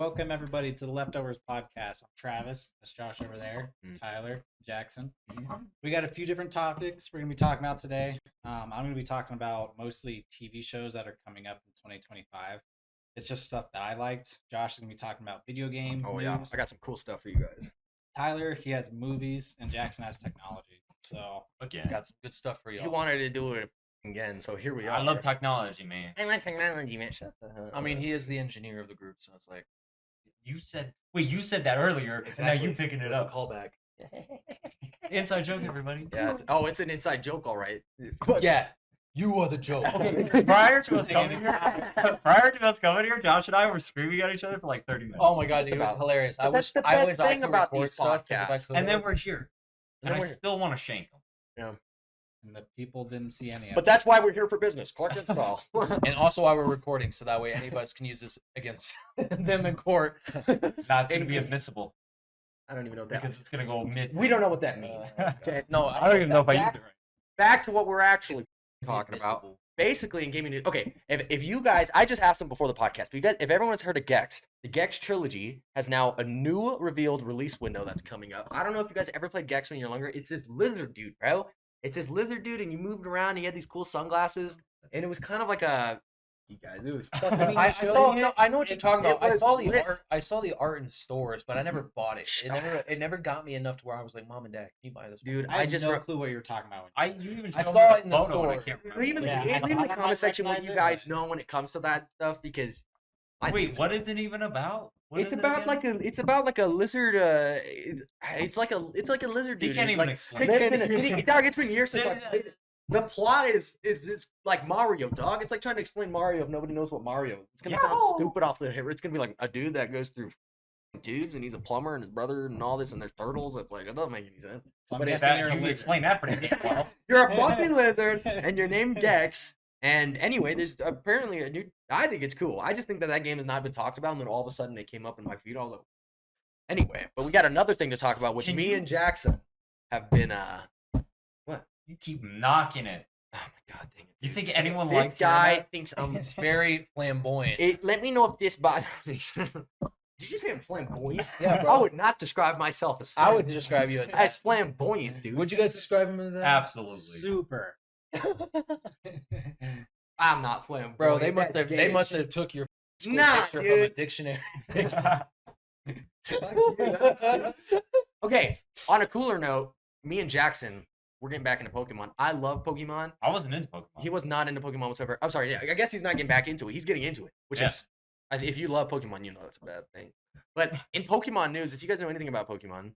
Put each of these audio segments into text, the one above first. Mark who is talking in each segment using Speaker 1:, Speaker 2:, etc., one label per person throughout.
Speaker 1: Welcome everybody to the Leftovers podcast. I'm Travis. That's Josh over there. Tyler, Jackson. We got a few different topics we're gonna be talking about today. I'm gonna be talking about mostly TV shows that are coming up in 2025. It's just stuff that I liked. Josh is gonna be talking about video game
Speaker 2: Oh
Speaker 1: news.
Speaker 2: yeah, I got some cool stuff for you guys.
Speaker 1: Tyler, he has movies, and Jackson has technology. So
Speaker 3: Again,
Speaker 4: Got some good stuff for
Speaker 2: He
Speaker 4: y'all.
Speaker 2: wanted to do it again, so here we are.
Speaker 3: I love technology, man.
Speaker 2: I like technology, man. Shut the hell up.
Speaker 4: I mean, he is the engineer of the group, so it's like
Speaker 3: You said that earlier, and now you picking it
Speaker 4: It's a
Speaker 3: up.
Speaker 4: callback.
Speaker 3: Inside joke, everybody.
Speaker 2: Yeah, it's an inside joke, all right.
Speaker 4: Yeah, you are the joke.
Speaker 3: Okay, prior to us coming here, Josh and I were screaming at each other for like 30 minutes.
Speaker 4: Oh my god,
Speaker 2: Just
Speaker 4: dude, it was
Speaker 2: about.
Speaker 4: hilarious.
Speaker 2: But that's the best thing about these podcasts.
Speaker 3: And then we're here,
Speaker 2: And
Speaker 3: and
Speaker 2: then
Speaker 3: I
Speaker 2: we're-
Speaker 3: still want to shank them.
Speaker 1: and the people didn't see any of
Speaker 2: But
Speaker 1: it.
Speaker 2: that's why we're here for business. Collect and install.
Speaker 4: and also while we're recording, so that way any of us can use this against them in court.
Speaker 3: That's gonna be admissible
Speaker 2: I don't even know what that
Speaker 3: because
Speaker 2: means.
Speaker 3: it's gonna go missing.
Speaker 2: We don't know what that means. Okay.
Speaker 4: No,
Speaker 3: I don't even know if I used it right.
Speaker 2: Back to what we're actually talking about.
Speaker 4: Admissible.
Speaker 2: Basically, in gaming news. Okay, if you guys, I just asked them before the podcast, but you guys, if everyone's heard of Gex, the Gex trilogy has now a new revealed release window that's coming up. I don't know if you guys ever played Gex when you're younger. It's this lizard dude, bro. It's this lizard dude, and you moved around. And you had these cool sunglasses, and it was kind of like a. You guys, it was fucking.
Speaker 4: I know what you're talking about.
Speaker 2: It
Speaker 4: I
Speaker 2: was
Speaker 4: saw the
Speaker 2: lit.
Speaker 4: art. I saw the art in stores, but I never bought it. It never got me enough to where I was like, Mom and Dad, can you buy this?
Speaker 2: Dude,
Speaker 1: I
Speaker 2: just
Speaker 1: no clue what you're talking about. When you
Speaker 3: You even
Speaker 4: I
Speaker 3: showed
Speaker 4: saw
Speaker 3: me
Speaker 4: it in
Speaker 3: the
Speaker 4: the
Speaker 3: photo, and I
Speaker 4: store.
Speaker 3: can't remember.
Speaker 2: leave in the,
Speaker 1: Yeah,
Speaker 2: leave in the
Speaker 1: I
Speaker 2: comment section what
Speaker 1: recognize
Speaker 2: you
Speaker 1: it,
Speaker 2: guys
Speaker 1: but-
Speaker 2: know when it comes to that stuff because. I
Speaker 3: Wait,
Speaker 2: think
Speaker 3: what is it even about? What
Speaker 2: It's
Speaker 3: is it
Speaker 2: about
Speaker 3: again?
Speaker 2: it's about like a lizard. It's like a lizard
Speaker 3: He
Speaker 2: dude.
Speaker 3: can't
Speaker 2: who's,
Speaker 3: even
Speaker 2: like,
Speaker 3: explain.
Speaker 2: lives in a city. Dog, it's been years since
Speaker 3: Say
Speaker 2: I played it. The plot is like Mario, dog. It's like trying to explain Mario if nobody knows what Mario is. It's gonna sound stupid off the hip. It's gonna be like a dude that goes through tubes and he's a plumber and his brother and all this and they're turtles. It's like it doesn't make any sense.
Speaker 1: So I'm
Speaker 2: But
Speaker 1: guessing
Speaker 3: That,
Speaker 1: you're a
Speaker 3: you
Speaker 1: lizard.
Speaker 3: explain that pretty well.
Speaker 2: You're a fucking lizard and you're named Gex. And anyway, there's apparently a new. I think it's cool. I just think that game has not been talked about, and then all of a sudden it came up in my feed. All anyway, but we got another thing to talk about, which
Speaker 3: Can
Speaker 2: me
Speaker 3: you-
Speaker 2: and Jackson have been.
Speaker 3: You keep knocking it.
Speaker 2: Oh my god, dang it!
Speaker 3: You think anyone
Speaker 2: This
Speaker 3: likes hearing
Speaker 2: guy
Speaker 3: that?
Speaker 2: thinks
Speaker 4: It's very flamboyant.
Speaker 2: Let me know if this body. Did you say I'm flamboyant?
Speaker 4: Yeah, bro.
Speaker 2: I would not describe myself as.
Speaker 4: I would describe you
Speaker 2: as flamboyant, dude.
Speaker 4: Would you guys describe him as that?
Speaker 3: Absolutely.
Speaker 1: Super.
Speaker 2: I'm not flamboyant.
Speaker 4: Bro, they must
Speaker 2: That's
Speaker 4: have. They
Speaker 2: gay
Speaker 4: must
Speaker 2: shit.
Speaker 4: have took your school
Speaker 2: Nah,
Speaker 4: picture from a
Speaker 2: dude.
Speaker 4: dictionary.
Speaker 2: Okay, on a cooler note, me and Jackson, we're getting back into Pokemon. I love Pokemon.
Speaker 3: I wasn't into Pokemon.
Speaker 2: He was not into Pokemon whatsoever. I'm sorry, yeah, I guess he's not getting back into it. He's getting into it, which
Speaker 3: Yeah.
Speaker 2: is, if you love Pokemon, you know that's a bad thing. But in Pokemon news, if you guys know anything about Pokemon,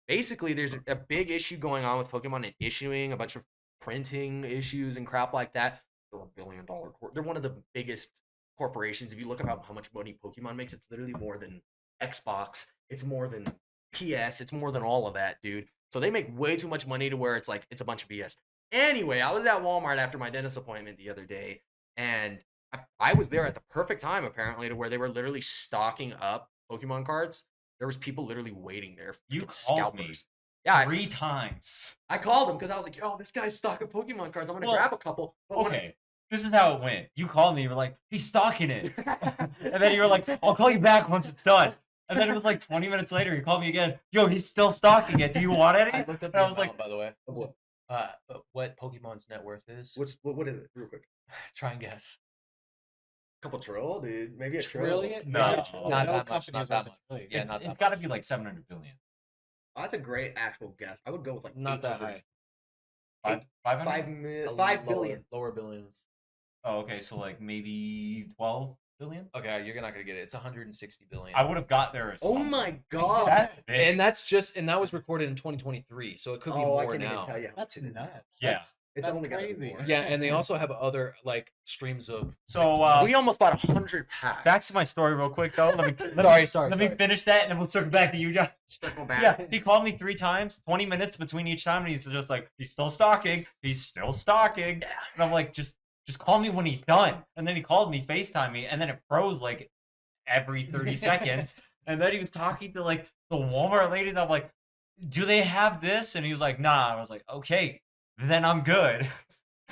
Speaker 2: basically there's a big issue going on with Pokemon and issuing a bunch of printing issues and crap like that. They're $1 billion. They're one of the biggest corporations. If you look at how much money Pokemon makes, it's literally more than Xbox. It's more than PS. It's more than all of that, dude. So they make way too much money to where it's like it's a bunch of BS. Anyway, I was at Walmart after my dentist appointment the other day, and I was there at the perfect time apparently to where they were literally stocking up Pokemon cards. There was people literally waiting there.
Speaker 3: You
Speaker 2: fucking
Speaker 3: called me
Speaker 2: Yeah,
Speaker 3: 3 times.
Speaker 2: I called him because I was like, "Yo, this guy's stocking Pokemon cards. I'm gonna
Speaker 3: Well,
Speaker 2: grab a couple." But when
Speaker 3: Okay, this is how it went. You called me. You were like, "He's stalking it," and then you were like, "I'll call you back once it's done." And then it was like 20 minutes later. You called me again. Yo, he's still stalking it. Do you want any?
Speaker 4: I looked up
Speaker 3: And
Speaker 4: the
Speaker 3: I was like,
Speaker 4: amount, by the way.
Speaker 2: What?
Speaker 4: What Pokemon's net worth is?
Speaker 2: what is it? Real quick.
Speaker 4: Try and guess.
Speaker 2: Couple trill, dude. Maybe a
Speaker 4: Trillion?
Speaker 3: No.
Speaker 4: Not
Speaker 1: No
Speaker 4: that much.
Speaker 1: company
Speaker 4: Not
Speaker 1: is
Speaker 4: that
Speaker 1: worth
Speaker 4: much.
Speaker 1: a trillion.
Speaker 4: Yeah,
Speaker 3: it's,
Speaker 4: not that
Speaker 3: it's got to
Speaker 4: much.
Speaker 3: be like 700 billion.
Speaker 2: Oh, that's a great actual guess. I would go with like
Speaker 4: Not that
Speaker 2: 800.
Speaker 4: high.
Speaker 3: 500?
Speaker 2: 5 billion.
Speaker 4: Lower billions.
Speaker 3: Oh, okay. So like maybe 12 billion.
Speaker 4: Okay, you're not gonna get it. It's 160 billion.
Speaker 3: I would have got there. As
Speaker 2: Oh
Speaker 3: some-
Speaker 2: my god.
Speaker 3: That's big.
Speaker 4: And that was recorded in 2023, so it could be
Speaker 2: I
Speaker 4: more
Speaker 2: can't
Speaker 4: now.
Speaker 2: even tell you. how
Speaker 1: That's
Speaker 2: much it is.
Speaker 1: nuts.
Speaker 3: Yeah.
Speaker 2: It's
Speaker 1: That's
Speaker 2: only gotta be
Speaker 1: crazy.
Speaker 2: more.
Speaker 4: Yeah, and they also have other like streams of.
Speaker 3: So
Speaker 2: We almost bought 100 packs.
Speaker 3: back to my story real quick though.
Speaker 4: Sorry.
Speaker 3: Let me finish that, and then we'll circle back to you, John.
Speaker 2: Circle back.
Speaker 3: Yeah, he called me 3 times, 20 minutes between each time, and he's just like, he's still stalking. He's still stalking.
Speaker 2: Yeah.
Speaker 3: And I'm like, just call me when he's done. And then he called me, FaceTime me, and then it froze like every 30 seconds. And then he was talking to like the Walmart ladies. I'm like, do they have this? And he was like, nah. I was like, okay, then I'm good.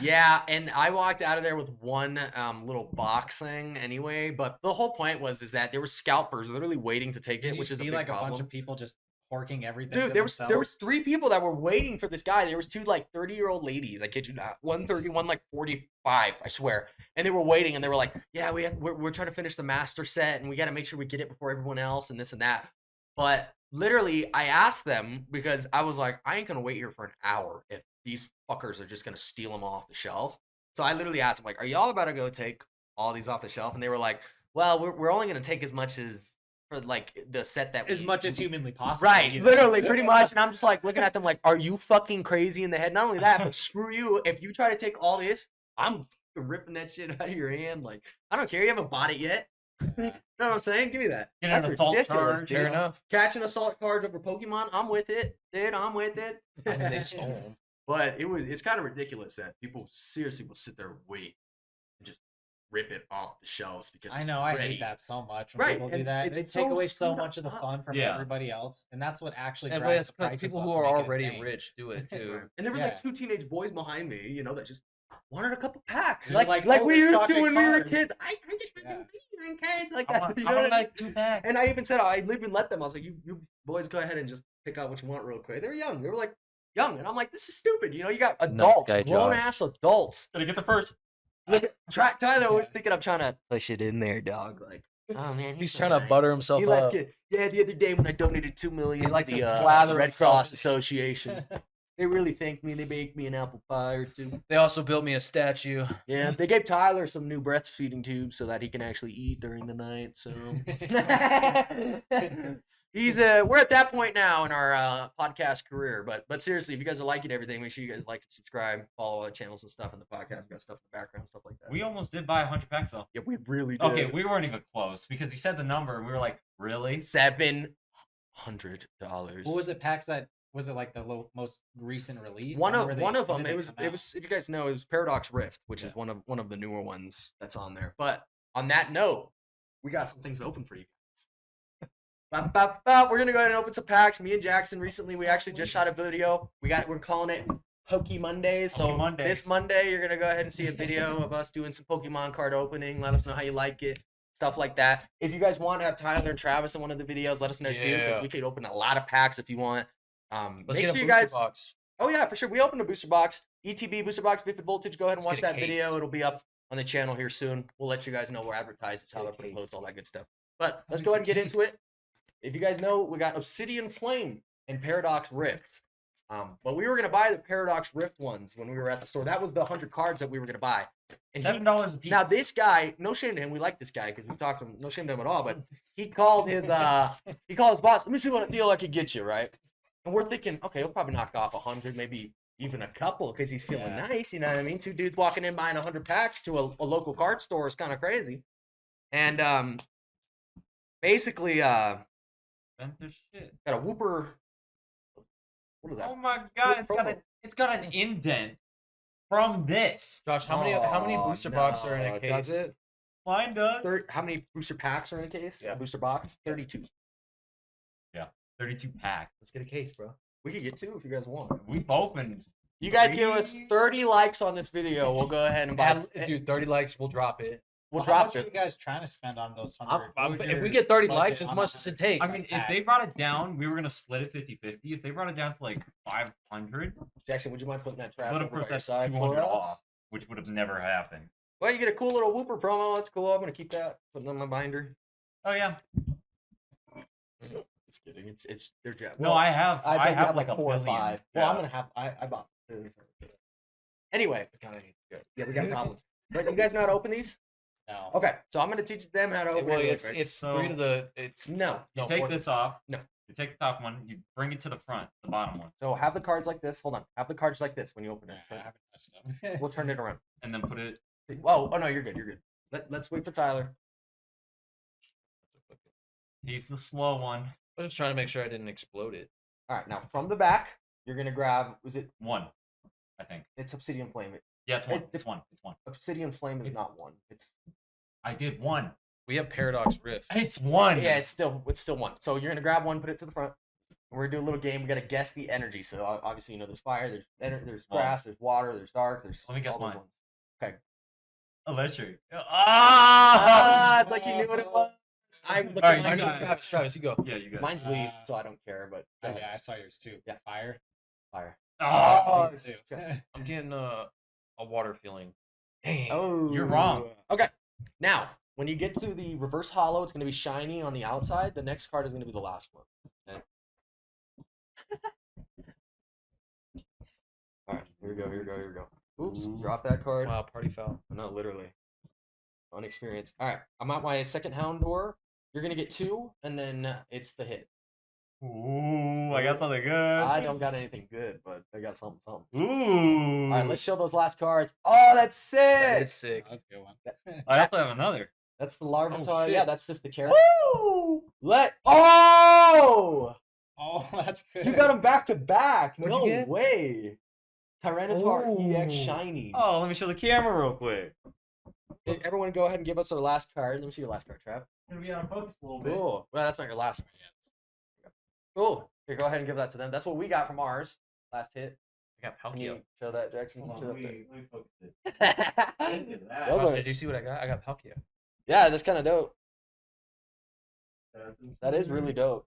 Speaker 2: Yeah, and I walked out of there with one little box thing anyway. But the whole point is that there were scalpers literally waiting to take
Speaker 1: Did
Speaker 2: it,
Speaker 1: you
Speaker 2: which is a
Speaker 1: see
Speaker 2: big
Speaker 1: like
Speaker 2: problem.
Speaker 1: a bunch of people just horking everything
Speaker 2: Dude,
Speaker 1: to
Speaker 2: there was
Speaker 1: themselves?
Speaker 2: 3 people that were waiting for this guy. There was 2 like 30-year-old ladies. I kid you not. One 30, one like 45. I swear. And they were waiting, and they were like, "Yeah, we're trying to finish the master set, and we got to make sure we get it before everyone else, and this and that." But literally, I asked them because I was like, "I ain't gonna wait here for an hour if these fuckers are just gonna steal them off the shelf." So I literally asked them like, "Are y'all about to go take all these off the shelf?" And they were like, "Well, we're only gonna take as much as." For like the set that
Speaker 1: As
Speaker 2: we,
Speaker 1: much as humanly possible.
Speaker 2: right,
Speaker 1: you know?
Speaker 2: literally, pretty much. And I'm just like looking at them like, are you fucking crazy in the head? Not only that, but screw you. If you try to take all this, I'm ripping that shit out of your hand. Like, I don't care. You haven't bought it yet. You know what I'm saying? Give me that.
Speaker 3: Get an assault charge.
Speaker 2: dude.
Speaker 4: Fair enough.
Speaker 2: Catching assault cards over Pokemon, I'm with it, dude. I'm with it.
Speaker 4: I mean, they stole them.
Speaker 2: But it's kind of ridiculous that people seriously will sit there and wait and just rip it off the shelves because
Speaker 1: I
Speaker 2: it's
Speaker 1: know, I
Speaker 2: ready.
Speaker 1: hate that so much when
Speaker 2: Right,
Speaker 1: people do
Speaker 2: and
Speaker 1: that.
Speaker 2: it's
Speaker 1: They
Speaker 2: so
Speaker 1: take away so
Speaker 2: screwed
Speaker 1: much of the
Speaker 2: up.
Speaker 1: fun from
Speaker 3: Yeah.
Speaker 1: everybody else, and that's what actually
Speaker 4: Yeah, but
Speaker 1: drives
Speaker 4: it's
Speaker 1: the
Speaker 4: because
Speaker 1: prices
Speaker 4: people
Speaker 1: up
Speaker 4: who
Speaker 1: to
Speaker 4: are
Speaker 1: make it
Speaker 4: already
Speaker 1: insane.
Speaker 4: rich do it too.
Speaker 2: And there was
Speaker 1: Yeah.
Speaker 2: like 2 teenage boys behind me, you know, that just wanted a couple packs.
Speaker 1: They're
Speaker 2: Like
Speaker 1: like, "Oh,
Speaker 2: we
Speaker 1: there's
Speaker 2: used to
Speaker 1: chocolate
Speaker 2: when we were
Speaker 1: cards."
Speaker 2: kids. I just
Speaker 1: Yeah.
Speaker 2: fucking cards like
Speaker 3: I
Speaker 2: that.
Speaker 3: want,
Speaker 2: You
Speaker 3: I
Speaker 2: know
Speaker 3: want
Speaker 2: what I mean?
Speaker 3: like 2 packs.
Speaker 2: And I even said, I even let them. I was like, you boys go ahead and just pick out what you want real quick. They were young. They were like young. And I'm like, this is stupid. You know, you got adults,
Speaker 4: guy
Speaker 2: grown
Speaker 4: Josh.
Speaker 2: ass adults.
Speaker 3: Gotta get the first.
Speaker 2: Look, Tyler always thinking I'm trying to push it in there, dog. Like, oh man,
Speaker 4: He's
Speaker 2: so
Speaker 4: trying to
Speaker 2: nice.
Speaker 4: butter himself
Speaker 2: He likes
Speaker 4: up.
Speaker 2: get, yeah, the other day when I donated $2 million to
Speaker 1: likes
Speaker 2: the
Speaker 1: to flather
Speaker 2: Red
Speaker 1: himself
Speaker 2: Cross
Speaker 1: in-
Speaker 2: Association, they really thanked me. They baked me an apple pie or 2.
Speaker 4: They also built me a statue.
Speaker 2: Yeah, they gave Tyler some new breastfeeding tubes so that he can actually eat during the night. So he's we're at that point now in our podcast career. But seriously, if you guys are liking everything, make sure you guys like and subscribe, follow our channels and stuff in the podcast. We got stuff in the background, stuff like that.
Speaker 3: We almost did buy 100 packs though.
Speaker 2: Yeah, we really did.
Speaker 3: Okay, we weren't even close because he said the number and we were like, really?
Speaker 2: $700.
Speaker 1: What was it? Packs that was it like the most recent release?
Speaker 2: One
Speaker 1: When
Speaker 2: of
Speaker 1: were they-
Speaker 2: one of
Speaker 1: when
Speaker 2: them.
Speaker 1: did
Speaker 2: It
Speaker 1: they
Speaker 2: was
Speaker 1: come
Speaker 2: it
Speaker 1: out?
Speaker 2: was if you guys know, it was Paradox Rift, which is
Speaker 1: Yeah.
Speaker 2: one of the newer ones that's on there. But on that note, we got some things to open for you guys. We're gonna go ahead and open some packs. Me and Jackson recently, we actually just shot a video. We're calling it Pokey Mondays. So
Speaker 3: Pokey Mondays.
Speaker 2: this Monday, you're gonna go ahead and see a video of us doing some Pokemon card opening. Let us know how you like it, stuff like that. If you guys want to have Tyler and Travis in one of the videos, let us know too, because
Speaker 4: Yeah.
Speaker 2: we could open a lot of packs if you want.
Speaker 4: Let's
Speaker 2: Make
Speaker 4: get
Speaker 2: sure
Speaker 4: a
Speaker 2: you
Speaker 4: booster
Speaker 2: guys.
Speaker 4: box.
Speaker 2: Oh yeah, for sure. We opened a booster box, ETB booster box, Vivid Voltage. Go ahead and
Speaker 4: Let's
Speaker 2: watch
Speaker 4: get a
Speaker 2: that
Speaker 4: case.
Speaker 2: video. It'll be up on the channel here soon. We'll let you guys know we're advertised,
Speaker 4: Let's get
Speaker 2: how
Speaker 4: a
Speaker 2: they're going
Speaker 4: case.
Speaker 2: to post all that good stuff. But let's go ahead and get into it. If you guys know, we got Obsidian Flame and Paradox Rift. But we were going to buy the Paradox Rift ones when we were at the store. That was the 100 cards that we were going to buy. And
Speaker 3: $7 a piece.
Speaker 2: now this guy, no shame to him. We like this guy because we talked to him. No shame to him at all. But he called his boss. Let me see what deal I could get you, right? And we're thinking, okay, he'll probably knock off 100, maybe even a couple, because he's feeling
Speaker 1: Yeah.
Speaker 2: nice. You know what I mean? 2 dudes walking in buying 100 packs to a local card store is kind of crazy. And basically, got
Speaker 3: Spent their shit.
Speaker 2: a Whooper. What is that?
Speaker 3: Oh my god,
Speaker 2: promo.
Speaker 3: it's got an indent from this.
Speaker 4: Josh, how many
Speaker 2: Oh,
Speaker 4: booster boxes are in
Speaker 2: no,
Speaker 4: a case?
Speaker 2: Does it?
Speaker 3: Mine does.
Speaker 2: How many booster packs are in a case?
Speaker 4: Yeah.
Speaker 2: A booster box? 32.
Speaker 3: 32 packs.
Speaker 4: Let's get a case, bro.
Speaker 2: We could get 2 if you guys want.
Speaker 3: We've opened.
Speaker 2: You guys give us
Speaker 3: Three.
Speaker 2: 30 likes on this video. We'll go ahead and buy.
Speaker 4: Dude, 30 likes, we'll drop it.
Speaker 2: We'll
Speaker 1: How
Speaker 2: drop
Speaker 1: much are you
Speaker 2: it.
Speaker 1: guys trying to spend on those 100?
Speaker 4: I'm-
Speaker 1: What was
Speaker 4: if
Speaker 1: your
Speaker 4: we get 30
Speaker 1: budget
Speaker 4: likes, as
Speaker 1: on
Speaker 4: much as it takes.
Speaker 3: I mean, if they
Speaker 1: packs?
Speaker 3: brought it down, we were gonna split it 50-50. If they brought it down to like 500,
Speaker 2: Jackson, would you mind putting that trap
Speaker 3: but
Speaker 2: over
Speaker 3: of course
Speaker 2: by your
Speaker 3: that's
Speaker 2: side
Speaker 3: 200
Speaker 2: for us?
Speaker 3: off, which would have never happened.
Speaker 2: Well, you get a cool little Whooper promo. That's cool. I'm gonna keep that. Putting it on my binder.
Speaker 3: Oh yeah.
Speaker 2: Just kidding. It's they're jab.
Speaker 3: No, I have.
Speaker 2: I
Speaker 3: I
Speaker 2: think you
Speaker 3: have like a
Speaker 2: 4 or
Speaker 3: billion.
Speaker 2: 5. Well, I'm
Speaker 3: Yeah.
Speaker 2: gonna have. I bought 2. Anyway, yeah, we got
Speaker 4: Yeah.
Speaker 2: problems. But you guys know how to open these?
Speaker 1: No.
Speaker 2: Okay, so I'm gonna teach them how to open.
Speaker 4: Well,
Speaker 2: it really
Speaker 4: it's
Speaker 2: quick.
Speaker 4: it's
Speaker 3: So-
Speaker 4: 3 to the it's
Speaker 2: No.
Speaker 3: You
Speaker 4: no
Speaker 3: take
Speaker 4: 4
Speaker 3: this off.
Speaker 2: No.
Speaker 3: You take the top one. You bring it to the front, the bottom one,
Speaker 2: So have the cards like this. Hold on. Have the cards like this when you open
Speaker 1: Yeah,
Speaker 2: it.
Speaker 1: I haven't touched them.
Speaker 2: We'll turn it around.
Speaker 3: and then put it.
Speaker 2: Oh no, you're good. You're good. Let's wait for Tyler.
Speaker 3: He's the slow one.
Speaker 4: I was just trying to make sure I didn't explode it.
Speaker 2: All right, now from the back, you're gonna grab. Was it?
Speaker 3: One, I think.
Speaker 2: It's Obsidian Flame.
Speaker 3: Yeah, it's one.
Speaker 2: It-
Speaker 3: It's one. It's one.
Speaker 2: Obsidian Flame is
Speaker 3: It's-
Speaker 2: not one. It's
Speaker 3: I did one.
Speaker 4: We have Paradox Rift.
Speaker 3: It's one.
Speaker 2: yeah, it's still one. So you're gonna grab one, put it to the front. We're gonna do a little game. We gotta guess the energy. So obviously, you know, there's fire, there's
Speaker 3: Well,
Speaker 2: grass, there's water, there's dark, there's
Speaker 3: let me guess
Speaker 2: all those
Speaker 3: mine.
Speaker 2: ones. Okay.
Speaker 3: Electric.
Speaker 2: It's like you knew what it was. I'm looking
Speaker 3: Alright,
Speaker 2: at
Speaker 3: you
Speaker 2: mine.
Speaker 3: got it.
Speaker 4: Travis, you go.
Speaker 3: Yeah, you got it.
Speaker 2: Mine's leaf, so I don't care. But go
Speaker 1: Oh,
Speaker 2: ahead.
Speaker 1: yeah, I saw yours too.
Speaker 2: Yeah.
Speaker 1: Fire.
Speaker 2: Fire.
Speaker 3: Oh,
Speaker 1: Me too.
Speaker 4: I'm getting a water feeling. Dang.
Speaker 2: Oh,
Speaker 3: You're wrong.
Speaker 2: Okay. Now, when you get to the reverse hollow, it's going to be shiny on the outside. The next card is going to be the last one. Okay. All right. Here we go. Here we go. Here we go. Oops.
Speaker 3: Ooh.
Speaker 2: Drop that card.
Speaker 4: Wow, party foul.
Speaker 2: No, literally. Unexperienced. All right. I'm at my second hound door. You're going to get 2, and then it's the hit.
Speaker 3: Ooh, I got something good.
Speaker 2: I don't got anything good, but I got something.
Speaker 3: Ooh.
Speaker 2: All right. Let's show those last cards. Oh, that's sick.
Speaker 4: That is sick.
Speaker 1: That's a good one.
Speaker 3: I also have another.
Speaker 2: That's the Larvitar.
Speaker 4: shit.
Speaker 2: Yeah, that's just the carrot.
Speaker 3: Woo!
Speaker 2: Oh!
Speaker 1: Oh, that's good.
Speaker 2: You got them back to back.
Speaker 4: What'd
Speaker 2: No
Speaker 4: you get?
Speaker 2: way. Tyranitar EX
Speaker 3: Ooh.
Speaker 2: Shiny.
Speaker 3: Oh, let me show the camera real quick.
Speaker 2: Hey, everyone go ahead and give us our last card. Let me see your last card, Trav.
Speaker 3: Gonna be out of focus a little bit.
Speaker 2: Cool. Well, that's not your last one. Cool. Here, go ahead and give that to them. That's what we got from ours. Last hit.
Speaker 4: I got
Speaker 2: Can you
Speaker 4: Palkia.
Speaker 2: show that, Jackson?
Speaker 3: Hold on,
Speaker 2: Show
Speaker 3: let
Speaker 2: that
Speaker 3: me focus it.
Speaker 2: there.
Speaker 3: Look at that.
Speaker 2: Those are-
Speaker 4: Did you see what I got? I got Palkia.
Speaker 2: Yeah, that's kind of dope.
Speaker 3: That's
Speaker 2: That is really dope.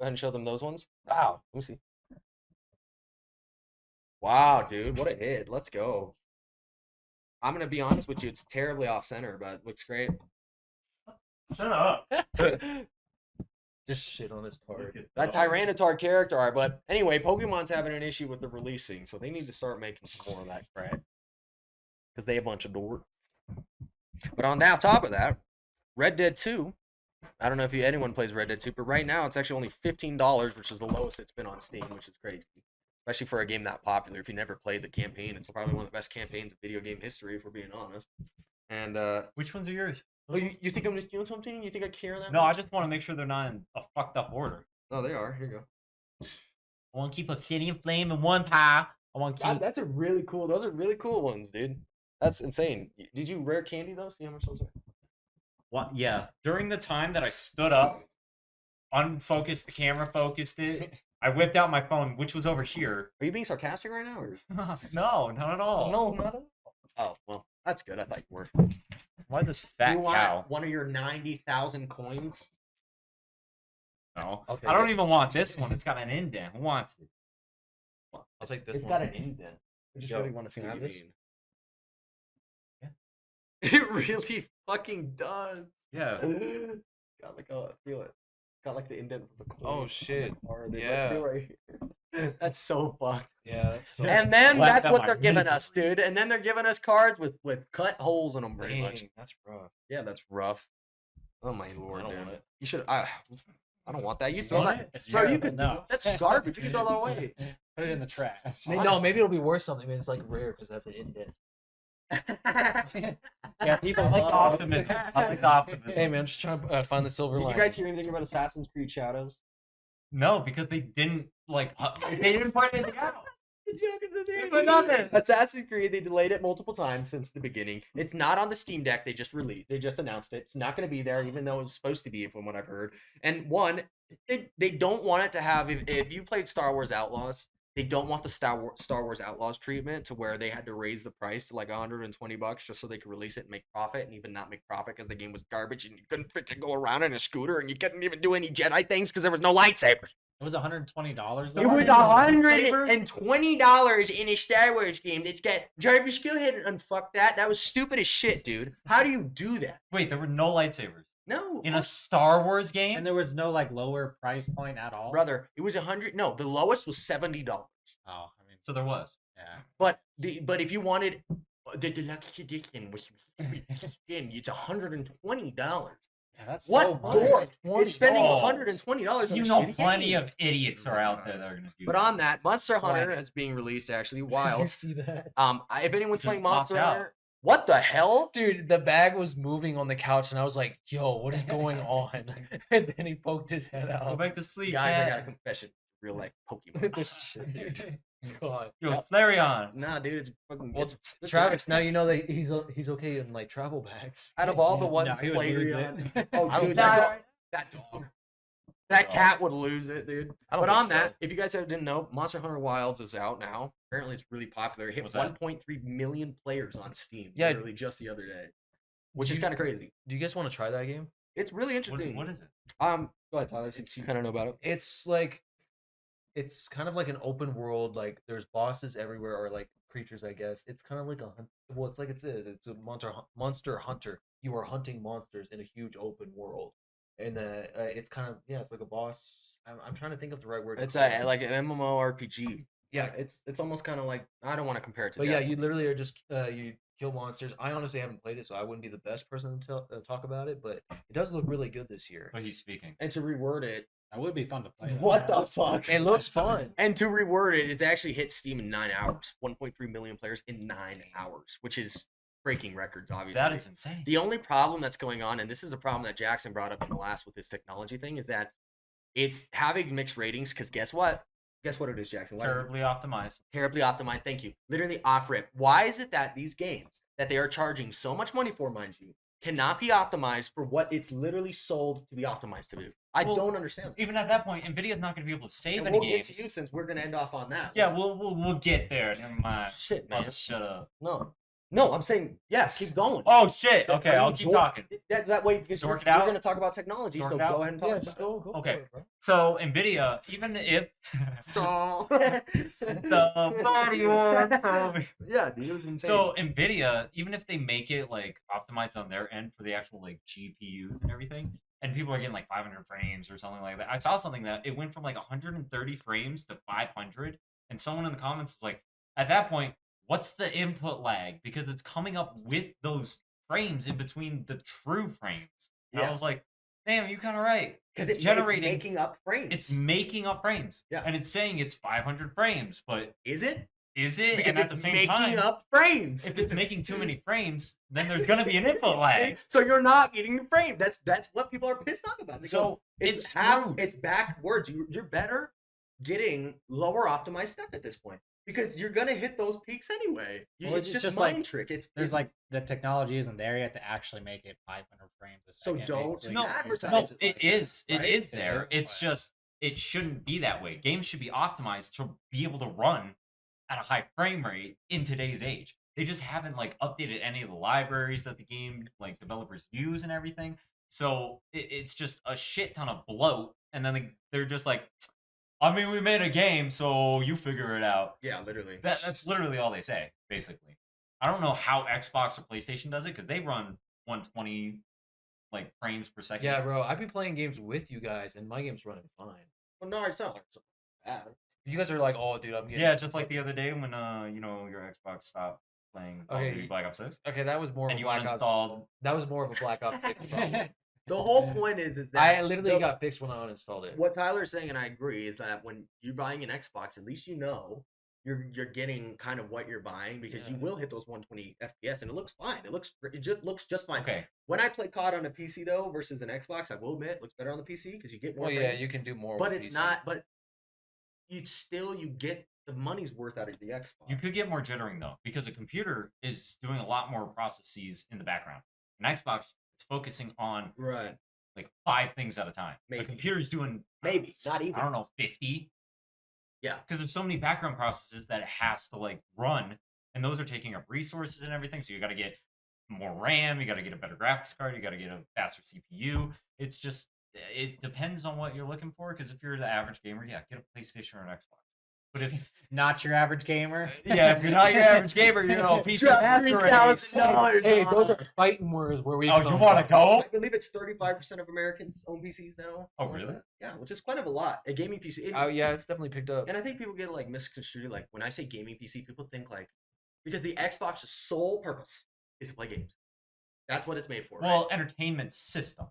Speaker 2: Go ahead and show them those ones. Wow. Let me see. Wow, dude. What a hit. Let's go. I'm going to be honest with you. It's terribly off center, but looks great.
Speaker 3: Shut up.
Speaker 4: Just shit on this card.
Speaker 2: That Tyranitar character art. But anyway, Pokemon's having an issue with the releasing, so they need to start making some more of that crap. Because they a bunch of dorks. But on top of that, Red Dead 2. I don't know if anyone plays Red Dead 2, but right now it's actually only $15, which is the lowest it's been on Steam, which is crazy. Especially for a game that popular. If you never played the campaign, it's probably one of the best campaigns in video game history, if we're being honest. And
Speaker 3: Which ones are yours?
Speaker 2: oh, you think I'm just doing something? You think I care that
Speaker 3: No, I
Speaker 2: much?
Speaker 3: just want to make sure they're not in a fucked up order.
Speaker 2: Oh, they are. Here you go.
Speaker 3: I want to keep Obsidian Flame in one pile. I want to
Speaker 2: God,
Speaker 3: keep.
Speaker 2: that's a really cool. Those are really cool ones, dude. That's insane. Did you rare candy those? See how much those are?
Speaker 3: What? Yeah. During the time that I stood up, unfocused the camera, focused it, I whipped out my phone, which was over here.
Speaker 2: Are you being sarcastic right now? Or?
Speaker 3: No, not at all.
Speaker 2: No, not at all. Oh, well, that's good. I thought you were.
Speaker 3: Why is this fat
Speaker 2: you want
Speaker 3: cow?
Speaker 2: one of your 90,000 coins?
Speaker 3: No.
Speaker 4: Okay,
Speaker 3: I don't
Speaker 4: good.
Speaker 3: even want this one. It's got an indent. Who wants it?
Speaker 4: I'll take this
Speaker 2: It's
Speaker 4: one.
Speaker 2: got an indent. I just
Speaker 4: Yo,
Speaker 2: really want to see
Speaker 4: can I
Speaker 2: what
Speaker 4: have
Speaker 2: you
Speaker 4: this?
Speaker 2: mean. It really fucking does.
Speaker 3: Yeah.
Speaker 2: Got like a feel it. Got like the indent from the coin.
Speaker 4: Oh,
Speaker 2: on the
Speaker 4: shit.
Speaker 2: card. They
Speaker 4: Yeah.
Speaker 2: feel right here. That's so fucked.
Speaker 4: Yeah, that's so.
Speaker 2: And then
Speaker 3: Left
Speaker 2: that's
Speaker 3: on
Speaker 2: what
Speaker 3: my
Speaker 2: they're giving
Speaker 3: wrist.
Speaker 2: us, dude. And then they're giving us cards with cut holes in them, pretty much.
Speaker 4: Dang, that's rough.
Speaker 2: Yeah, that's rough. Oh my lord,
Speaker 4: I don't
Speaker 2: dude.
Speaker 4: want it.
Speaker 2: You should. I don't want that. You
Speaker 3: You
Speaker 2: throw
Speaker 3: want
Speaker 2: that.
Speaker 3: it?
Speaker 2: Bro, you
Speaker 1: terrible.
Speaker 2: could.
Speaker 1: No.
Speaker 2: That's garbage. You can throw that away.
Speaker 1: Put it in the trash.
Speaker 4: No, maybe it'll be worth something. Maybe it's like rare because that's an indent.
Speaker 3: Yeah, people like the optimism. I like the optimism.
Speaker 4: Hey man, I'm just trying to find the silver
Speaker 2: Did you
Speaker 4: line.
Speaker 2: guys hear anything about Assassin's Creed Shadows?
Speaker 3: No, because they didn't like. They didn't put anything out.
Speaker 2: The joke of the day.
Speaker 3: But nothing.
Speaker 2: Assassin's Creed, they delayed it multiple times since the beginning. It's not on the Steam Deck. They just announced it. It's not going to be there, even though it was supposed to be, from what I've heard. And one, they don't want it to have. If you played Star Wars Outlaws, they don't want the Star Wars Outlaws treatment to where they had to raise the price to like $120 just so they could release it and make profit, and even not make profit because the game was garbage and you couldn't freaking go around in a scooter and you couldn't even do any Jedi things because there was no lightsabers.
Speaker 1: It was $120.
Speaker 2: It was $120 in a Star Wars game that's got Jarvis, go ahead and unfuck that. That was stupid as shit, dude. How do you do that?
Speaker 3: Wait, there were no lightsabers
Speaker 2: No.
Speaker 3: in a Star Wars game.
Speaker 1: And there was no like lower price point at all.
Speaker 2: Brother, it was 100. No, the lowest was $70.
Speaker 1: Oh, I mean,
Speaker 3: So there was.
Speaker 1: yeah.
Speaker 2: But if you wanted the deluxe edition, which it's $120.
Speaker 1: Yeah, that's
Speaker 2: What
Speaker 1: so much.
Speaker 2: dork
Speaker 4: $20.
Speaker 2: is spending
Speaker 3: Oh.
Speaker 2: $120 on
Speaker 3: You
Speaker 2: a
Speaker 3: know,
Speaker 2: shitty
Speaker 3: plenty
Speaker 2: game?
Speaker 3: of idiots are out there that are gonna do.
Speaker 2: But
Speaker 3: that.
Speaker 2: on that, Monster Hunter
Speaker 1: Plenty.
Speaker 2: is being released actually.
Speaker 4: Did you
Speaker 2: Wild.
Speaker 4: see that?
Speaker 2: If anyone's
Speaker 3: Just
Speaker 2: playing
Speaker 3: popped
Speaker 2: Monster
Speaker 3: out.
Speaker 2: Hunter, what the hell?
Speaker 4: Dude, the bag was moving on the couch, and I was like, "Yo, what is going on?" And then he poked his head
Speaker 3: Go
Speaker 4: out.
Speaker 3: back to sleep,
Speaker 2: Guys, I
Speaker 3: man.
Speaker 2: got a confession. Real life Pokemon.
Speaker 4: This shit, dude. God.
Speaker 3: Yo, it's Flareon.
Speaker 2: Nah, dude, it's fucking.
Speaker 4: Well,
Speaker 2: It's
Speaker 4: Travis, now you know that he's okay in like travel bags.
Speaker 2: out of all the ones
Speaker 1: No, he would lose
Speaker 2: Flareon.
Speaker 1: it.
Speaker 2: Oh,
Speaker 4: I
Speaker 2: dude,
Speaker 4: don't
Speaker 2: that
Speaker 3: know.
Speaker 2: dog. That dog. That
Speaker 3: So,
Speaker 2: cat would lose it, dude.
Speaker 4: I don't
Speaker 2: But on
Speaker 4: think so.
Speaker 2: that, if you guys didn't know, Monster Hunter Wilds is out now. Apparently, it's really popular. It hit
Speaker 3: What's that?
Speaker 2: 1.3 million players on Steam.
Speaker 4: Yeah.
Speaker 2: Literally just the other day, which
Speaker 4: Do
Speaker 2: is
Speaker 4: you-
Speaker 2: kind of crazy.
Speaker 4: Do you guys want to try that game?
Speaker 2: It's really interesting.
Speaker 3: what is it?
Speaker 2: Go ahead, Tyler, since you kind of know about it.
Speaker 4: It's like, it's kind of like an open world. Like there's bosses everywhere, or like creatures, I guess. It's kind of like well, it's like it's a monster hunter. You are hunting monsters in a huge open world, and it's kind of it's like a boss. I'm trying to think of the right word. to
Speaker 2: It's
Speaker 4: call it.
Speaker 2: like an MMORPG.
Speaker 4: Yeah.
Speaker 2: It's almost kind of like, I don't want to compare it to.
Speaker 4: But yeah,
Speaker 2: Destiny.
Speaker 4: you literally are just you kill monsters. I honestly haven't played it, so I wouldn't be the best person to talk about it. But it does look really good this year.
Speaker 3: But he's speaking.
Speaker 2: And to reword it,
Speaker 1: That would be fun to play.
Speaker 2: what the fuck?
Speaker 4: It looks fun.
Speaker 2: And to reword it, it's actually hit Steam in 9 hours. 1.3 million players in 9 hours, which is breaking records, obviously.
Speaker 3: That is insane.
Speaker 2: The only problem that's going on, and this is a problem that Jackson brought up in the last with this technology thing, is that it's having mixed ratings. Because guess what? Guess what it is, Jackson? Why is it
Speaker 3: Terribly optimized.
Speaker 2: terribly optimized? Thank you. Literally off rip. Why is it that these games that they are charging so much money for, mind you, cannot be optimized for what it's literally sold to be optimized to do? I
Speaker 3: Well,
Speaker 2: don't understand.
Speaker 3: Even at that point, Nvidia's not going to be able to save
Speaker 2: And
Speaker 3: any
Speaker 2: we'll
Speaker 3: games.
Speaker 2: get to you since we're gonna end off on that.
Speaker 3: Yeah, we'll get there. Never mind.
Speaker 2: Shit,
Speaker 3: I'll
Speaker 2: man.
Speaker 3: just shut up.
Speaker 2: No, I'm saying yes. Keep going.
Speaker 3: Oh shit. Okay,
Speaker 2: I mean,
Speaker 3: I'll keep
Speaker 2: dork-
Speaker 3: talking.
Speaker 2: That way, because
Speaker 3: Dork it
Speaker 2: we're
Speaker 3: out?
Speaker 2: going to talk about technology,
Speaker 3: Dork
Speaker 2: so
Speaker 3: it
Speaker 2: go
Speaker 3: out?
Speaker 2: ahead and talk
Speaker 4: Yeah,
Speaker 2: about
Speaker 4: just
Speaker 2: it.
Speaker 4: go
Speaker 3: Okay.
Speaker 4: for it, bro.
Speaker 3: So Nvidia, even if
Speaker 2: So,
Speaker 3: somebody wants to-
Speaker 2: yeah, dude, it was insane.
Speaker 3: So Nvidia, even if they make it like optimized on their end for the actual like GPUs and everything, and people are getting like 500 frames or something like that. I saw something that it went from like 130 frames to 500, and someone in the comments was like, at that point, what's the input lag? Because it's coming up with those frames in between the true frames. And I
Speaker 2: Yeah.
Speaker 3: was like, damn, you kind of right.
Speaker 2: because
Speaker 3: It's
Speaker 2: it's
Speaker 3: generating,
Speaker 2: making up frames.
Speaker 3: it's making up frames.
Speaker 2: Yeah.
Speaker 3: And it's saying it's 500 frames, but
Speaker 2: is it?
Speaker 3: is it?
Speaker 2: Because
Speaker 3: And at
Speaker 2: it's
Speaker 3: the same
Speaker 2: making
Speaker 3: time,
Speaker 2: up frames.
Speaker 3: if it's making too many frames, then there's gonna be an input lag.
Speaker 2: So you're not getting the frame. That's what people are pissed off about. They go,
Speaker 3: So it's screwed.
Speaker 2: it's backwards. You're better getting lower optimized stuff at this point because you're gonna hit those peaks anyway.
Speaker 1: Well,
Speaker 2: it's
Speaker 1: it's
Speaker 2: just
Speaker 1: just
Speaker 2: mind
Speaker 1: like-
Speaker 2: trick.
Speaker 1: There's
Speaker 2: it's,
Speaker 1: like the technology isn't there yet to actually make it 500 frames a
Speaker 2: So
Speaker 1: second.
Speaker 2: don't
Speaker 1: basically.
Speaker 3: No,
Speaker 2: advertise
Speaker 3: No,
Speaker 2: it
Speaker 3: it
Speaker 2: like that,
Speaker 3: is. It
Speaker 2: right?
Speaker 3: is
Speaker 1: It
Speaker 3: there.
Speaker 1: is,
Speaker 3: It's
Speaker 1: but-
Speaker 3: just it shouldn't be that way. Games should be optimized to be able to run at a high frame rate in today's age. They just haven't like updated any of the libraries that the game like developers use and everything. So it's just a shit ton of bloat, and then they're just like, I mean, we made a game, so you figure it out.
Speaker 2: Yeah, literally.
Speaker 3: That's literally all they say, basically. I don't know how Xbox or PlayStation does it because they run 120 like frames per second.
Speaker 4: Yeah, bro. I've been playing games with you guys, and my game's running fine.
Speaker 2: Well, no, it's not like so bad.
Speaker 4: You guys are like, oh, dude, I'm getting.
Speaker 3: Yeah,
Speaker 4: this-
Speaker 3: just like the other day when you know your Xbox stopped playing Call of
Speaker 4: Okay,
Speaker 3: Duty Black Ops 6
Speaker 4: Okay, that was more
Speaker 3: and
Speaker 4: of a
Speaker 3: you
Speaker 4: Black Ops.
Speaker 3: uninstalled.
Speaker 4: That was more of a Black Ops 6 problem.
Speaker 2: The whole point is that
Speaker 4: I literally
Speaker 2: the-
Speaker 4: got fixed when I uninstalled it.
Speaker 2: what Tyler's saying, and I agree, is that when you're buying an Xbox, at least you know you're getting kind of what you're buying because you
Speaker 4: Yeah.
Speaker 2: will hit those 120 FPS and it looks fine. It just looks just fine.
Speaker 3: Okay,
Speaker 2: When I play COD on a PC though versus an Xbox, I will admit it looks better on the PC because you get more.
Speaker 4: Well, yeah,
Speaker 2: frames.
Speaker 4: you can do more.
Speaker 2: But
Speaker 4: with
Speaker 2: it's
Speaker 4: PC.
Speaker 2: not. But you get the money's worth out of the Xbox.
Speaker 3: you could get more jittering though because a computer is doing a lot more processes in the background. An Xbox is focusing on
Speaker 2: right?
Speaker 3: like 5 things at a time.
Speaker 2: Maybe.
Speaker 3: A computer's doing
Speaker 2: Maybe not even.
Speaker 3: I don't know 50.
Speaker 2: Yeah.
Speaker 3: Because there's so many background processes that it has to like run, and those are taking up resources and everything. So you got to get more RAM, you got to get a better graphics card, you got to get a faster CPU. It's just it depends on what you're looking for. Because if you're the average gamer, yeah, get a PlayStation or an Xbox. But if
Speaker 1: Not your average gamer.
Speaker 3: yeah, if you're not your average gamer, you know, PC
Speaker 2: Drop
Speaker 3: Master Race.
Speaker 2: $3,000
Speaker 4: Hey,
Speaker 2: on
Speaker 4: those
Speaker 2: it.
Speaker 4: are fighting words where we.
Speaker 3: Oh, you
Speaker 4: come
Speaker 3: want to
Speaker 4: from.
Speaker 3: go?
Speaker 2: I believe it's 35% of Americans own PCs now.
Speaker 3: Oh,
Speaker 2: something like
Speaker 3: really?
Speaker 2: that. Yeah, which is quite of a lot. A gaming PC.
Speaker 4: Oh yeah, it's definitely picked up.
Speaker 2: And I think people get like misconstrued. Like when I say gaming PC, people think like because the Xbox's sole purpose is to play games. That's what it's made for.
Speaker 3: Well,
Speaker 2: right?
Speaker 3: entertainment system.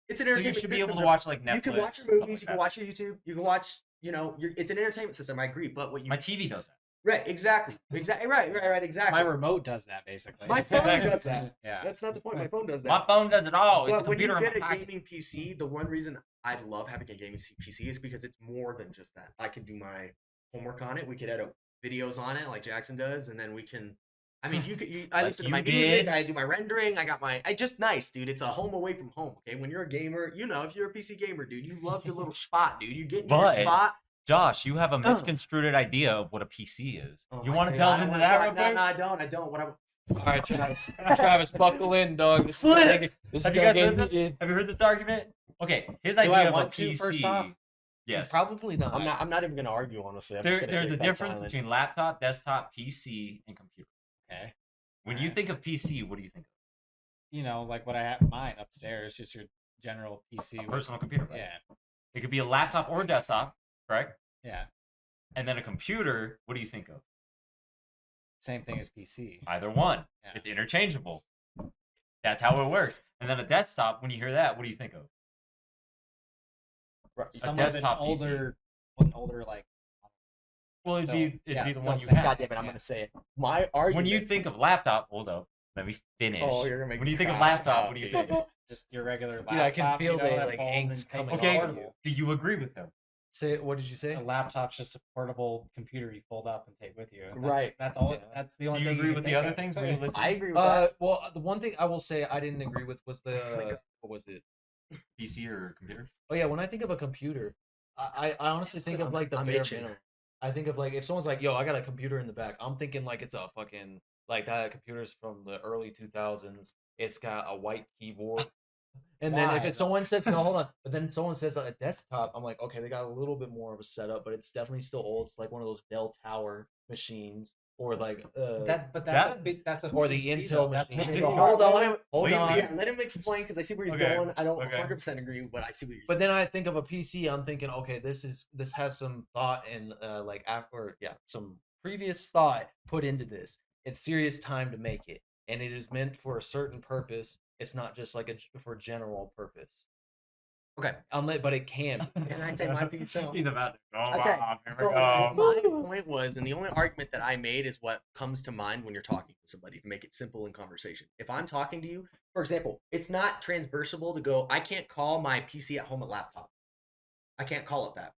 Speaker 2: It's an
Speaker 3: So you
Speaker 2: entertainment
Speaker 3: should be
Speaker 2: system
Speaker 3: able to
Speaker 2: that-
Speaker 3: watch like Netflix.
Speaker 2: You can watch
Speaker 3: and
Speaker 2: your
Speaker 3: stuff
Speaker 2: movies.
Speaker 3: like
Speaker 2: You can
Speaker 3: that.
Speaker 2: watch your YouTube. You can watch. You know, it's an entertainment system. I agree, but what you
Speaker 3: My TV does that.
Speaker 2: right exactly right exactly.
Speaker 1: My remote does that basically.
Speaker 2: My phone does that.
Speaker 1: Yeah.
Speaker 2: That's not the point. My phone does that.
Speaker 3: My phone does it all. It's a
Speaker 2: But when you
Speaker 3: computer in
Speaker 2: get
Speaker 3: my
Speaker 2: a
Speaker 3: pocket.
Speaker 2: gaming PC, the one reason I love having a gaming PC is because it's more than just that. I can do my homework on it. We could edit videos on it like Jackson does, and then I mean, I
Speaker 3: Like
Speaker 2: listen to my
Speaker 3: you
Speaker 2: music,
Speaker 3: did.
Speaker 2: I do my rendering, I just nice, dude. It's a home away from home. Okay, when you're a gamer, if you're a PC gamer, dude, you love your little spot, dude. You get into your
Speaker 3: But
Speaker 2: spot.
Speaker 3: Josh, you have a misconstrued idea of what a PC is.
Speaker 2: Oh
Speaker 3: you
Speaker 2: my
Speaker 3: want to
Speaker 2: God,
Speaker 3: delve
Speaker 2: I don't
Speaker 3: into
Speaker 2: wanna
Speaker 3: that
Speaker 2: talk-
Speaker 3: real quick?
Speaker 2: No, I don't. What
Speaker 4: All right, Travis. Travis, buckle in, dog. This is
Speaker 3: Flip!
Speaker 4: gonna get- this is
Speaker 3: Have you
Speaker 4: gonna
Speaker 3: guys
Speaker 4: get
Speaker 3: heard this?
Speaker 4: heated.
Speaker 3: Have you heard this argument? Okay, his
Speaker 1: Do
Speaker 3: idea
Speaker 1: I
Speaker 3: of a
Speaker 1: want to,
Speaker 3: PC.
Speaker 1: first off?
Speaker 3: Yes.
Speaker 4: Probably not.
Speaker 2: I'm not even gonna argue, honestly. I'm just gonna
Speaker 3: There's
Speaker 2: take
Speaker 3: a
Speaker 2: that
Speaker 3: difference
Speaker 2: silent.
Speaker 3: between laptop, desktop, PC, and computer.
Speaker 1: Okay.
Speaker 3: When you
Speaker 1: Alright.
Speaker 3: think of PC, what do you think
Speaker 1: Like what I have mine upstairs, just your general PC.
Speaker 3: of? A personal computer, right?
Speaker 1: Yeah.
Speaker 3: It could be a laptop or desktop, correct?
Speaker 1: Yeah.
Speaker 3: And then a computer, what do you think of?
Speaker 1: Same thing as PC.
Speaker 3: Either one.
Speaker 1: Yeah.
Speaker 3: It's interchangeable. That's how it works. And then a desktop, when you hear that, what do you think of?
Speaker 2: Right.
Speaker 3: A
Speaker 1: Some of
Speaker 3: desktop
Speaker 1: an
Speaker 3: PC.
Speaker 1: older like.
Speaker 3: Well, it'd be
Speaker 1: yeah,
Speaker 3: the
Speaker 1: still
Speaker 3: one you
Speaker 1: same.
Speaker 3: have.
Speaker 2: God damn it, I'm gonna say it. My argument.
Speaker 3: When you think of laptop, hold up, let me finish.
Speaker 2: Oh, you're gonna make
Speaker 3: when
Speaker 2: me
Speaker 3: you think of
Speaker 2: crash
Speaker 3: laptop,
Speaker 2: out,
Speaker 3: what do you
Speaker 2: dude.
Speaker 3: think?
Speaker 1: Just your regular laptop.
Speaker 4: Dude, I can feel the,
Speaker 1: that
Speaker 4: like,
Speaker 1: folds
Speaker 4: angst
Speaker 1: and
Speaker 4: coming
Speaker 1: takes
Speaker 3: Okay,
Speaker 4: off
Speaker 1: portable.
Speaker 3: do you agree with him?
Speaker 4: Say, what did you say?
Speaker 1: A laptop's just a portable computer you fold up and take with you. And
Speaker 2: Right.
Speaker 1: That's all.
Speaker 4: Yeah.
Speaker 1: That's the
Speaker 3: Do
Speaker 1: only
Speaker 3: you
Speaker 1: thing.
Speaker 3: agree
Speaker 1: can
Speaker 3: with the
Speaker 1: think
Speaker 3: other
Speaker 1: of.
Speaker 3: things when you listen?
Speaker 2: I agree with that.
Speaker 4: Well, the one thing I will say I didn't agree with was the what was it?
Speaker 3: PC or computer?
Speaker 4: Oh yeah, when I think of a computer, I honestly think of like the
Speaker 2: I'm
Speaker 4: bare
Speaker 2: itching.
Speaker 4: minimum. I think of like if someone's like, "Yo, I got a computer in the back," I'm thinking like it's a fucking like that computer's from the early 2000s. It's got a white keyboard. And then if
Speaker 1: Why,
Speaker 4: it's someone says no, hold on, but then someone says a desktop, I'm like, okay, they got a little bit more of a setup, but it's definitely still old. It's like one of those Dell Tower machines, or like
Speaker 1: That's a
Speaker 4: or the
Speaker 1: PC
Speaker 4: Intel
Speaker 1: though. That's
Speaker 4: machine.
Speaker 1: really
Speaker 2: Hold
Speaker 1: hard.
Speaker 2: on, hold
Speaker 3: Wait,
Speaker 2: on.
Speaker 3: wait.
Speaker 2: Let him explain because I see where he's
Speaker 3: Okay,
Speaker 2: going. I don't
Speaker 3: okay.
Speaker 2: 100% agree, but I see what you're
Speaker 4: But then I think of a PC, I'm thinking, okay, this has some thought and some previous thought put into this. It's serious time to make it, and it is meant for a certain purpose. It's not just like for general purpose.
Speaker 2: Okay.
Speaker 4: But it can.
Speaker 2: Can I say my piece now?
Speaker 3: He's about to go
Speaker 2: Okay,
Speaker 3: off. Here
Speaker 2: so
Speaker 3: we go.
Speaker 2: my point was, and the only argument that I made is what comes to mind when you're talking to somebody to make it simple in conversation. If I'm talking to you, for example, it's not transversable to go, I can't call my PC at home a laptop. I can't call it that.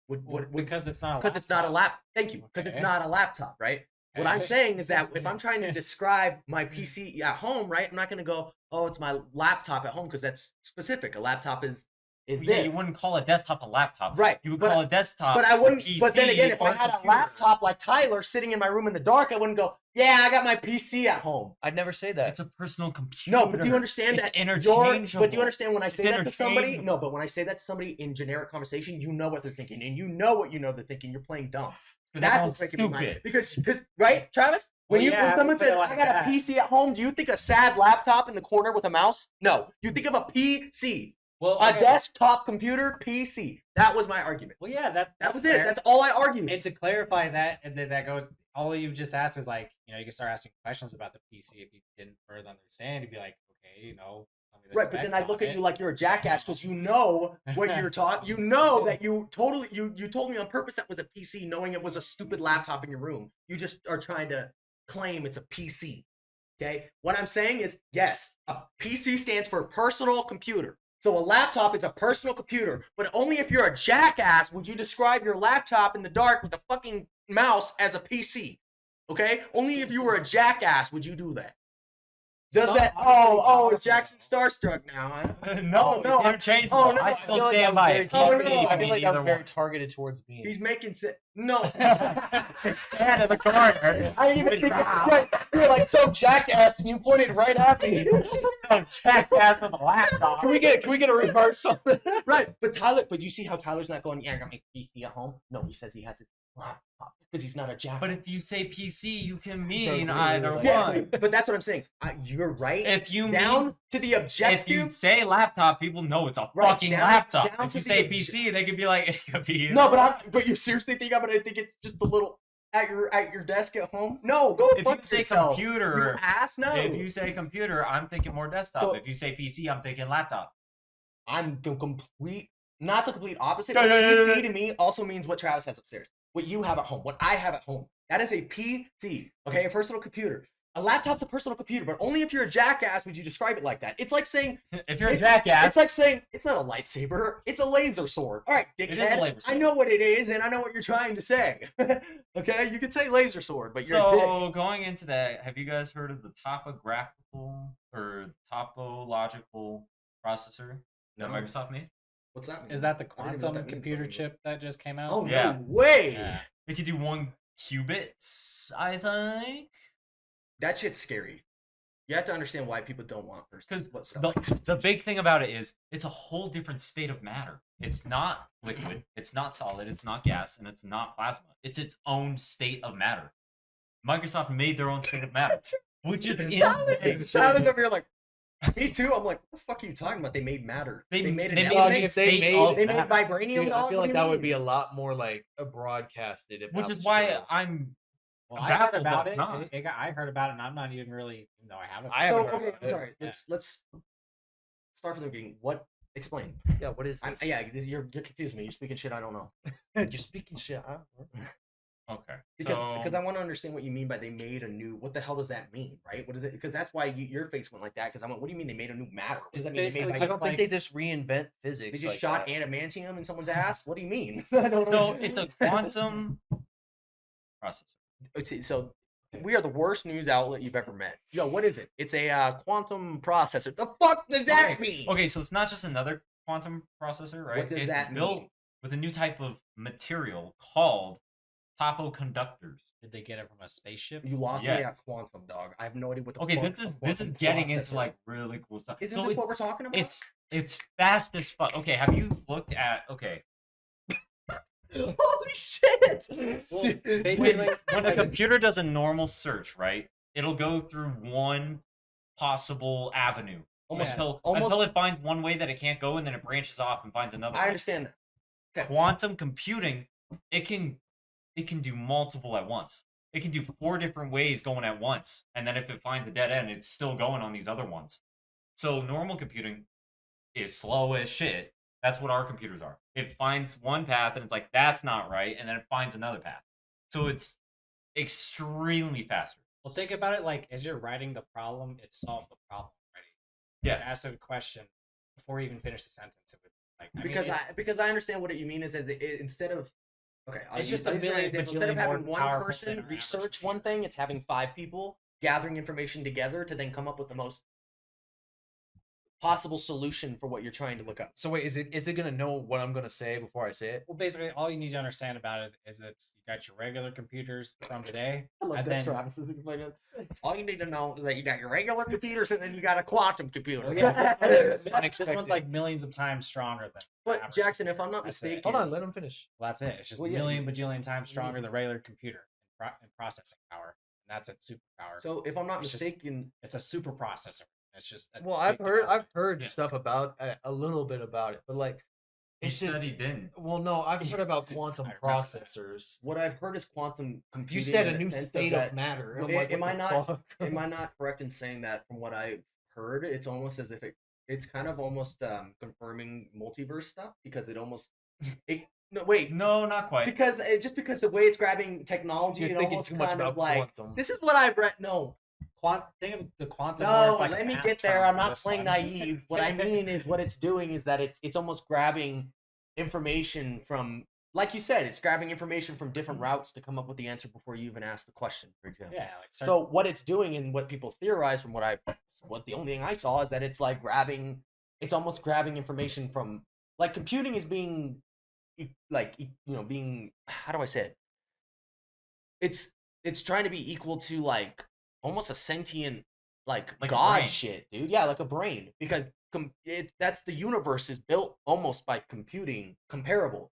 Speaker 1: Because it's not.
Speaker 2: Because it's not a lap. Thank you. Because it's
Speaker 1: Okay.
Speaker 2: not a laptop, right? What I'm
Speaker 1: Okay.
Speaker 2: saying is that if I'm trying to describe my PC at home, right, I'm not going to go, oh, it's my laptop at home because that's specific. A laptop is
Speaker 3: Yeah,
Speaker 2: this.
Speaker 3: you wouldn't call a desktop a laptop.
Speaker 2: Right,
Speaker 3: You would
Speaker 2: but-
Speaker 3: call a desktop.
Speaker 2: But I wouldn't.
Speaker 3: PC
Speaker 2: But then again, if
Speaker 3: or
Speaker 2: I had a
Speaker 3: computer.
Speaker 2: laptop like Tyler sitting in my room in the dark, I wouldn't go, "Yeah, I got my PC at home."
Speaker 4: I'd never say that.
Speaker 3: It's a personal computer.
Speaker 2: No, but do you understand
Speaker 3: It's
Speaker 2: that?
Speaker 3: interchangeable.
Speaker 2: But do you understand when I say
Speaker 3: It's
Speaker 2: that to somebody?
Speaker 3: interchangeable.
Speaker 2: No, but when I say that to somebody in generic conversation, you know what they're thinking, and you know what they're thinking. You're playing dumb.
Speaker 3: 'Cause that
Speaker 2: That's
Speaker 3: sounds
Speaker 2: what's making me mad.
Speaker 3: stupid.
Speaker 2: Because right, Travis? When
Speaker 1: Well, yeah,
Speaker 2: when someone
Speaker 1: put it
Speaker 2: says
Speaker 1: like
Speaker 2: I got a
Speaker 1: that.
Speaker 2: PC at home, do you think a sad laptop in the corner with a mouse? No, you think of a PC,
Speaker 1: Well,
Speaker 2: a
Speaker 1: okay.
Speaker 2: desktop computer PC. That was my argument.
Speaker 1: Well, yeah,
Speaker 2: That was
Speaker 1: fair.
Speaker 2: it. That's all I argued.
Speaker 1: And to clarify that, and then that goes, all you've just asked is like, you can start asking questions about the PC if you didn't further understand. You'd be like, okay, tell me the
Speaker 2: Right, but then I
Speaker 1: specs
Speaker 2: look
Speaker 1: on
Speaker 2: at you
Speaker 1: it.
Speaker 2: like you're a jackass because you know what you're taught. You know that you totally you told me on purpose that was a PC, knowing it was a stupid laptop in your room. You just are trying to claim it's a PC. Okay, what I'm saying is yes, a PC stands for personal computer. So a laptop is a personal computer, but only if you're a jackass would you describe your laptop in the dark with a fucking mouse as a PC. Okay, only if you were a jackass would you do that. Does
Speaker 1: Some
Speaker 2: that?
Speaker 1: other
Speaker 2: Oh,
Speaker 1: things
Speaker 2: is Jackson starstruck now? Huh?
Speaker 3: No,
Speaker 2: no,
Speaker 3: it's interchangeable.
Speaker 2: oh, no,
Speaker 3: I
Speaker 2: I
Speaker 3: still
Speaker 4: feel like
Speaker 3: stand
Speaker 4: that was
Speaker 3: by
Speaker 4: very
Speaker 3: it.
Speaker 4: targeted.
Speaker 2: no,
Speaker 4: I feel like that was
Speaker 3: Either
Speaker 4: very
Speaker 3: one.
Speaker 4: targeted towards me.
Speaker 2: He's making no.
Speaker 3: Stand in the corner.
Speaker 2: I didn't even think right. You're like some jackass, and you pointed right at me.
Speaker 3: Some jackass with a laptop.
Speaker 4: Can we get a reversal?
Speaker 2: Right, but you see how Tyler's not going? Yeah, I got my PC at home. No, he says he has his laptop because he's not a jackass.
Speaker 3: But if you say PC, you can mean
Speaker 4: really
Speaker 3: either
Speaker 4: like-
Speaker 2: yeah,
Speaker 3: one.
Speaker 2: but that's what I'm saying. You're right.
Speaker 3: If you
Speaker 2: down
Speaker 3: mean,
Speaker 2: to the
Speaker 3: if
Speaker 2: objective.
Speaker 3: you say laptop, people know it's a
Speaker 2: Right,
Speaker 3: fucking
Speaker 2: down-
Speaker 3: laptop.
Speaker 2: down
Speaker 3: If
Speaker 2: to
Speaker 3: you
Speaker 2: the
Speaker 3: say
Speaker 2: obje-
Speaker 3: PC, they could be like, it could be.
Speaker 2: No, but you seriously think I'm gonna think it's just the little at your desk at home? No, go
Speaker 3: if
Speaker 2: fuck
Speaker 3: you say
Speaker 2: yourself.
Speaker 3: computer,
Speaker 2: You ass no.
Speaker 3: if you say computer, I'm thinking more desktop.
Speaker 2: So-
Speaker 3: If you say PC, I'm thinking laptop.
Speaker 2: I'm the complete, not the complete opposite.
Speaker 3: Yeah,
Speaker 2: but
Speaker 3: yeah, yeah,
Speaker 2: PC
Speaker 3: yeah.
Speaker 2: to me also means what Travis has upstairs. What you have at home. What I have at home. That is a PC. Okay, a personal computer. A laptop's a personal computer, but only if you're a jackass would you describe it like that. It's like saying
Speaker 3: If you're a jackass,
Speaker 2: it's like saying it's not a lightsaber, it's a laser sword. All right,
Speaker 3: It is a
Speaker 2: dickhead.
Speaker 3: laser
Speaker 2: I
Speaker 3: sword.
Speaker 2: know what it is, and I know what you're trying to say. Okay, you could say laser sword, but you're a dick.
Speaker 3: so going into that, have you guys heard of the topographical or topological processor that
Speaker 2: No.
Speaker 3: Microsoft made?
Speaker 2: What's that mean?
Speaker 1: Is that the
Speaker 2: I don't even know what
Speaker 1: quantum
Speaker 2: that means,
Speaker 1: computer
Speaker 2: but-
Speaker 1: chip that just came out?
Speaker 2: Oh
Speaker 3: Yeah.
Speaker 2: no way!
Speaker 1: Yeah.
Speaker 3: It could do 1 qubits, I think.
Speaker 2: That shit's scary. You have to understand why people don't want first.
Speaker 3: Because
Speaker 2: What stuff like that.
Speaker 3: the big thing about it is it's a whole different state of matter. It's not liquid, it's not solid, it's not gas, and it's not plasma. It's its own state of matter. Microsoft made their own state of matter, which is insane.
Speaker 2: Tyler's over here like, me too. I'm like, what the fuck are you talking about? They made matter. They made it.
Speaker 3: they
Speaker 4: Dog,
Speaker 3: made
Speaker 4: if
Speaker 3: a
Speaker 4: they
Speaker 3: state
Speaker 4: made-
Speaker 3: of
Speaker 2: They made
Speaker 3: matter,
Speaker 2: vibranium.
Speaker 4: Dude, I
Speaker 2: dog?
Speaker 4: feel
Speaker 2: What
Speaker 4: like
Speaker 2: do
Speaker 4: that
Speaker 2: you
Speaker 4: would be
Speaker 2: mean?
Speaker 4: a lot more like broadcasted. If
Speaker 3: which
Speaker 4: that
Speaker 3: is
Speaker 4: was
Speaker 3: why
Speaker 4: true.
Speaker 3: I'm
Speaker 1: Well, I heard
Speaker 3: baffled
Speaker 1: about
Speaker 3: that's
Speaker 1: it.
Speaker 3: not.
Speaker 1: I heard about it, and I'm not even really. No, I haven't.
Speaker 4: I
Speaker 2: So
Speaker 4: haven't heard
Speaker 2: okay,
Speaker 4: about
Speaker 2: I'm
Speaker 4: it.
Speaker 2: sorry.
Speaker 1: Yeah.
Speaker 2: Let's start from the beginning. What? Explain.
Speaker 4: Yeah, what is this?
Speaker 2: You're confusing me. You're speaking shit I don't know.
Speaker 4: You're speaking shit.
Speaker 3: okay.
Speaker 2: Because
Speaker 3: so,
Speaker 2: because I want to understand what you mean by they made a new. What the hell does that mean, right? What is it? Because that's why your face went like that. Because I went, what do you mean they made a new matter? What does that mean? They,
Speaker 1: Basically
Speaker 2: made,
Speaker 4: I
Speaker 1: just
Speaker 4: don't think
Speaker 1: like-
Speaker 4: they just reinvent
Speaker 2: they
Speaker 4: physics.
Speaker 2: just
Speaker 4: like
Speaker 2: shot
Speaker 4: that.
Speaker 2: adamantium in someone's ass. What do you mean? I don't
Speaker 3: so
Speaker 2: know.
Speaker 3: it's a quantum processor.
Speaker 2: Okay, so we are the worst news outlet you've ever met. Yo, what is it? It's a quantum processor. The fuck does that mean?
Speaker 3: Okay, so it's not just another quantum processor, right?
Speaker 2: What does
Speaker 3: it's
Speaker 2: that
Speaker 3: built
Speaker 2: mean?
Speaker 3: with a new type of material called topoconductors.
Speaker 1: Did they get it from a spaceship?
Speaker 2: You lost me
Speaker 3: Yeah.
Speaker 2: at quantum, dog. I have no idea what the
Speaker 3: Okay,
Speaker 2: fuck
Speaker 3: this is
Speaker 2: a
Speaker 3: this is
Speaker 2: quantum
Speaker 3: getting
Speaker 2: processor
Speaker 3: into like really cool stuff.
Speaker 2: Isn't
Speaker 3: so
Speaker 2: this what we're talking about?
Speaker 3: it's fast as fuck. Okay, have you looked at
Speaker 2: Holy shit!
Speaker 1: Well,
Speaker 3: when a computer does a normal search, right? It'll go through one possible avenue
Speaker 2: almost,
Speaker 3: until it finds one way that it can't go, and then it branches off and finds another.
Speaker 2: I
Speaker 3: way.
Speaker 2: understand that. Okay.
Speaker 3: Quantum computing, it can do multiple at once. It can do 4 different ways going at once, and then if it finds a dead end, it's still going on these other ones. So normal computing is slow as shit. That's what our computers are. It finds one path and it's like that's not right, and then it finds another path. So it's extremely faster.
Speaker 1: Well, think about it like as you're writing the problem, it solved the problem already.
Speaker 3: Yeah.
Speaker 1: Ask a question before you even finish the sentence. It would, like,
Speaker 2: Because I understand what you mean is instead of okay,
Speaker 1: It's
Speaker 2: use
Speaker 1: just a million
Speaker 2: example. Instead of
Speaker 1: bajillion
Speaker 2: having
Speaker 1: more
Speaker 2: one
Speaker 1: powerful
Speaker 2: person
Speaker 1: than our average
Speaker 2: research one
Speaker 1: computer.
Speaker 2: thing, it's having 5 people gathering information together to then come up with the most possible solution for what you're trying to look up.
Speaker 4: So wait, is it gonna know what I'm gonna say before I say it?
Speaker 1: Well, basically, all you need to understand about it is it's you got your regular computers from today.
Speaker 2: I love
Speaker 1: And
Speaker 2: that
Speaker 1: then-
Speaker 2: Travis is explaining. All you need to know is that you got your regular computers and then you got a quantum computer.
Speaker 1: Well, yeah, this one's
Speaker 4: Unexpected.
Speaker 1: like millions of times stronger than. the
Speaker 2: But
Speaker 1: average
Speaker 2: Jackson, if I'm not
Speaker 1: That's it.
Speaker 2: mistaken,
Speaker 4: Hold on, let him finish.
Speaker 1: Well, that's it. It's just
Speaker 2: Well, yeah,
Speaker 1: million bajillion times stronger than regular computer in processing power, and that's its superpower.
Speaker 2: So if I'm not
Speaker 1: It's just-
Speaker 2: mistaken,
Speaker 1: It's a super processor. It's just a
Speaker 4: Well, I've
Speaker 1: big
Speaker 4: heard
Speaker 1: development.
Speaker 3: Yeah.
Speaker 4: stuff about a little bit about it, but like
Speaker 3: He
Speaker 4: it's just
Speaker 3: said he didn't.
Speaker 4: well, no, I've heard about quantum
Speaker 1: I remember that.
Speaker 4: processors.
Speaker 2: what I've heard is quantum computing.
Speaker 4: You said
Speaker 2: in
Speaker 4: a
Speaker 2: the
Speaker 4: new
Speaker 2: sense
Speaker 4: state
Speaker 2: that,
Speaker 4: of matter.
Speaker 2: Well,
Speaker 4: I'm like,
Speaker 2: am
Speaker 4: what
Speaker 2: I
Speaker 4: the
Speaker 2: not-
Speaker 4: fuck?
Speaker 2: Am I not correct in saying that from what I've heard, it's almost as if it's kind of almost confirming multiverse stuff because it almost no wait
Speaker 3: No, not quite.
Speaker 2: because just because the way it's grabbing technology,
Speaker 4: You're
Speaker 2: it
Speaker 4: thinking
Speaker 2: almost
Speaker 4: too much
Speaker 2: kind of
Speaker 4: about
Speaker 2: like
Speaker 4: quantum.
Speaker 2: this is what I've read. No,
Speaker 1: Think of the quantum.
Speaker 2: no,
Speaker 1: where it's like a
Speaker 2: let me
Speaker 1: math
Speaker 2: get there.
Speaker 1: term
Speaker 2: I'm
Speaker 1: for
Speaker 2: not
Speaker 1: this
Speaker 2: playing
Speaker 1: one.
Speaker 2: naive. What I mean is what it's doing is that it's almost grabbing information from, like you said, it's grabbing information from different routes to come up with the answer before you even ask the question, for example.
Speaker 1: Yeah, like
Speaker 2: So what it's doing and what people theorize from what the only thing I saw is that it's like it's almost grabbing information from, like, computing is being being, how do I say it? It's trying to be equal to like almost a sentient like
Speaker 3: Like a
Speaker 2: god
Speaker 3: brain.
Speaker 2: shit, dude. Yeah, like a brain because that's the universe is built almost by computing comparable.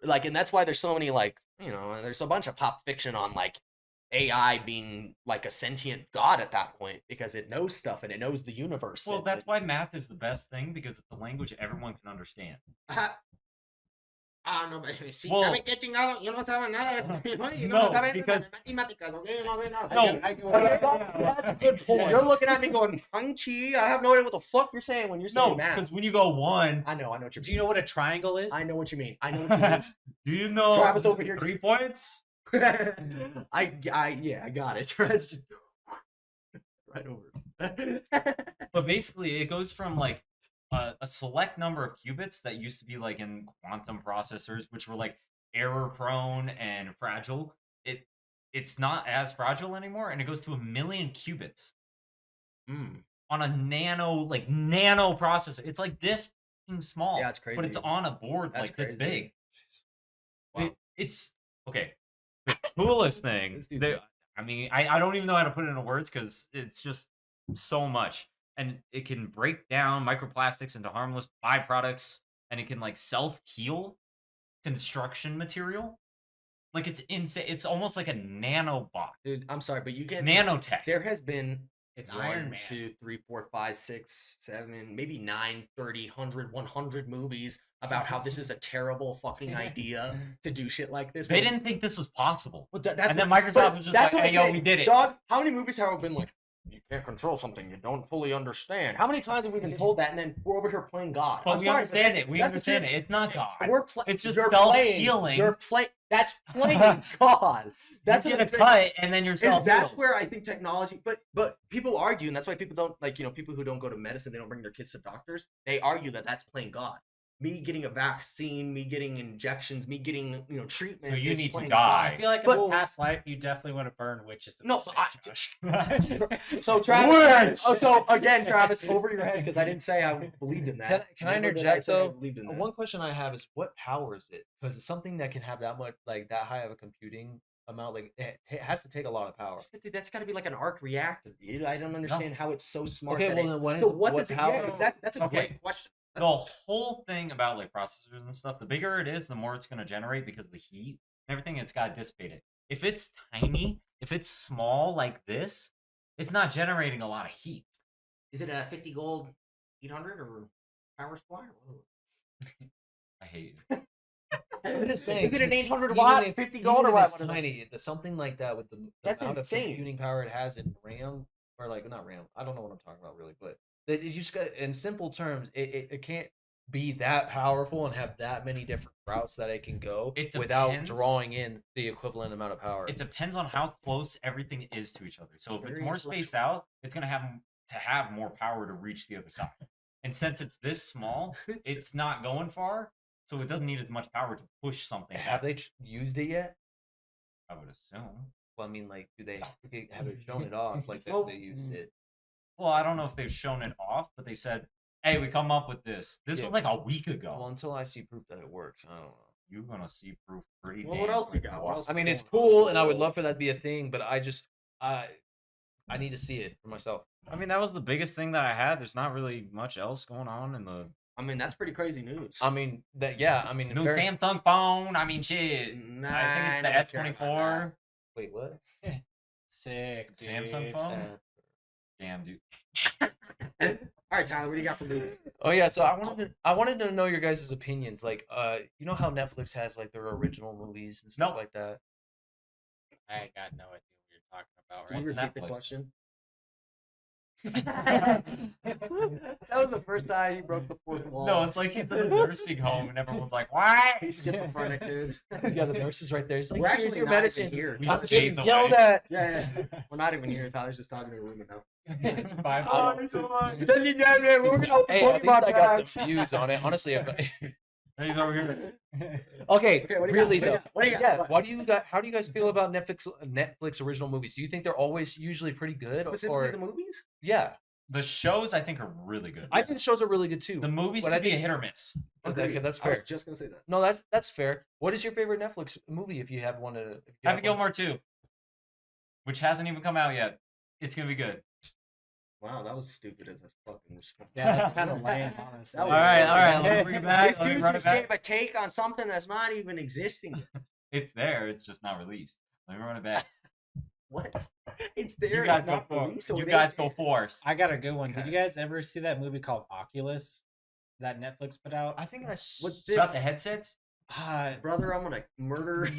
Speaker 2: Like, and that's why there's so many like, there's a bunch of pop fiction on like AI being like a sentient god at that point because it knows stuff and it knows the universe.
Speaker 3: Well,
Speaker 2: and
Speaker 3: that's why math is the best thing because it's the language everyone can understand.
Speaker 2: no, si
Speaker 3: Well-
Speaker 2: sabe qué chingado, yo no sabe nada,
Speaker 3: No,
Speaker 2: sabe
Speaker 3: because-
Speaker 2: matemáticas, okay, no sé nada.
Speaker 3: No,
Speaker 2: That's a good point. You're looking at me going, Hang-Chi, I have no idea what the fuck you're saying when you're saying
Speaker 3: No,
Speaker 2: math.
Speaker 3: because when you go 1,
Speaker 2: I know what you
Speaker 1: Do
Speaker 2: mean.
Speaker 1: you know what a triangle is?
Speaker 2: I know what you mean. I know what you mean.
Speaker 3: do you know
Speaker 2: Travis over here
Speaker 3: 3 points?
Speaker 2: I got it. It's just right over.
Speaker 3: But basically, it goes from like a select number of qubits that used to be like in quantum processors, which were like error prone and fragile. It's not as fragile anymore, and it goes to 1 million qubits
Speaker 2: Mm.
Speaker 3: on a nano processor. It's like this fucking small,
Speaker 2: Yeah, it's crazy.
Speaker 3: but it's on a board
Speaker 2: That's
Speaker 3: like this
Speaker 2: crazy.
Speaker 3: big.
Speaker 2: Wow.
Speaker 3: It's okay. The coolest thing.
Speaker 2: This dude's-
Speaker 3: I mean, I don't even know how to put it into words because it's just so much, and it can break down microplastics into harmless byproducts, and it can like self heal construction material. Like it's insane. It's almost like a nanobot,
Speaker 2: Dude, I'm sorry, but you can't.
Speaker 3: nanotech.
Speaker 2: There has been
Speaker 1: It's
Speaker 2: one,
Speaker 1: Iron Man.
Speaker 2: 2, 3, 4, 5, 6, 7, maybe 9, 30, 100, 100 movies about how this is a terrible fucking idea to do shit like this.
Speaker 3: They didn't think this was possible.
Speaker 2: But that's
Speaker 3: And then
Speaker 2: what-
Speaker 3: Microsoft
Speaker 2: but
Speaker 3: was just
Speaker 2: that's
Speaker 3: like,
Speaker 2: what
Speaker 3: "Hey,
Speaker 2: I'm
Speaker 3: yo,
Speaker 2: saying.
Speaker 3: we did it."
Speaker 2: Dog, how many movies have been like, you can't control something you don't fully understand? How many times have we been told that, and then we're over here playing God?
Speaker 3: But
Speaker 2: I'm
Speaker 3: we
Speaker 2: sorry,
Speaker 3: understand it. We
Speaker 2: that's what
Speaker 3: understand
Speaker 2: you're-
Speaker 3: it. It's not God.
Speaker 2: We're
Speaker 3: It's just
Speaker 2: you're
Speaker 3: self-healing.
Speaker 2: You're that's playing God. That's
Speaker 3: you
Speaker 2: what
Speaker 3: get
Speaker 2: I'm
Speaker 3: a
Speaker 2: saying.
Speaker 3: cut, and then you're
Speaker 2: And
Speaker 3: self.
Speaker 2: that's where I think technology, but people argue, and that's why people don't like, people who don't go to medicine, they don't bring their kids to doctors. They argue that that's playing God. Me getting a vaccine, me getting injections, me getting treatment.
Speaker 3: So you
Speaker 2: is
Speaker 3: need to
Speaker 2: playing
Speaker 3: die.
Speaker 1: I feel like in
Speaker 2: But-
Speaker 1: a past life, you definitely want to burn witches.
Speaker 2: No,
Speaker 1: So
Speaker 2: but So Travis, so again, Travis, over your head because I didn't say I believed in that.
Speaker 4: Can I
Speaker 2: Never did
Speaker 4: interject
Speaker 2: say I
Speaker 4: though?
Speaker 2: believed in that.
Speaker 4: One question I have is what powers it? Because it's something that can have that much, like that high of a computing amount, like it has to take a lot of power.
Speaker 2: Dude, that's got to be like an arc reactor, dude. I don't understand how it's so smart.
Speaker 4: Okay,
Speaker 2: that
Speaker 4: well
Speaker 2: it-
Speaker 4: then what
Speaker 2: so
Speaker 4: is-
Speaker 2: what
Speaker 4: what
Speaker 2: does it?
Speaker 4: power-
Speaker 2: Yeah, exactly. That's a
Speaker 3: Okay.
Speaker 2: great question.
Speaker 3: The whole thing about like processors and stuff, the bigger it is, the more it's going to generate because of the heat and everything. It's got to dissipate it. If it's tiny, if it's small like this, it's not generating a lot of heat.
Speaker 2: Is it a 50 gold 800 or power supply?
Speaker 3: I hate it.
Speaker 4: I'm just saying,
Speaker 2: Is it an 800
Speaker 4: even
Speaker 2: watt,
Speaker 4: if-
Speaker 2: 50
Speaker 4: even
Speaker 2: gold, or
Speaker 4: if
Speaker 2: what?
Speaker 4: it's tiny, something like that with the
Speaker 2: That's
Speaker 4: amount
Speaker 2: insane.
Speaker 4: of computing power it has in RAM, or like not RAM. I don't know what I'm talking about really, but that you just got in simple terms, it can't be that powerful and have that many different routes that it can go
Speaker 3: It
Speaker 4: without
Speaker 3: depends.
Speaker 4: drawing in the equivalent amount of power.
Speaker 3: It depends on how close everything is to each other. So if it's
Speaker 2: Very
Speaker 3: more spaced out, it's going to have more power to reach the other side. And since it's this small, it's not going far, so it doesn't need as much power to push something.
Speaker 4: Have
Speaker 3: back,
Speaker 4: they used it yet?
Speaker 3: I would assume.
Speaker 4: Well, I mean, like, do they have they shown it off like that
Speaker 2: Well,
Speaker 4: they used it?
Speaker 3: Well, I don't know if they've shown it off, but they said, "Hey, we come up with this." This
Speaker 4: Yeah.
Speaker 3: was like a week ago.
Speaker 4: Well, until I see proof that it works, I don't know.
Speaker 3: You're gonna see proof pretty.
Speaker 2: Well, what
Speaker 3: damn
Speaker 2: else we
Speaker 3: quick,
Speaker 2: got?
Speaker 3: boy.
Speaker 2: What else?
Speaker 4: I mean, it's
Speaker 2: going on?
Speaker 4: cool, and I would love for that to be a thing, but I need to see it for myself.
Speaker 3: I mean, that was the biggest thing that I had. There's not really much else going on in the
Speaker 2: I mean, that's pretty crazy news.
Speaker 4: I mean, I mean,
Speaker 3: new
Speaker 4: very-
Speaker 3: Samsung phone. I mean, shit.
Speaker 2: Nah,
Speaker 3: I think it's the
Speaker 2: I don't care about
Speaker 3: S24
Speaker 4: Wait, what?
Speaker 1: Sick, dude.
Speaker 3: Samsung phone.
Speaker 4: Uh,
Speaker 3: Damn, dude.
Speaker 2: All right, Tyler, what do you got for me?
Speaker 4: Oh yeah, so I wanted to know your guys' opinions. Like, you know how Netflix has like their original movies and stuff
Speaker 3: Nope.
Speaker 4: like that.
Speaker 1: I got no idea what you're talking about
Speaker 2: Can you
Speaker 1: right
Speaker 3: What's
Speaker 2: repeat the
Speaker 3: Netflix?
Speaker 2: question? That was the first time you broke the fourth wall.
Speaker 3: No, it's like he's in a nursing home and everyone's like, "Why?"
Speaker 2: He's schizophrenic, dude.
Speaker 4: You got the nurses right there. It's like,
Speaker 2: We're
Speaker 4: here's
Speaker 2: actually
Speaker 4: your
Speaker 2: not even
Speaker 4: medicine.
Speaker 2: here.
Speaker 3: We
Speaker 4: I'm
Speaker 3: are
Speaker 4: getting
Speaker 3: days
Speaker 4: yelled
Speaker 3: away.
Speaker 4: at.
Speaker 2: Yeah, We're not even here. Tyler's just talking to a roommate now.
Speaker 1: It's 5
Speaker 2: Oh,
Speaker 1: minutes.
Speaker 4: Hey, at least I got some views on it. Honestly,
Speaker 3: He's over here.
Speaker 4: okay,
Speaker 2: Okay, what do you got?
Speaker 4: really
Speaker 2: What do you
Speaker 4: though.
Speaker 2: got? What do you got?
Speaker 4: Yeah,
Speaker 2: What?
Speaker 4: what do you got? How do you guys feel about Netflix original movies? Do you think they're always usually pretty good,
Speaker 2: Specifically
Speaker 4: or
Speaker 2: the movies?
Speaker 4: yeah?
Speaker 3: The shows I think are really good.
Speaker 4: I think the shows are really good too.
Speaker 3: The movies
Speaker 4: but
Speaker 3: can
Speaker 4: I
Speaker 3: be a
Speaker 4: think-
Speaker 3: hit or miss.
Speaker 4: Okay, that's
Speaker 2: I was
Speaker 4: fair.
Speaker 2: just gonna say that.
Speaker 4: No, that's fair. What is your favorite Netflix movie if you have one? If you have
Speaker 3: Happy Gilmore 2, which hasn't even come out yet. It's gonna be good.
Speaker 2: Wow, that was stupid as a fucking response.
Speaker 1: Yeah, that's kind of lame, honestly.
Speaker 2: That
Speaker 3: All
Speaker 2: was
Speaker 3: right, all right.
Speaker 2: lame.
Speaker 3: Let me bring it back.
Speaker 2: This
Speaker 3: Let me
Speaker 2: dude
Speaker 3: run it
Speaker 2: just
Speaker 3: back.
Speaker 2: gave a take on something that's not even existing.
Speaker 3: It's there. It's just not released. Let me run it back.
Speaker 2: What? It's there.
Speaker 3: You
Speaker 2: it's
Speaker 3: guys go
Speaker 2: not
Speaker 3: for.
Speaker 2: released, so
Speaker 3: You
Speaker 2: it
Speaker 3: guys
Speaker 2: is.
Speaker 3: go first.
Speaker 1: I got a good one. Did
Speaker 4: Okay.
Speaker 1: you guys ever see that movie called Oculus that Netflix put out?
Speaker 4: I think
Speaker 2: What's
Speaker 3: It's
Speaker 2: it?
Speaker 3: about the headsets.
Speaker 2: Brother, I'm gonna murder.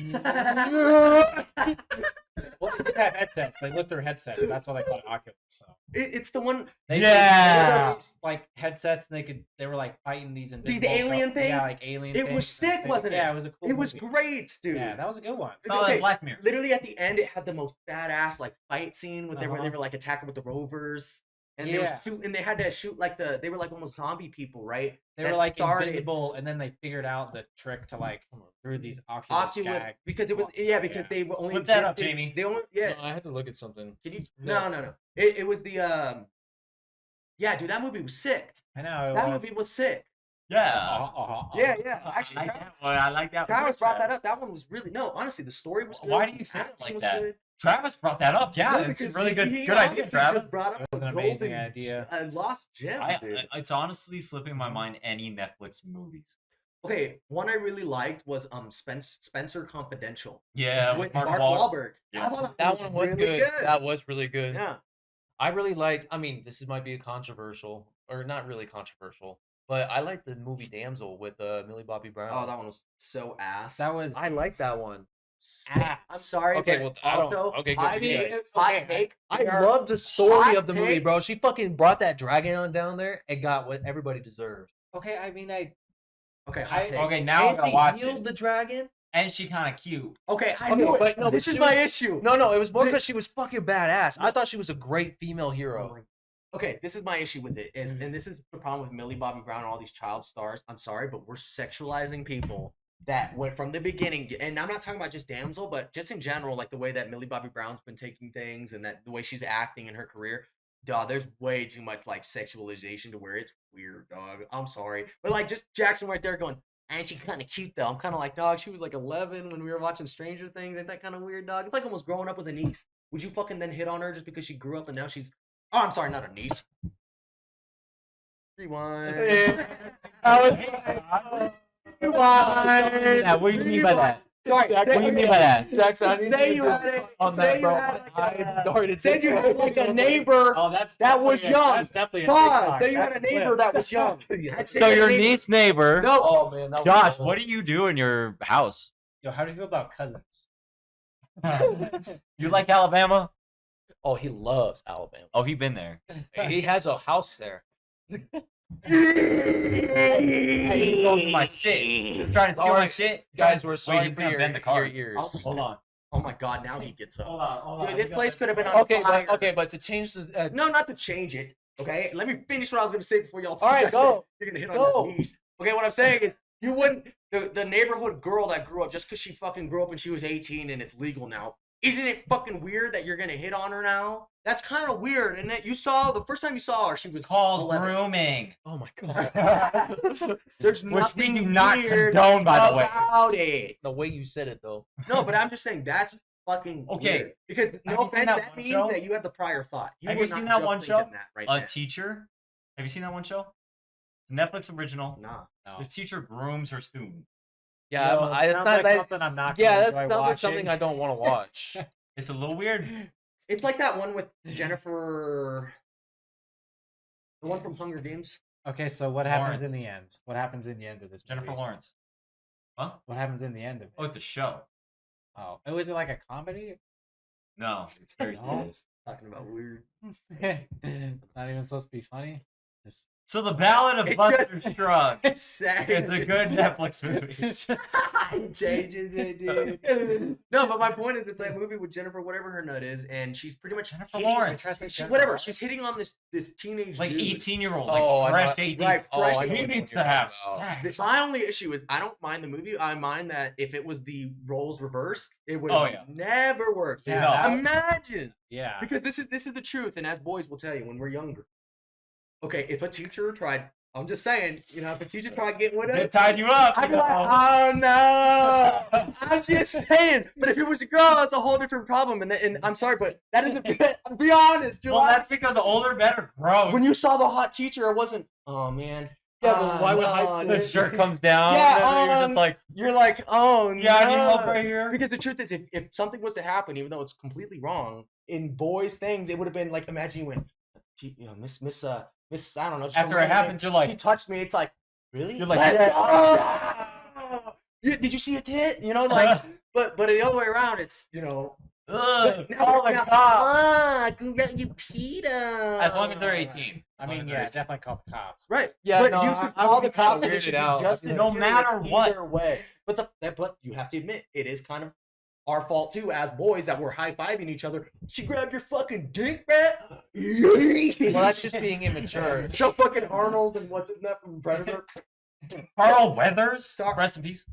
Speaker 1: Well, they did have headsets. They looked through headsets. That's why they call it Oculus. So
Speaker 2: It's the one.
Speaker 1: they
Speaker 3: Yeah.
Speaker 1: these, like headsets, and they were like fighting these invisible
Speaker 2: alien things?
Speaker 1: Yeah, like alien.
Speaker 2: It
Speaker 1: things.
Speaker 2: was sick, wasn't it?
Speaker 1: Yeah, it was a cool.
Speaker 2: It was
Speaker 1: movie.
Speaker 2: great, dude.
Speaker 1: Yeah, that was a good one.
Speaker 3: It's not like Black Mirror.
Speaker 2: Literally at the end, it had the most badass like fight scene with they
Speaker 1: Uh-huh.
Speaker 2: were like attacking with the rovers, and
Speaker 1: Yeah.
Speaker 2: they had to shoot like they were like almost zombie people, right?
Speaker 1: They were
Speaker 2: That
Speaker 1: like
Speaker 2: started-
Speaker 1: invisible, and then they figured out the trick to like through these Oculus gag.
Speaker 2: because it was because they were only
Speaker 3: Whip that up,
Speaker 2: existed-
Speaker 3: Jamie.
Speaker 2: They only
Speaker 4: No, I had to look at something.
Speaker 2: Can you?
Speaker 4: No.
Speaker 2: No. It was the yeah, dude, that movie was sick.
Speaker 1: I know
Speaker 2: That movie was sick.
Speaker 3: Yeah.
Speaker 2: Yeah.
Speaker 3: I
Speaker 2: Actually,
Speaker 3: like
Speaker 2: Travis,
Speaker 3: that one. I like that one.
Speaker 2: Travis brought that up. That one was really honestly, the story was good.
Speaker 3: Why do you say it
Speaker 2: acting
Speaker 3: like
Speaker 2: was
Speaker 3: that?
Speaker 2: good.
Speaker 3: Travis brought that up. Yeah,
Speaker 2: No,
Speaker 3: it's a
Speaker 2: because
Speaker 3: really good
Speaker 2: he
Speaker 3: idea,
Speaker 2: honestly
Speaker 3: Travis.
Speaker 2: Just brought up
Speaker 1: It was
Speaker 2: a
Speaker 1: an amazing
Speaker 2: golden-
Speaker 1: idea.
Speaker 2: A lost gem, dude.
Speaker 3: It's honestly slipping my mind any Netflix movies.
Speaker 2: Okay, one I really liked was Spencer Confidential
Speaker 3: Yeah,
Speaker 2: with
Speaker 3: Mark
Speaker 2: Mark
Speaker 3: Wahlberg.
Speaker 2: Wahlberg.
Speaker 3: Yeah.
Speaker 2: I thought
Speaker 4: That one was
Speaker 2: really
Speaker 4: good. That was really good.
Speaker 2: Yeah.
Speaker 4: I really liked. I mean, might be a controversial, or not really controversial, but I liked the movie Damsel with Millie Bobby Brown.
Speaker 2: Oh, that one was so ass.
Speaker 1: That was.
Speaker 4: I like that one.
Speaker 2: I'm sorry.
Speaker 4: Okay,
Speaker 2: but
Speaker 4: well, I don't-
Speaker 2: also,
Speaker 4: okay, good
Speaker 2: hot
Speaker 4: for you
Speaker 2: take.
Speaker 4: guys.
Speaker 2: Hot take.
Speaker 4: I
Speaker 2: Your
Speaker 4: love the story
Speaker 2: hot
Speaker 4: of the movie,
Speaker 2: take-
Speaker 4: bro. She fucking brought that dragon on down there and got what everybody deserved.
Speaker 1: Okay, I mean,
Speaker 2: Okay, hot take.
Speaker 3: Okay, now I'm
Speaker 4: And
Speaker 3: gonna
Speaker 4: she
Speaker 3: watch
Speaker 4: healed
Speaker 3: it.
Speaker 4: the dragon.
Speaker 3: And she kind of cute.
Speaker 2: Okay, I
Speaker 4: Okay,
Speaker 2: knew it.
Speaker 4: but no,
Speaker 2: this
Speaker 4: but
Speaker 2: is
Speaker 4: she
Speaker 2: my
Speaker 4: was-
Speaker 2: issue.
Speaker 4: No, it was more
Speaker 2: The-
Speaker 4: because she was fucking badass. I thought she was a great female hero.
Speaker 2: Okay, this is my issue with it, and this is the problem with Millie Bobby Brown and all these child stars. I'm sorry, but we're sexualizing people that went from the beginning, and I'm not talking about just Damsel, but just in general, like the way that Millie Bobby Brown's been taking things and that the way she's acting in her career. Dog, there's way too much like sexualization to where it's weird, dog. I'm sorry, but like just Jackson right there going, and she kind of cute though. I'm kind of like, dog, she was like 11 when we were watching Stranger Things. Ain't that kind of weird, dog? It's like almost growing up with a niece. Would you fucking then hit on her just because she grew up and now she's? Oh, I'm sorry, not a niece. Rewind.
Speaker 3: Yeah, what do you mean by that?
Speaker 2: Sorry,
Speaker 3: What do you mean by that?
Speaker 4: Jackson, I need
Speaker 2: Say
Speaker 4: to
Speaker 2: you
Speaker 4: get
Speaker 2: had it.
Speaker 4: on
Speaker 2: Say
Speaker 4: that,
Speaker 2: you
Speaker 4: bro.
Speaker 2: had
Speaker 4: I started.
Speaker 2: Said you had like a neighbor.
Speaker 1: Oh, that's
Speaker 2: That was
Speaker 1: definitely
Speaker 2: young.
Speaker 1: That's definitely a
Speaker 2: Pause.
Speaker 1: TikTok.
Speaker 2: Say you had
Speaker 1: That's
Speaker 2: a neighbor
Speaker 1: clip.
Speaker 2: that was young.
Speaker 3: So your niece neighbor.
Speaker 2: No.
Speaker 4: Oh man, that was
Speaker 3: Josh, what do you do in your house?
Speaker 1: Yo, how do you feel about cousins?
Speaker 3: You like Alabama?
Speaker 4: Oh, he loves Alabama.
Speaker 3: Oh, he been there.
Speaker 4: He has a house there.
Speaker 3: Hey, you going through my shit. You trying to steal my shit?
Speaker 4: Guys, we're
Speaker 3: Wait,
Speaker 4: sorry
Speaker 3: he's
Speaker 4: for
Speaker 3: gonna
Speaker 4: your,
Speaker 3: bend the cards.
Speaker 4: ears.
Speaker 1: Hold on.
Speaker 2: Oh my God! Now he gets up.
Speaker 1: Hold on.
Speaker 2: Dude, this place could have been on
Speaker 4: Okay,
Speaker 2: fire.
Speaker 4: but to change the
Speaker 2: No, not to change it. Okay, let me finish what I was gonna say before y'all.
Speaker 4: All right, go.
Speaker 2: You're gonna hit
Speaker 4: Go.
Speaker 2: on your knees. Okay, what I'm saying is, you wouldn't the neighborhood girl that grew up just because she fucking grew up when she was 18 and it's legal now. Isn't it fucking weird that you're gonna hit on her now? That's kind of weird. And that you saw the first time you saw her, she was
Speaker 3: It's called
Speaker 2: 11.
Speaker 3: grooming.
Speaker 4: Oh my god.
Speaker 2: There's
Speaker 3: Which we
Speaker 2: nothing
Speaker 3: do not
Speaker 2: weird
Speaker 3: condone, by the way.
Speaker 2: about it.
Speaker 4: The way you said it though.
Speaker 2: No, but I'm just saying that's fucking
Speaker 3: Okay.
Speaker 2: weird. Because
Speaker 3: Have
Speaker 2: no
Speaker 3: you seen
Speaker 2: offense,
Speaker 3: that
Speaker 2: that
Speaker 3: one
Speaker 2: means
Speaker 3: show?
Speaker 2: that you have the prior thought.
Speaker 3: Have
Speaker 2: were
Speaker 3: you seen
Speaker 2: not
Speaker 3: that
Speaker 2: just
Speaker 3: one
Speaker 2: thinking
Speaker 3: show?
Speaker 2: That right
Speaker 3: A
Speaker 2: then.
Speaker 3: teacher. Have you seen that one show? It's a Netflix original.
Speaker 2: Nah.
Speaker 1: No.
Speaker 3: This teacher grooms her student.
Speaker 4: Yeah,
Speaker 1: Yo,
Speaker 4: I, it's
Speaker 1: sounds
Speaker 4: not
Speaker 1: like
Speaker 4: that.
Speaker 1: something I'm not.
Speaker 4: Yeah,
Speaker 1: gonna
Speaker 4: that
Speaker 1: enjoy
Speaker 4: sounds like
Speaker 1: watching.
Speaker 4: something I don't want to watch.
Speaker 3: It's a little weird.
Speaker 2: It's like that one with Jennifer. The one from Hunger Games.
Speaker 1: Okay, so what happens
Speaker 3: Lawrence.
Speaker 1: in the end? What happens in the end of this movie?
Speaker 3: Jennifer Lawrence. Huh?
Speaker 1: What happens in the end of it?
Speaker 3: Oh, it's a show.
Speaker 1: Oh, was it like a comedy?
Speaker 3: No, it's very
Speaker 1: No.
Speaker 3: serious.
Speaker 2: Talking about weird.
Speaker 1: It's not even supposed to be funny. Just
Speaker 3: So the Ballad of
Speaker 2: It's
Speaker 3: Buster
Speaker 2: just-
Speaker 3: Scruggs
Speaker 2: It's sad.
Speaker 3: is a good Netflix movie.
Speaker 1: it's just
Speaker 2: He changes it, dude. No, but my point is, it's that movie with Jennifer, whatever her nut is, and she's pretty much
Speaker 3: Jennifer
Speaker 2: hitting-
Speaker 3: Lawrence.
Speaker 1: Jennifer
Speaker 2: whatever.
Speaker 1: Lawrence?
Speaker 2: She's hitting on this teenage
Speaker 3: Like
Speaker 2: dude.
Speaker 3: 18-year-old,
Speaker 4: Oh, I
Speaker 3: like
Speaker 4: know.
Speaker 3: fresh 18.
Speaker 2: Right,
Speaker 4: Oh,
Speaker 2: fresh
Speaker 4: I know
Speaker 3: He
Speaker 4: which
Speaker 3: needs
Speaker 4: one
Speaker 3: to
Speaker 4: you're
Speaker 3: have
Speaker 4: talking about.
Speaker 3: sex.
Speaker 2: My only issue is I don't mind the movie. I mind that if it was the roles reversed, it would
Speaker 3: Oh,
Speaker 2: have
Speaker 3: yeah.
Speaker 2: never worked.
Speaker 1: Yeah,
Speaker 3: No.
Speaker 1: that-
Speaker 2: Imagine.
Speaker 1: yeah.
Speaker 2: Because this is the truth, and as boys will tell you when we're younger. Okay, if a teacher tried, I'm just saying, if a teacher tried getting with
Speaker 3: They
Speaker 2: us,
Speaker 3: tied you up.
Speaker 2: I'd be like, oh no! I'm just saying. But if it was a girl, that's a whole different problem. And I'm sorry, but that isn't. Be honest, you're
Speaker 3: Well,
Speaker 2: like,
Speaker 3: that's because the older men are gross.
Speaker 2: when you saw the hot teacher, it wasn't. Oh man.
Speaker 4: Yeah, but why would high school-
Speaker 3: the shirt comes down,
Speaker 2: Yeah,
Speaker 3: and you're just like,
Speaker 2: You're like, oh no.
Speaker 3: yeah, I need help right here.
Speaker 2: Because the truth is, if something was to happen, even though it's completely wrong, in boys' things, it would have been like, imagine you went, Miss, I don't know. just
Speaker 3: After
Speaker 2: some
Speaker 3: it
Speaker 2: random
Speaker 3: happens,
Speaker 2: name,
Speaker 3: you're like-
Speaker 2: she touched me. It's like, really?
Speaker 3: You're like,
Speaker 2: Let's
Speaker 3: yeah.
Speaker 2: go! Did you see a tit? You know, like, but the other way around, it's, you know.
Speaker 3: Ugh,
Speaker 2: now
Speaker 3: call the
Speaker 2: now,
Speaker 3: cops.
Speaker 2: you peed on.
Speaker 3: As long as they're 18.
Speaker 1: I
Speaker 3: As long
Speaker 1: mean,
Speaker 3: as they're
Speaker 1: yeah,
Speaker 3: 18.
Speaker 1: definitely call the cops.
Speaker 2: Right.
Speaker 4: Yeah,
Speaker 2: but
Speaker 4: no,
Speaker 2: you
Speaker 4: I-
Speaker 2: should
Speaker 4: I
Speaker 2: call
Speaker 4: would
Speaker 2: the
Speaker 4: be kinda
Speaker 2: cops and it
Speaker 4: weirded
Speaker 2: should be
Speaker 4: out.
Speaker 2: just
Speaker 4: I'd be
Speaker 2: as
Speaker 3: like- No
Speaker 2: serious
Speaker 3: matter what.
Speaker 2: either way. But you have to admit, it is kind of our fault too, as boys that were high-fiving each other. She grabbed your fucking dick, man.
Speaker 4: Well, that's just being immature.
Speaker 2: So fucking Arnold and what's his name from Predator.
Speaker 3: Carl Weathers.
Speaker 2: Sorry.
Speaker 3: Rest in peace.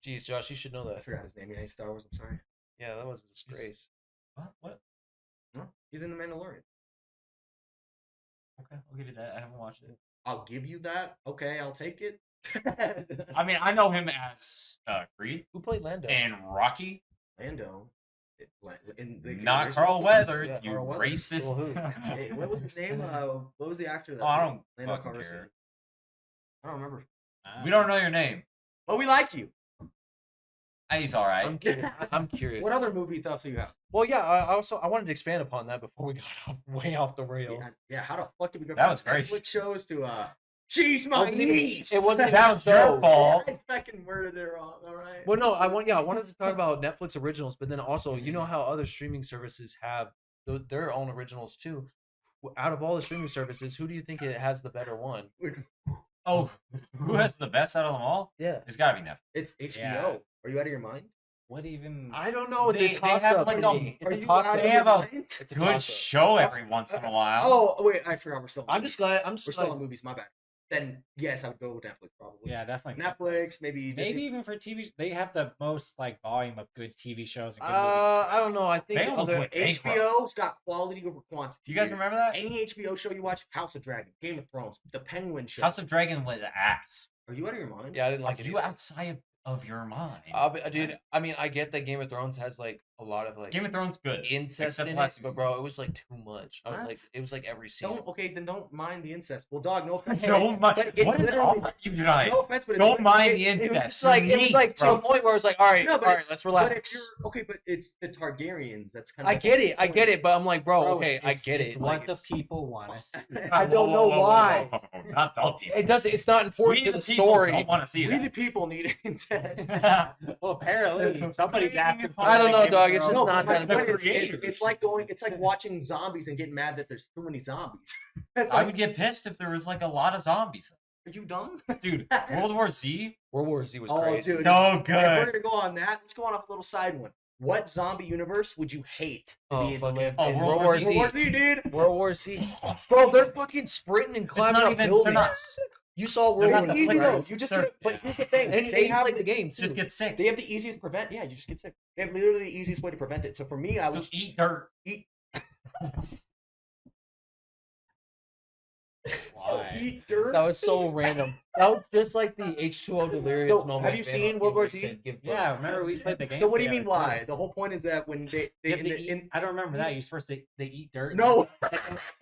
Speaker 4: Jeez, Josh, you should know
Speaker 2: I
Speaker 4: that.
Speaker 2: forgot his name. Yeah, he's Star Wars. I'm sorry.
Speaker 4: Yeah, that was a disgrace.
Speaker 3: What?
Speaker 2: No, he's in the Mandalorian.
Speaker 3: Okay, I'll give you that. I haven't watched it.
Speaker 2: I'll give you that. Okay, I'll take it.
Speaker 3: I mean, I know him as Creed
Speaker 4: Who played Lando?
Speaker 3: and Rocky.
Speaker 2: Lando. In the
Speaker 3: Not
Speaker 2: original
Speaker 3: Carl
Speaker 2: films?
Speaker 3: Weathers,
Speaker 2: Yeah,
Speaker 3: you
Speaker 2: Carl Weathers.
Speaker 3: racist.
Speaker 4: Well, who?
Speaker 2: Hey, what was his name? What was the actor that?
Speaker 3: Oh, I
Speaker 2: played
Speaker 3: don't
Speaker 2: Lando
Speaker 3: fucking
Speaker 2: Calrissian?
Speaker 3: care.
Speaker 2: I don't remember.
Speaker 3: We don't know your name.
Speaker 2: But we like you.
Speaker 3: He's all right.
Speaker 4: I'm curious. I'm curious.
Speaker 2: What other movie stuff do you have?
Speaker 4: Well, yeah, I wanted to expand upon that before we got way off the rails.
Speaker 2: Yeah, how the fuck did we go
Speaker 3: That
Speaker 2: from
Speaker 3: was crazy.
Speaker 2: Netflix shows to she's my
Speaker 4: Wasn't even-
Speaker 2: niece?
Speaker 4: it wasn't
Speaker 3: That was your
Speaker 4: shows.
Speaker 3: fault.
Speaker 2: I fucking worded it wrong. All right.
Speaker 4: Well, no, I wanted to talk about Netflix originals, but then also, you know how other streaming services have their own originals too. Out of all the streaming services, who do you think it has the better one?
Speaker 3: Oh, who has the best out of them all?
Speaker 4: Yeah,
Speaker 3: It's gotta be Netflix.
Speaker 2: It's HBO.
Speaker 1: Yeah.
Speaker 2: Are you out of your mind?
Speaker 1: What even?
Speaker 4: I don't know. It's
Speaker 3: They-
Speaker 4: a
Speaker 3: they
Speaker 4: toss
Speaker 3: have,
Speaker 4: up.
Speaker 3: like,
Speaker 4: for
Speaker 3: a-
Speaker 4: me.
Speaker 2: Are
Speaker 4: It's a
Speaker 2: you
Speaker 4: toss
Speaker 2: out
Speaker 4: up.
Speaker 2: of
Speaker 3: They
Speaker 2: your
Speaker 3: have a
Speaker 2: mind?
Speaker 4: It's a
Speaker 3: Good
Speaker 4: toss-up.
Speaker 3: show every once in a while.
Speaker 2: Oh wait, I forgot we're still. On
Speaker 4: I'm just
Speaker 2: movies.
Speaker 4: glad. I'm just
Speaker 2: We're still
Speaker 4: glad.
Speaker 2: on movies. My bad. Then yes, I would go with Netflix probably.
Speaker 1: Yeah, definitely
Speaker 2: Netflix, maybe Disney.
Speaker 1: Maybe even for TV, they have the most like volume of good TV shows and good
Speaker 4: I don't know. I think
Speaker 3: They almost
Speaker 4: other
Speaker 3: went
Speaker 2: HBO's got quality over quantity.
Speaker 3: Do you guys remember that?
Speaker 2: Any HBO show you watch? House of Dragon, Game of Thrones, The Penguin Show.
Speaker 3: House of Dragon was ass.
Speaker 2: Are you out of your mind?
Speaker 4: Yeah, I didn't
Speaker 3: Like
Speaker 4: like it.
Speaker 3: you
Speaker 4: either.
Speaker 3: outside of your mind.
Speaker 4: Dude, I mean, I get that Game of Thrones has like a lot of like
Speaker 3: Game of Thrones good.
Speaker 4: incest
Speaker 3: except
Speaker 4: in
Speaker 3: the last
Speaker 4: it, but
Speaker 3: season.
Speaker 4: bro, it was like too much. I was
Speaker 2: What?
Speaker 4: like, it was like every scene.
Speaker 2: Then don't mind the incest. Well, dog, no offense.
Speaker 3: Don't mind.
Speaker 2: But it's
Speaker 3: What is
Speaker 2: literally-
Speaker 3: wrong with you tonight?
Speaker 2: No offense, but it's
Speaker 3: Don't mind the
Speaker 4: It was
Speaker 3: incest.
Speaker 4: just like, it was like to a
Speaker 3: Bro.
Speaker 4: point where I was like, all right,
Speaker 2: No, but
Speaker 4: all right,
Speaker 2: it's-
Speaker 4: let's
Speaker 2: But if
Speaker 4: relax.
Speaker 2: you're okay, but it's the Targaryens. That's kind
Speaker 4: I
Speaker 2: of.
Speaker 4: get it, but I'm like, bro, okay, I
Speaker 1: It's-
Speaker 4: get
Speaker 1: It's
Speaker 4: it.
Speaker 1: what
Speaker 4: Like,
Speaker 1: the
Speaker 4: it's-
Speaker 1: people want to see.
Speaker 4: I don't know why.
Speaker 3: Not the people.
Speaker 4: It doesn't. It's not important
Speaker 3: We
Speaker 4: to
Speaker 3: the
Speaker 4: the
Speaker 3: people
Speaker 4: story.
Speaker 3: don't want to see
Speaker 2: We the
Speaker 3: that.
Speaker 2: people need incest.
Speaker 1: Well, apparently somebody's asking. For
Speaker 4: I don't
Speaker 1: it,
Speaker 4: know,
Speaker 1: Game of
Speaker 4: dog, it's just
Speaker 1: Thrones.
Speaker 4: not that
Speaker 2: but
Speaker 3: important.
Speaker 2: it's like going. It's like watching zombies and getting mad that there's too many zombies. It's
Speaker 3: I
Speaker 2: like,
Speaker 3: would get pissed if there was like a lot of zombies.
Speaker 2: are you dumb?
Speaker 3: Dude, World War Z?
Speaker 4: World War Z was
Speaker 2: Oh,
Speaker 4: great.
Speaker 2: dude.
Speaker 3: No
Speaker 2: If we're
Speaker 3: good.
Speaker 2: gonna go on that, let's go on a little side one. What zombie universe would you hate to
Speaker 4: Oh,
Speaker 2: be in?
Speaker 4: fucking
Speaker 3: Oh,
Speaker 4: and
Speaker 3: World
Speaker 4: World
Speaker 3: War
Speaker 4: War
Speaker 3: Z.
Speaker 4: Z.
Speaker 2: World War Z, dude.
Speaker 4: World War Z. Bro, they're fucking sprinting and climbing
Speaker 3: not
Speaker 4: up
Speaker 3: even-
Speaker 4: buildings.
Speaker 3: they're not-
Speaker 4: You saw
Speaker 3: they're
Speaker 4: World
Speaker 3: not
Speaker 4: War
Speaker 2: It's
Speaker 4: Z.
Speaker 2: easy
Speaker 3: Right.
Speaker 2: though. You just
Speaker 3: They're-
Speaker 2: get, but here's the thing.
Speaker 4: And
Speaker 2: They
Speaker 4: you
Speaker 2: have
Speaker 4: played the game too.
Speaker 3: Just get sick.
Speaker 2: They have the easiest prevent. Yeah, you just get sick. They have literally the easiest way to prevent it. So for me, I
Speaker 3: So
Speaker 2: would
Speaker 3: eat dirt.
Speaker 2: eat.
Speaker 1: Why?
Speaker 2: Eat dirt.
Speaker 4: That was so random. That was just like the H2O delirious
Speaker 2: So,
Speaker 4: moment.
Speaker 2: have you
Speaker 4: Van
Speaker 2: seen
Speaker 4: Halen
Speaker 2: World War
Speaker 4: said,
Speaker 2: Z?
Speaker 4: "Give birth."
Speaker 1: Yeah, remember we played the game.
Speaker 2: So what do you mean
Speaker 1: together,
Speaker 2: why?
Speaker 1: too.
Speaker 2: The whole point is that when they
Speaker 1: You have
Speaker 2: in
Speaker 1: to
Speaker 2: the,
Speaker 1: eat-
Speaker 2: in,
Speaker 1: I don't remember that. You're supposed to they eat dirt.
Speaker 2: no,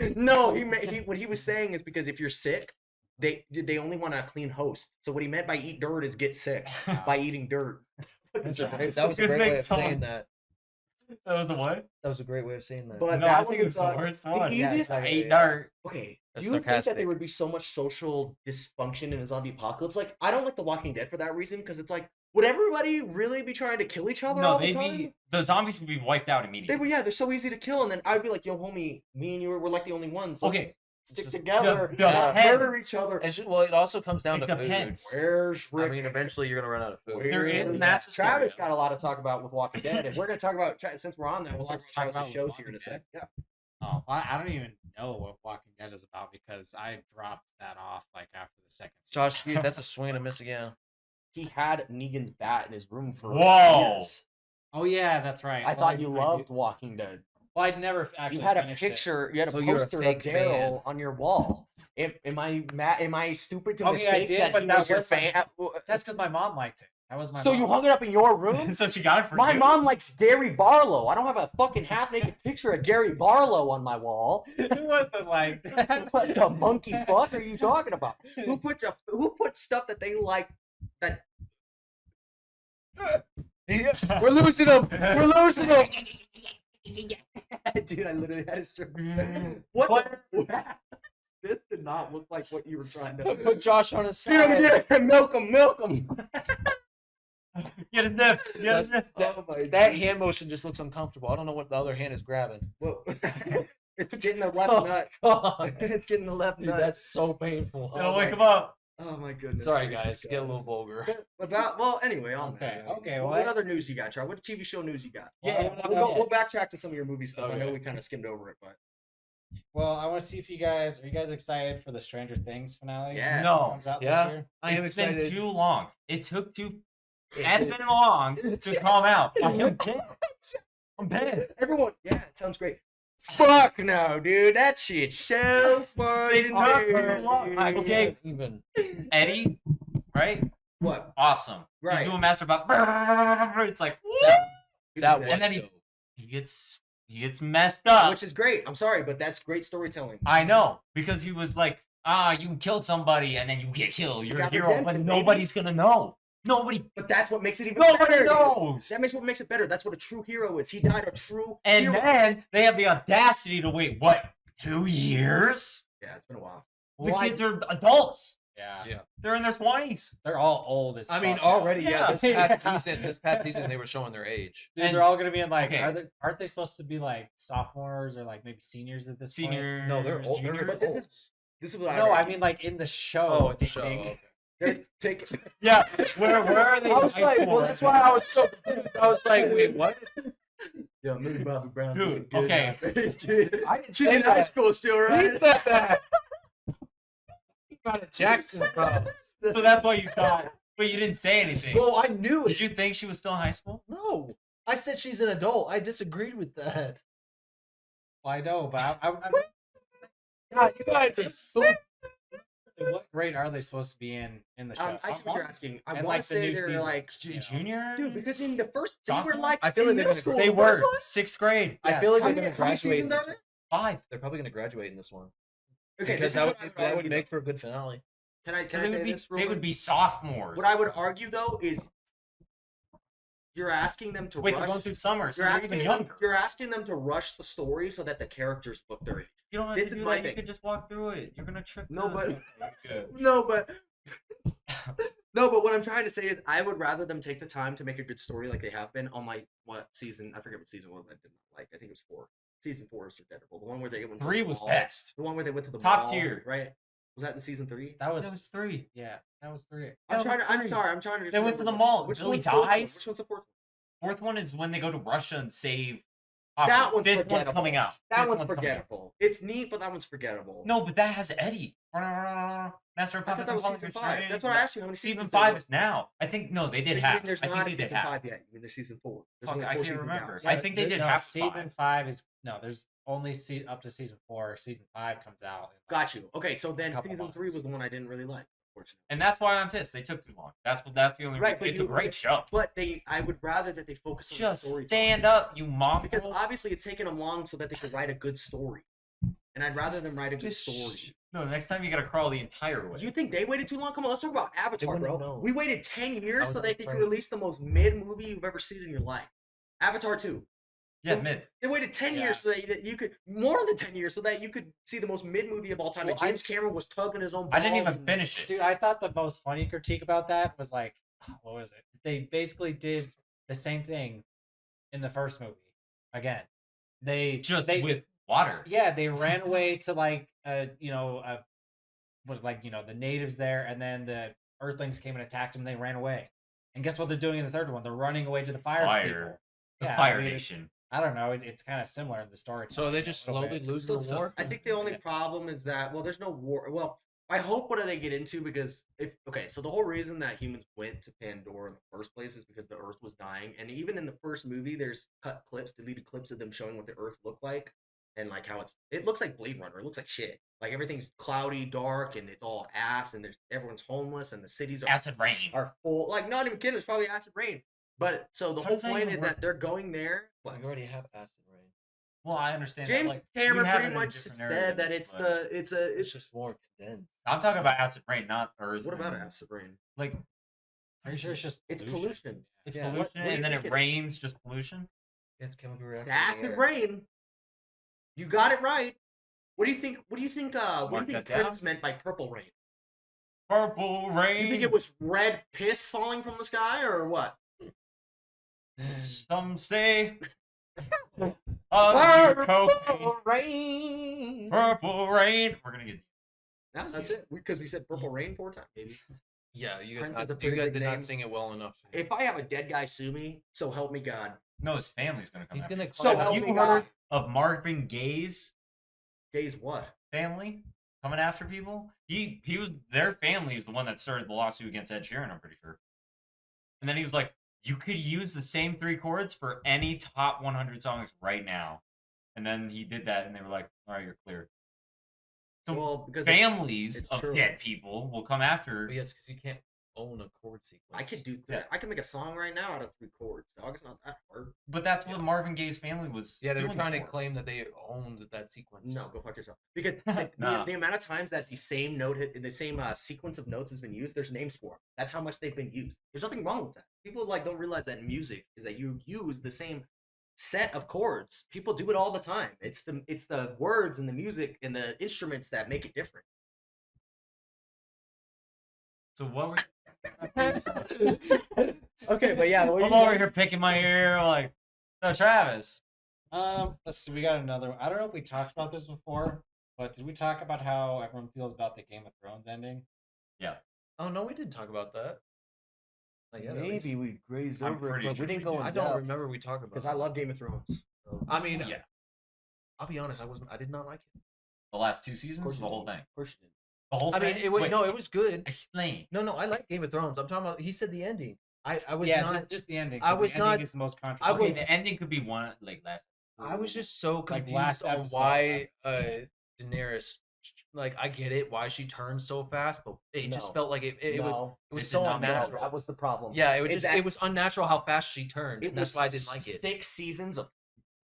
Speaker 2: no. What he was saying is because if you're sick, they only want a clean host. So what he meant by eat dirt is get sick by eating dirt.
Speaker 4: That was a great way of saying that.
Speaker 3: That was a what?
Speaker 4: That was a great way of saying that.
Speaker 2: But
Speaker 3: No,
Speaker 2: that
Speaker 3: I think
Speaker 2: one
Speaker 3: it's the
Speaker 2: was,
Speaker 3: worst
Speaker 2: the
Speaker 3: one.
Speaker 4: Yeah,
Speaker 2: easiest.
Speaker 3: I
Speaker 4: exactly.
Speaker 3: ate dirt.
Speaker 2: Okay.
Speaker 4: That's
Speaker 2: Do you think that
Speaker 4: sarcastic.
Speaker 2: there would be so much social dysfunction in a zombie apocalypse? Like, I don't like The Walking Dead for that reason because it's like, would everybody really be trying to kill each other
Speaker 3: No,
Speaker 2: all the
Speaker 3: they'd
Speaker 2: time?
Speaker 3: be the zombies would be wiped out immediately.
Speaker 2: They were, yeah, they're so easy to kill, and then I'd be like, yo, homie, me and you we're like the only ones. Let's
Speaker 3: Okay,
Speaker 2: stick
Speaker 4: Just-
Speaker 2: together,
Speaker 3: de-
Speaker 2: not
Speaker 3: depends.
Speaker 2: murder each other.
Speaker 4: Well, it also comes down
Speaker 3: It
Speaker 4: to
Speaker 3: depends.
Speaker 2: Where's
Speaker 4: food. I
Speaker 2: Rick?
Speaker 4: mean, eventually you're gonna run out of food.
Speaker 3: There is
Speaker 2: Where's-
Speaker 3: mass
Speaker 2: Travis
Speaker 3: hysteria.
Speaker 2: got a lot to talk about with Walking Dead, and we're gonna talk about since we're on that. We'll talk
Speaker 1: Let's
Speaker 2: about
Speaker 1: talk
Speaker 2: Travis's
Speaker 1: about
Speaker 2: shows here in a
Speaker 1: Walking
Speaker 2: sec. Yeah.
Speaker 1: Oh, well, I don't even know what Walking Dead is about because I dropped that off like after the second season.
Speaker 4: Josh, dude, that's a swing and a miss again.
Speaker 2: He had Negan's bat in his room for
Speaker 3: Whoa.
Speaker 2: years.
Speaker 1: Oh yeah, that's right.
Speaker 2: I
Speaker 1: Well,
Speaker 2: thought you
Speaker 1: I do-
Speaker 2: loved Walking Dead.
Speaker 1: Well, I'd never actually.
Speaker 2: You had a
Speaker 1: finished it.
Speaker 2: picture. You had a
Speaker 4: So you're a
Speaker 2: poster of
Speaker 4: fake fan.
Speaker 2: Daryl on your wall. Am I stupid to
Speaker 1: Okay, I
Speaker 2: mistake
Speaker 1: did,
Speaker 2: that
Speaker 1: but
Speaker 2: he
Speaker 1: that
Speaker 2: was your
Speaker 1: was my-
Speaker 2: fan?
Speaker 1: That's because my mom liked it. That was my.
Speaker 2: So you
Speaker 1: mom's.
Speaker 2: hung it up in your room?
Speaker 3: so she got it for
Speaker 2: My
Speaker 3: you?
Speaker 2: mom likes Gary Barlow. I don't have a fucking half-naked picture of Gary Barlow on my wall.
Speaker 1: Who wasn't like that?
Speaker 2: What the monkey fuck are you talking about? Who puts stuff that they like that?
Speaker 4: We're losing him. We're losing him.
Speaker 2: Dude, I literally had a stroke.
Speaker 3: Mm.
Speaker 2: What? The... This did not look like what you were trying to
Speaker 4: Put Josh on his
Speaker 2: Dude, I'm
Speaker 4: side.
Speaker 2: gonna milk him.
Speaker 3: Get his nips. Get his nips.
Speaker 2: Oh my
Speaker 4: That
Speaker 2: God.
Speaker 4: hand motion just looks uncomfortable. I don't know what the other hand is grabbing.
Speaker 2: Well, it's getting the left
Speaker 4: Oh,
Speaker 2: nut.
Speaker 4: God.
Speaker 2: It's getting the left
Speaker 4: Dude,
Speaker 2: nut.
Speaker 4: that's so painful.
Speaker 3: It'll
Speaker 2: Oh
Speaker 3: wake
Speaker 2: my
Speaker 3: him up.
Speaker 2: Oh my goodness.
Speaker 4: Sorry,
Speaker 2: gracious,
Speaker 4: guys. Get a little vulgar.
Speaker 2: Well, anyway, on
Speaker 1: Okay,
Speaker 2: that.
Speaker 1: okay,
Speaker 2: What
Speaker 1: what?
Speaker 2: other news you got, Char? What TV show news you got?
Speaker 3: Yeah,
Speaker 2: We'll backtrack to some of your movie stuff. I know
Speaker 1: Okay.
Speaker 2: we kind of skimmed over it, but
Speaker 1: Well, I want to see if you guys are excited for the Stranger Things finale?
Speaker 2: Yeah.
Speaker 3: No.
Speaker 1: Comes out
Speaker 4: Yeah.
Speaker 1: this year?
Speaker 4: I am
Speaker 3: It's been
Speaker 4: excited.
Speaker 3: too long. It took too
Speaker 4: It
Speaker 3: effing long to come out. I'm pissed. I'm pissed.
Speaker 2: everyone, yeah, it sounds great. Fuck no, dude. That shit's so fucking
Speaker 3: not
Speaker 2: weird,
Speaker 3: very long.
Speaker 2: dude.
Speaker 3: Okay.
Speaker 4: Even.
Speaker 3: Eddie, right?
Speaker 2: What?
Speaker 3: Awesome.
Speaker 2: Right.
Speaker 3: He's doing master about. It's like
Speaker 4: That
Speaker 3: And
Speaker 4: was
Speaker 3: then he-
Speaker 4: dope.
Speaker 3: he gets messed up.
Speaker 2: Which is great. I'm sorry, but that's great storytelling.
Speaker 3: I know, because he was like, you killed somebody and then you get killed. You're a
Speaker 2: got
Speaker 3: hero, but
Speaker 2: redemption, baby.
Speaker 3: nobody's gonna know. Nobody
Speaker 2: But that's what makes it even
Speaker 3: Nobody
Speaker 2: better. dude.
Speaker 3: knows.
Speaker 2: That makes what makes it better. That's what a true hero is. He died a true
Speaker 3: And
Speaker 2: hero.
Speaker 3: then they have the audacity to wait, what, 2 years?
Speaker 2: Yeah, it's been a while.
Speaker 3: The
Speaker 1: Well,
Speaker 3: kids are adults.
Speaker 1: Yeah.
Speaker 4: Yeah.
Speaker 3: They're in their 20s.
Speaker 1: They're all old as
Speaker 4: I mean,
Speaker 1: fuck now.
Speaker 4: already,
Speaker 3: Yeah.
Speaker 4: this past season, they were showing their age.
Speaker 1: Dude,
Speaker 3: And-
Speaker 1: they're all gonna be in like,
Speaker 3: okay.
Speaker 1: aren't they supposed to be like sophomores or like maybe seniors at this point?
Speaker 3: Senior.
Speaker 4: No, they're old.
Speaker 3: junior.
Speaker 4: They're
Speaker 2: But this
Speaker 4: old.
Speaker 2: this is what
Speaker 1: No, I
Speaker 2: reckon.
Speaker 1: mean like in the show.
Speaker 4: Oh, at the
Speaker 1: ding,
Speaker 4: show.
Speaker 1: ding.
Speaker 4: Okay.
Speaker 2: They're taking-
Speaker 3: Yeah, where are they?
Speaker 4: I was
Speaker 3: in
Speaker 4: like,
Speaker 3: high
Speaker 4: well,
Speaker 3: school?
Speaker 4: that's why I was so confused. I was like, wait, what?
Speaker 2: Yeah, maybe Bobby Brown.
Speaker 3: Dude,
Speaker 2: looking good
Speaker 3: okay.
Speaker 2: nowadays, dude.
Speaker 4: I didn't
Speaker 2: She's
Speaker 4: say
Speaker 2: in high
Speaker 4: that.
Speaker 2: school still,
Speaker 4: He
Speaker 2: right?
Speaker 4: said that. He got a Jackson, bro.
Speaker 3: So that's why you thought, but you didn't say anything.
Speaker 4: Well, I knew
Speaker 3: Did
Speaker 4: it.
Speaker 3: you think she was still in high school?
Speaker 4: No, I said she's an adult. I disagreed with that.
Speaker 1: Well, I know, but
Speaker 4: God, you guys are stupid.
Speaker 1: what grade are they supposed to be in the show?
Speaker 2: I see what you're asking. I
Speaker 1: And,
Speaker 2: want
Speaker 1: like,
Speaker 2: to
Speaker 1: the
Speaker 2: say
Speaker 1: new
Speaker 2: they're
Speaker 1: season.
Speaker 2: like,
Speaker 1: You know.
Speaker 3: Junior?
Speaker 2: dude, because in the first, they were
Speaker 3: Sophomore?
Speaker 2: like,
Speaker 4: I feel like
Speaker 2: in
Speaker 4: they're
Speaker 2: middle
Speaker 4: gonna-
Speaker 2: school.
Speaker 3: They
Speaker 2: The
Speaker 3: were
Speaker 2: first one?
Speaker 3: 6th grade.
Speaker 4: I feel like
Speaker 2: How
Speaker 4: they're
Speaker 2: many-
Speaker 4: gonna
Speaker 2: how many
Speaker 4: graduate.
Speaker 2: seasons are
Speaker 4: This,
Speaker 2: there?
Speaker 3: 5.
Speaker 4: they're probably gonna graduate in this one.
Speaker 2: Okay,
Speaker 4: Because
Speaker 2: this is what I
Speaker 4: that would
Speaker 2: argue,
Speaker 4: make for a good finale.
Speaker 2: Can I
Speaker 3: So
Speaker 2: can I
Speaker 3: they
Speaker 2: say
Speaker 3: would be
Speaker 2: this real
Speaker 3: they
Speaker 2: quick?
Speaker 3: would be sophomores.
Speaker 2: What I would argue though is you're asking them to
Speaker 3: Wait,
Speaker 2: rush.
Speaker 3: they're going through summer, so
Speaker 2: You're
Speaker 3: they're
Speaker 2: asking
Speaker 3: even
Speaker 2: them.
Speaker 3: younger.
Speaker 2: You're asking them to rush the story so that the characters look their age.
Speaker 3: You don't have
Speaker 2: This
Speaker 3: to
Speaker 2: is
Speaker 3: do
Speaker 2: my
Speaker 3: that. You
Speaker 2: thing.
Speaker 3: could just walk through it. You're gonna trip.
Speaker 2: No,
Speaker 3: the-
Speaker 2: but
Speaker 3: Okay, good.
Speaker 2: no, but no, but what I'm trying to say is I would rather them take the time to make a good story like they have been on like what season? I forget what season it was. I didn't like. I think it was 4. Season 4 is Daredevil. The one where they went to the
Speaker 3: 3 was
Speaker 2: mall.
Speaker 3: best.
Speaker 2: The one where they went to the
Speaker 3: Top
Speaker 2: mall,
Speaker 3: tier.
Speaker 2: right? Was that in season 3?
Speaker 1: That was
Speaker 3: That was 3.
Speaker 1: yeah, that was 3.
Speaker 2: I'm
Speaker 3: that
Speaker 2: trying
Speaker 3: was
Speaker 2: to. I'm
Speaker 3: 3.
Speaker 2: sorry. I'm trying to. just
Speaker 3: They went to
Speaker 2: remember
Speaker 3: the mall.
Speaker 2: Which
Speaker 3: Billy
Speaker 2: one's the fourth one?
Speaker 3: dies.
Speaker 2: Which one's the fourth?
Speaker 3: 4th one is when they go to Russia and save.
Speaker 2: That one's
Speaker 3: 5th one's
Speaker 2: forgettable.
Speaker 3: coming out.
Speaker 2: That
Speaker 3: 5th
Speaker 2: one's
Speaker 3: coming out.
Speaker 2: forgettable. It's neat, but that one's forgettable.
Speaker 3: No, but that has Eddie. Master of
Speaker 2: I thought
Speaker 3: Puppets
Speaker 2: that was
Speaker 3: and
Speaker 2: season
Speaker 3: Puppetry.
Speaker 2: 5. That's what I asked you. How many
Speaker 3: Season
Speaker 2: seasons
Speaker 3: 5
Speaker 2: there
Speaker 3: is now. I think no, they
Speaker 2: were.
Speaker 3: did
Speaker 2: So you
Speaker 3: half.
Speaker 2: mean there's
Speaker 3: I
Speaker 2: not
Speaker 3: think
Speaker 2: a
Speaker 3: they did
Speaker 2: season
Speaker 3: half.
Speaker 2: 5 yet. You mean there's season 4. There's
Speaker 3: Fuck,
Speaker 2: only
Speaker 3: I
Speaker 2: 4
Speaker 3: can't
Speaker 2: seasons
Speaker 3: remember.
Speaker 2: out.
Speaker 3: I think they did
Speaker 1: no,
Speaker 3: half
Speaker 1: season 5 is no. There's only up to season 4. Season 5 comes out. in, like,
Speaker 2: Got you. Okay, so then
Speaker 1: couple
Speaker 2: season 3
Speaker 1: months.
Speaker 2: was the one I didn't really like, unfortunately.
Speaker 3: And that's why I'm pissed. They took too long. That's the only
Speaker 2: Right,
Speaker 3: reason.
Speaker 2: but
Speaker 3: It's a
Speaker 2: you-
Speaker 3: great show.
Speaker 2: But I would rather that they focus on
Speaker 3: Just
Speaker 2: the story.
Speaker 3: stand up, you mom.
Speaker 2: Because obviously it's taken them long so that they could write a good story. And I'd rather them write a good story.
Speaker 3: No, next time you gotta crawl the entire way.
Speaker 2: You think they waited too long? Come on, let's talk about Avatar,
Speaker 4: wouldn't
Speaker 2: bro.
Speaker 4: know.
Speaker 2: We waited 10 years
Speaker 4: was
Speaker 2: so they could
Speaker 4: afraid.
Speaker 2: release the most mid movie you've ever seen in your life. Avatar 2.
Speaker 3: Yeah, mid.
Speaker 2: They waited 10
Speaker 1: Yeah.
Speaker 2: years so that you could, more than 10 years, so that you could see the most mid movie of all time.
Speaker 1: Well,
Speaker 2: and James Cameron was tugging his own
Speaker 3: I didn't
Speaker 2: balls
Speaker 3: even
Speaker 2: and-
Speaker 3: finish it.
Speaker 1: Dude, I thought the most funny critique about that was like, what was it? They basically did the same thing in the first movie. Again, they
Speaker 3: With water.
Speaker 1: yeah, they ran away to like the natives there, and then the Earthlings came and attacked them. They ran away, and guess what they're doing in the third one? They're running away to the fire. People.
Speaker 3: The
Speaker 1: Yeah,
Speaker 3: Fire
Speaker 1: I mean, it's-
Speaker 3: Nation.
Speaker 1: I don't know. It's kind of similar in the story.
Speaker 4: So are they just slowly losing the
Speaker 2: So
Speaker 4: war?
Speaker 2: I think the only
Speaker 1: Yeah.
Speaker 2: problem is that there's no war. Well, I hope what do they get into because so the whole reason that humans went to Pandora in the first place is because the Earth was dying, and even in the first movie, there's deleted clips of them showing what the Earth looked like and like how it looks like Blade Runner. It looks like shit. Like everything's cloudy, dark, and it's all ass, and everyone's homeless, and the cities
Speaker 3: Acid rain.
Speaker 2: are full. Like not even kidding, it's probably acid rain. But so the
Speaker 3: How
Speaker 2: whole
Speaker 3: does that
Speaker 2: point
Speaker 3: even
Speaker 2: is
Speaker 3: work?
Speaker 2: that they're going there. What?
Speaker 4: We already have acid rain.
Speaker 3: Well, I understand.
Speaker 2: James
Speaker 3: that. Like,
Speaker 2: Cameron
Speaker 3: we have
Speaker 2: pretty
Speaker 3: it in
Speaker 2: much
Speaker 3: different
Speaker 2: said that
Speaker 3: areas,
Speaker 2: it's
Speaker 3: but-
Speaker 2: it's
Speaker 4: It's just more condensed.
Speaker 3: I'm talking about acid rain, not Earth.
Speaker 2: what about
Speaker 3: and-
Speaker 2: acid rain?
Speaker 3: Like
Speaker 1: Are you sure it's just
Speaker 2: It's pollution.
Speaker 3: it's
Speaker 4: Yeah,
Speaker 3: pollution,
Speaker 2: what do you
Speaker 3: and then
Speaker 2: think
Speaker 3: it
Speaker 2: it is?
Speaker 3: rains. Just pollution.
Speaker 4: It's chemical
Speaker 2: It's
Speaker 4: reaction. in the
Speaker 2: acid
Speaker 4: air.
Speaker 2: rain. You got it right. What do you think? What do you think? What
Speaker 3: Mark
Speaker 2: do you think
Speaker 3: that down.
Speaker 2: Prince meant by purple rain?
Speaker 3: Purple rain.
Speaker 2: You think it was red piss falling from the sky, or what?
Speaker 3: Some say. Purple
Speaker 2: rain.
Speaker 3: Purple rain. We're gonna get.
Speaker 2: That's it. Because we said purple rain 4 times, baby.
Speaker 4: Yeah, you
Speaker 2: Prince
Speaker 4: guys,
Speaker 2: is a
Speaker 4: you
Speaker 2: pretty
Speaker 4: guys
Speaker 2: big
Speaker 4: did
Speaker 2: name.
Speaker 4: not sing it well enough.
Speaker 2: If I have a dead guy sue me, so help me God.
Speaker 3: No, his family's gonna come.
Speaker 4: He's
Speaker 3: after
Speaker 4: gonna
Speaker 3: you.
Speaker 2: So
Speaker 4: climb
Speaker 2: help
Speaker 4: out.
Speaker 3: You
Speaker 2: me
Speaker 3: heard
Speaker 2: God.
Speaker 3: of Marvin Gaye's
Speaker 2: Gays what?
Speaker 3: family coming after people? He was their family is the one that started the lawsuit against Ed Sheeran. I'm pretty sure. And then he was like, "You could use the same 3 chords for any top 100 songs right now." And then he did that, and they were like, "All right, you're clear." So
Speaker 2: Well, because
Speaker 3: families
Speaker 2: it's
Speaker 3: of
Speaker 2: true.
Speaker 3: dead people will come after.
Speaker 4: But yes, because you can't own a chord sequence.
Speaker 2: I could do.
Speaker 3: Yeah.
Speaker 2: I can make a song right now out of 3 chords. Dog, it's not that hard.
Speaker 3: But that's what Marvin Gaye's family was.
Speaker 4: Yeah, they were
Speaker 3: suing
Speaker 4: trying to
Speaker 3: for.
Speaker 4: claim that they owned that sequence.
Speaker 2: No, go fuck yourself. Because
Speaker 3: Nah.
Speaker 2: the amount of times that the same note, the same sequence of notes has been used, there's names for them. That's how much they've been used. There's nothing wrong with that. People like don't realize that in music is that you use the same set of chords. People do it all the time. It's the words and the music and the instruments that make it different.
Speaker 3: So what were?
Speaker 2: Okay, but yeah,
Speaker 3: I'm over here picking my ear, like, no, Travis.
Speaker 1: Let's see. We got another one. I don't know if we talked about this before, but did we talk about how everyone feels about the Game of Thrones ending?
Speaker 3: Yeah.
Speaker 4: Oh no, we didn't talk about that. Not yet, at least.
Speaker 5: Maybe we grazed
Speaker 3: I'm
Speaker 5: over it,
Speaker 3: pretty
Speaker 5: but
Speaker 3: sure
Speaker 5: we didn't
Speaker 3: we
Speaker 5: go
Speaker 3: did.
Speaker 5: in
Speaker 4: I don't
Speaker 5: depth.
Speaker 4: remember we talked about.
Speaker 2: because I love Game of Thrones. So.
Speaker 4: I mean,
Speaker 3: Yeah.
Speaker 4: I'll be honest. I did not like it.
Speaker 3: The last 2 seasons,
Speaker 5: course
Speaker 3: the
Speaker 5: you
Speaker 3: whole
Speaker 5: did.
Speaker 3: thing.
Speaker 5: Of course you did.
Speaker 3: The whole
Speaker 4: I
Speaker 3: thing.
Speaker 4: mean,
Speaker 3: Wait,
Speaker 4: it was good.
Speaker 3: explain.
Speaker 4: No, I like Game of Thrones. I'm talking about. He said the ending. I was
Speaker 1: yeah,
Speaker 4: not.
Speaker 1: just the ending.
Speaker 4: I
Speaker 1: 'cause
Speaker 4: was
Speaker 1: the ending
Speaker 4: not-
Speaker 1: is the most
Speaker 4: I
Speaker 1: controversial.
Speaker 3: Okay,
Speaker 4: was-
Speaker 3: the ending could be one like last.
Speaker 4: I was just so
Speaker 1: Like
Speaker 4: confused
Speaker 1: last
Speaker 4: on
Speaker 1: episode,
Speaker 4: why
Speaker 1: I
Speaker 4: Daenerys. Like I get it why she turned so fast, but it just
Speaker 2: No.
Speaker 4: felt like it was
Speaker 2: No,
Speaker 4: it was
Speaker 3: It did
Speaker 4: so
Speaker 3: not make sense.
Speaker 4: unnatural.
Speaker 2: that was the problem.
Speaker 4: Yeah, it was
Speaker 2: It's
Speaker 4: just it was unnatural how fast she turned.
Speaker 2: It
Speaker 4: And that's
Speaker 2: was
Speaker 4: why I didn't like it.
Speaker 2: 6 seasons of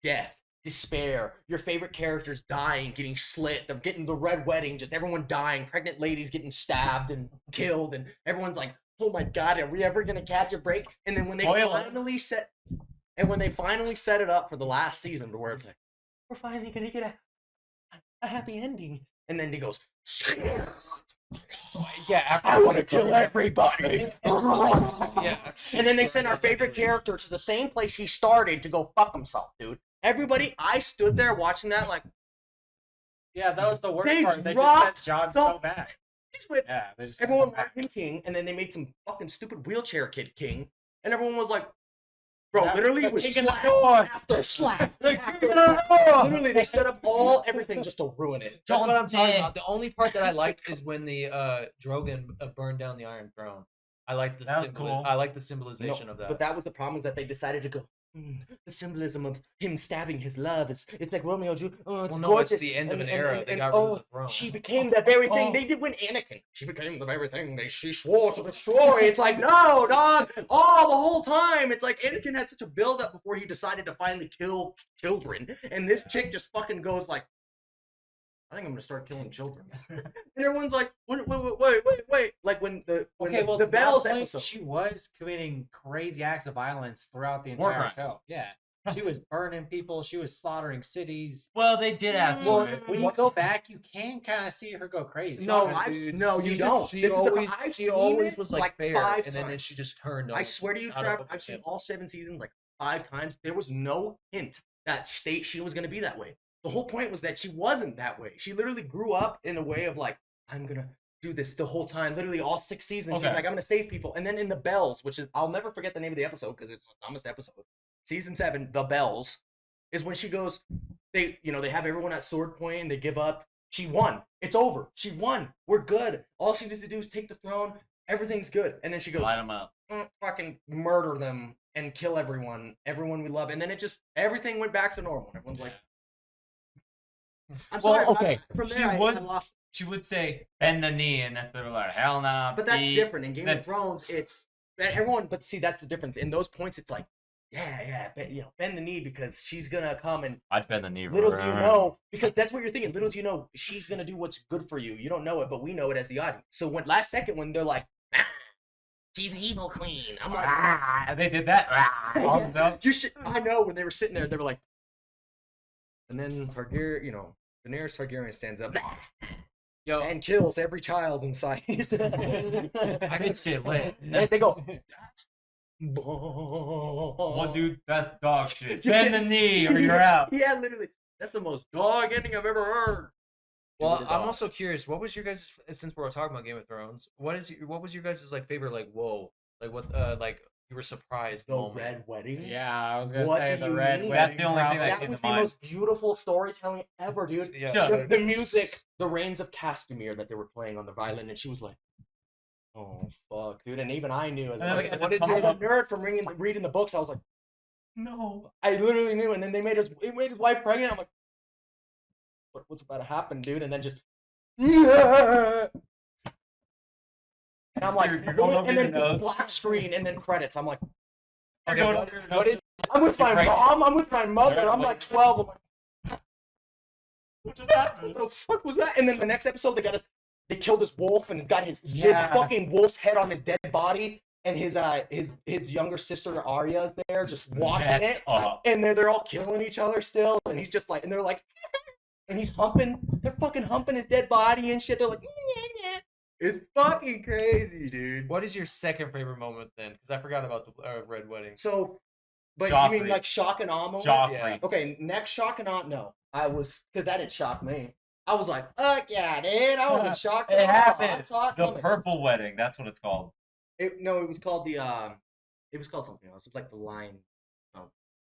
Speaker 2: death, despair, your favorite characters dying, getting slit, they're getting the red wedding, just everyone dying, pregnant ladies getting stabbed and killed, and everyone's like, oh my god, are we ever gonna catch a break? And then when they
Speaker 3: Spoiler.
Speaker 2: finally set it up for the last season to where it's like, we're finally gonna get a happy ending. And then he goes,
Speaker 4: Yeah,
Speaker 2: I want to kill everybody.
Speaker 4: Yeah.
Speaker 2: And then they send our favorite character to the same place he started to go fuck himself, dude. Everybody, I stood there watching that like,
Speaker 1: Yeah, that was the worst
Speaker 2: They
Speaker 1: part. They just
Speaker 2: dropped
Speaker 1: let Jon
Speaker 2: the-
Speaker 1: Snow back.
Speaker 2: just went,
Speaker 1: Yeah, they just
Speaker 2: everyone
Speaker 1: sent him
Speaker 2: wanted
Speaker 1: back.
Speaker 2: him king, and then they made some fucking stupid wheelchair kid king, and everyone was like, bro,
Speaker 1: That-
Speaker 2: literally
Speaker 1: the
Speaker 2: it was
Speaker 1: king of the
Speaker 2: slap
Speaker 1: north.
Speaker 2: after slap.
Speaker 3: The
Speaker 2: after
Speaker 3: king of the
Speaker 2: slap.
Speaker 3: north.
Speaker 2: Literally, they set up everything just to ruin it.
Speaker 4: That's what I'm talking
Speaker 3: dead.
Speaker 4: about. The only part that I liked is when the Drogon burned down the Iron Throne. I like the
Speaker 3: That was cool.
Speaker 4: I like the symbolization of that.
Speaker 2: But that was the problem, is that they decided to go, the symbolism of him stabbing his love. It's like Romeo and Juliet. Oh, it's
Speaker 4: well, no,
Speaker 2: gorgeous.
Speaker 4: it's the end of an era. They
Speaker 2: and,
Speaker 4: got rid
Speaker 2: oh,
Speaker 4: of the throne.
Speaker 2: she became the very thing.
Speaker 3: Oh.
Speaker 2: They did when Anakin. She became the very thing she swore to destroy. It's like, no, dog. Oh, the whole time. It's like Anakin had such a build up before he decided to finally kill children. And this chick just fucking goes like, I think I'm gonna start killing children. And everyone's like, wait. Like when the
Speaker 1: Okay, well,
Speaker 2: the
Speaker 1: to that
Speaker 2: Bells
Speaker 1: point,
Speaker 2: episode.
Speaker 1: she was committing crazy acts of violence throughout the
Speaker 3: War
Speaker 1: entire
Speaker 3: crimes.
Speaker 1: show. Yeah, she was burning people. She was slaughtering cities.
Speaker 3: Well, they did ask
Speaker 2: Well,
Speaker 3: for it.
Speaker 1: When you go back, you can kind of see her go crazy.
Speaker 4: No,
Speaker 1: Because-
Speaker 2: no, you don't.
Speaker 4: She
Speaker 2: This is the-
Speaker 4: always
Speaker 2: I've
Speaker 4: she
Speaker 2: seen
Speaker 4: always
Speaker 2: it
Speaker 4: was like,
Speaker 2: like
Speaker 4: fair,
Speaker 2: 5
Speaker 4: and then
Speaker 2: times.
Speaker 4: she just turned.
Speaker 2: I swear to you,
Speaker 4: out of
Speaker 2: Trav,
Speaker 4: book
Speaker 2: I've
Speaker 4: with
Speaker 2: seen
Speaker 4: him.
Speaker 2: all 7 seasons like 5 times. There was no hint that she was gonna be that way. The whole point was that she wasn't that way. She literally grew up in a way of like, I'm gonna do this the whole time. Literally all 6 seasons. She's
Speaker 3: Okay.
Speaker 2: like, I'm gonna save people. And then in The Bells, which is, I'll never forget the name of the episode because it's the dumbest episode. Season 7, The Bells, is when she goes, they have everyone at sword point and they give up. She won. It's over. She won. We're good. All she needs to do is take the throne. Everything's good. And then she goes,
Speaker 3: Light them up.
Speaker 2: fucking murder them and kill everyone we love. And then everything went back to normal. Everyone's like, I'm
Speaker 3: Well,
Speaker 2: sorry.
Speaker 3: okay.
Speaker 2: From
Speaker 3: She
Speaker 2: there, I
Speaker 3: would-
Speaker 2: lost.
Speaker 3: She would say, bend the knee, and if they were like, hell nah.
Speaker 2: But that's
Speaker 3: beat,"
Speaker 2: different. In Game
Speaker 3: then-
Speaker 2: of Thrones, it's that everyone. But see, that's the difference. In those points, it's like, bend the knee because she's gonna come and
Speaker 3: I'd bend the knee.
Speaker 2: little do you know, because that's what you're thinking. Little do you know, she's gonna do what's good for you. You don't know it, but we know it as the audience. So when last second when they're like, she's an evil queen, I'm like,
Speaker 3: Ah, they did that. Ah, arms up.
Speaker 2: you should. I know when they were sitting there, they were like, and then Targaryen, Daenerys Targaryen stands up
Speaker 4: Yo,
Speaker 2: and kills every child in sight.
Speaker 3: I could say lit.
Speaker 2: They go.
Speaker 3: What, dude? That's dog shit.
Speaker 2: Yeah.
Speaker 3: Bend the knee or you're out.
Speaker 2: Yeah, literally. That's the most dog ending I've ever heard.
Speaker 4: well,
Speaker 2: Dude,
Speaker 4: I'm
Speaker 2: dog.
Speaker 4: also curious. What was your guys' since we're talking about Game of Thrones? What was your guys' like favorite like whoa like what like you were surprised
Speaker 2: The
Speaker 4: moment?
Speaker 2: Red Wedding.
Speaker 1: Yeah, I was gonna
Speaker 2: What
Speaker 1: say
Speaker 2: do
Speaker 1: the
Speaker 2: you
Speaker 1: red
Speaker 2: mean?
Speaker 1: wedding.
Speaker 3: That's the only thing
Speaker 1: probably.
Speaker 3: that
Speaker 2: That
Speaker 3: came
Speaker 2: was
Speaker 3: to
Speaker 2: the
Speaker 3: mind.
Speaker 2: most beautiful storytelling ever, dude.
Speaker 4: Yeah.
Speaker 3: Sure.
Speaker 2: The music, the Rains of Castamere that they were playing on the violin, and she was like, "Oh fuck, dude!" And even I knew.
Speaker 3: And then
Speaker 2: Like,
Speaker 3: they
Speaker 2: what
Speaker 3: just
Speaker 2: did you?
Speaker 3: come
Speaker 2: I'm a
Speaker 3: up-
Speaker 2: nerd from reading the books. I was like,
Speaker 3: No.
Speaker 2: I literally knew. And then it made his wife pregnant. I'm like, what's about to happen, dude? And then just, yeah. And I'm like,
Speaker 3: You're going over
Speaker 2: and
Speaker 3: your
Speaker 2: then just
Speaker 3: notes.
Speaker 2: black screen and then credits. I'm like,
Speaker 3: You're
Speaker 2: okay,
Speaker 3: going
Speaker 2: what,
Speaker 3: over your
Speaker 2: what
Speaker 3: notes.
Speaker 2: is? I'm with my
Speaker 3: Right.
Speaker 2: mom. I'm with my mother.
Speaker 3: Right,
Speaker 2: I'm
Speaker 3: like-
Speaker 2: like 12. I'm like,
Speaker 3: What just happened?
Speaker 2: what the fuck was that? And then the next episode, they killed this wolf and got his
Speaker 1: Yeah.
Speaker 2: fucking wolf's head on his dead body, and his younger sister Arya's there just watching
Speaker 3: Messed
Speaker 2: it,
Speaker 3: up.
Speaker 2: and they're all killing each other still, and he's just like, and they're like, and he's they're fucking humping his dead body and shit. They're like, it's fucking crazy, dude.
Speaker 4: What is your second favorite moment then? Because I forgot about the Red Wedding.
Speaker 2: So, but you
Speaker 3: Joffrey.
Speaker 2: mean like shock and awe moment?
Speaker 3: Joffrey.
Speaker 4: Yeah.
Speaker 2: Okay, next shock and awe. No, because that didn't shock me. I was like, fuck yeah, dude. I was in shock. and
Speaker 3: It
Speaker 2: awe. I
Speaker 3: happened.
Speaker 2: saw it
Speaker 3: The
Speaker 2: coming.
Speaker 3: purple wedding. That's what it's called.
Speaker 2: It was called it was called something else. It's like the line. Oh,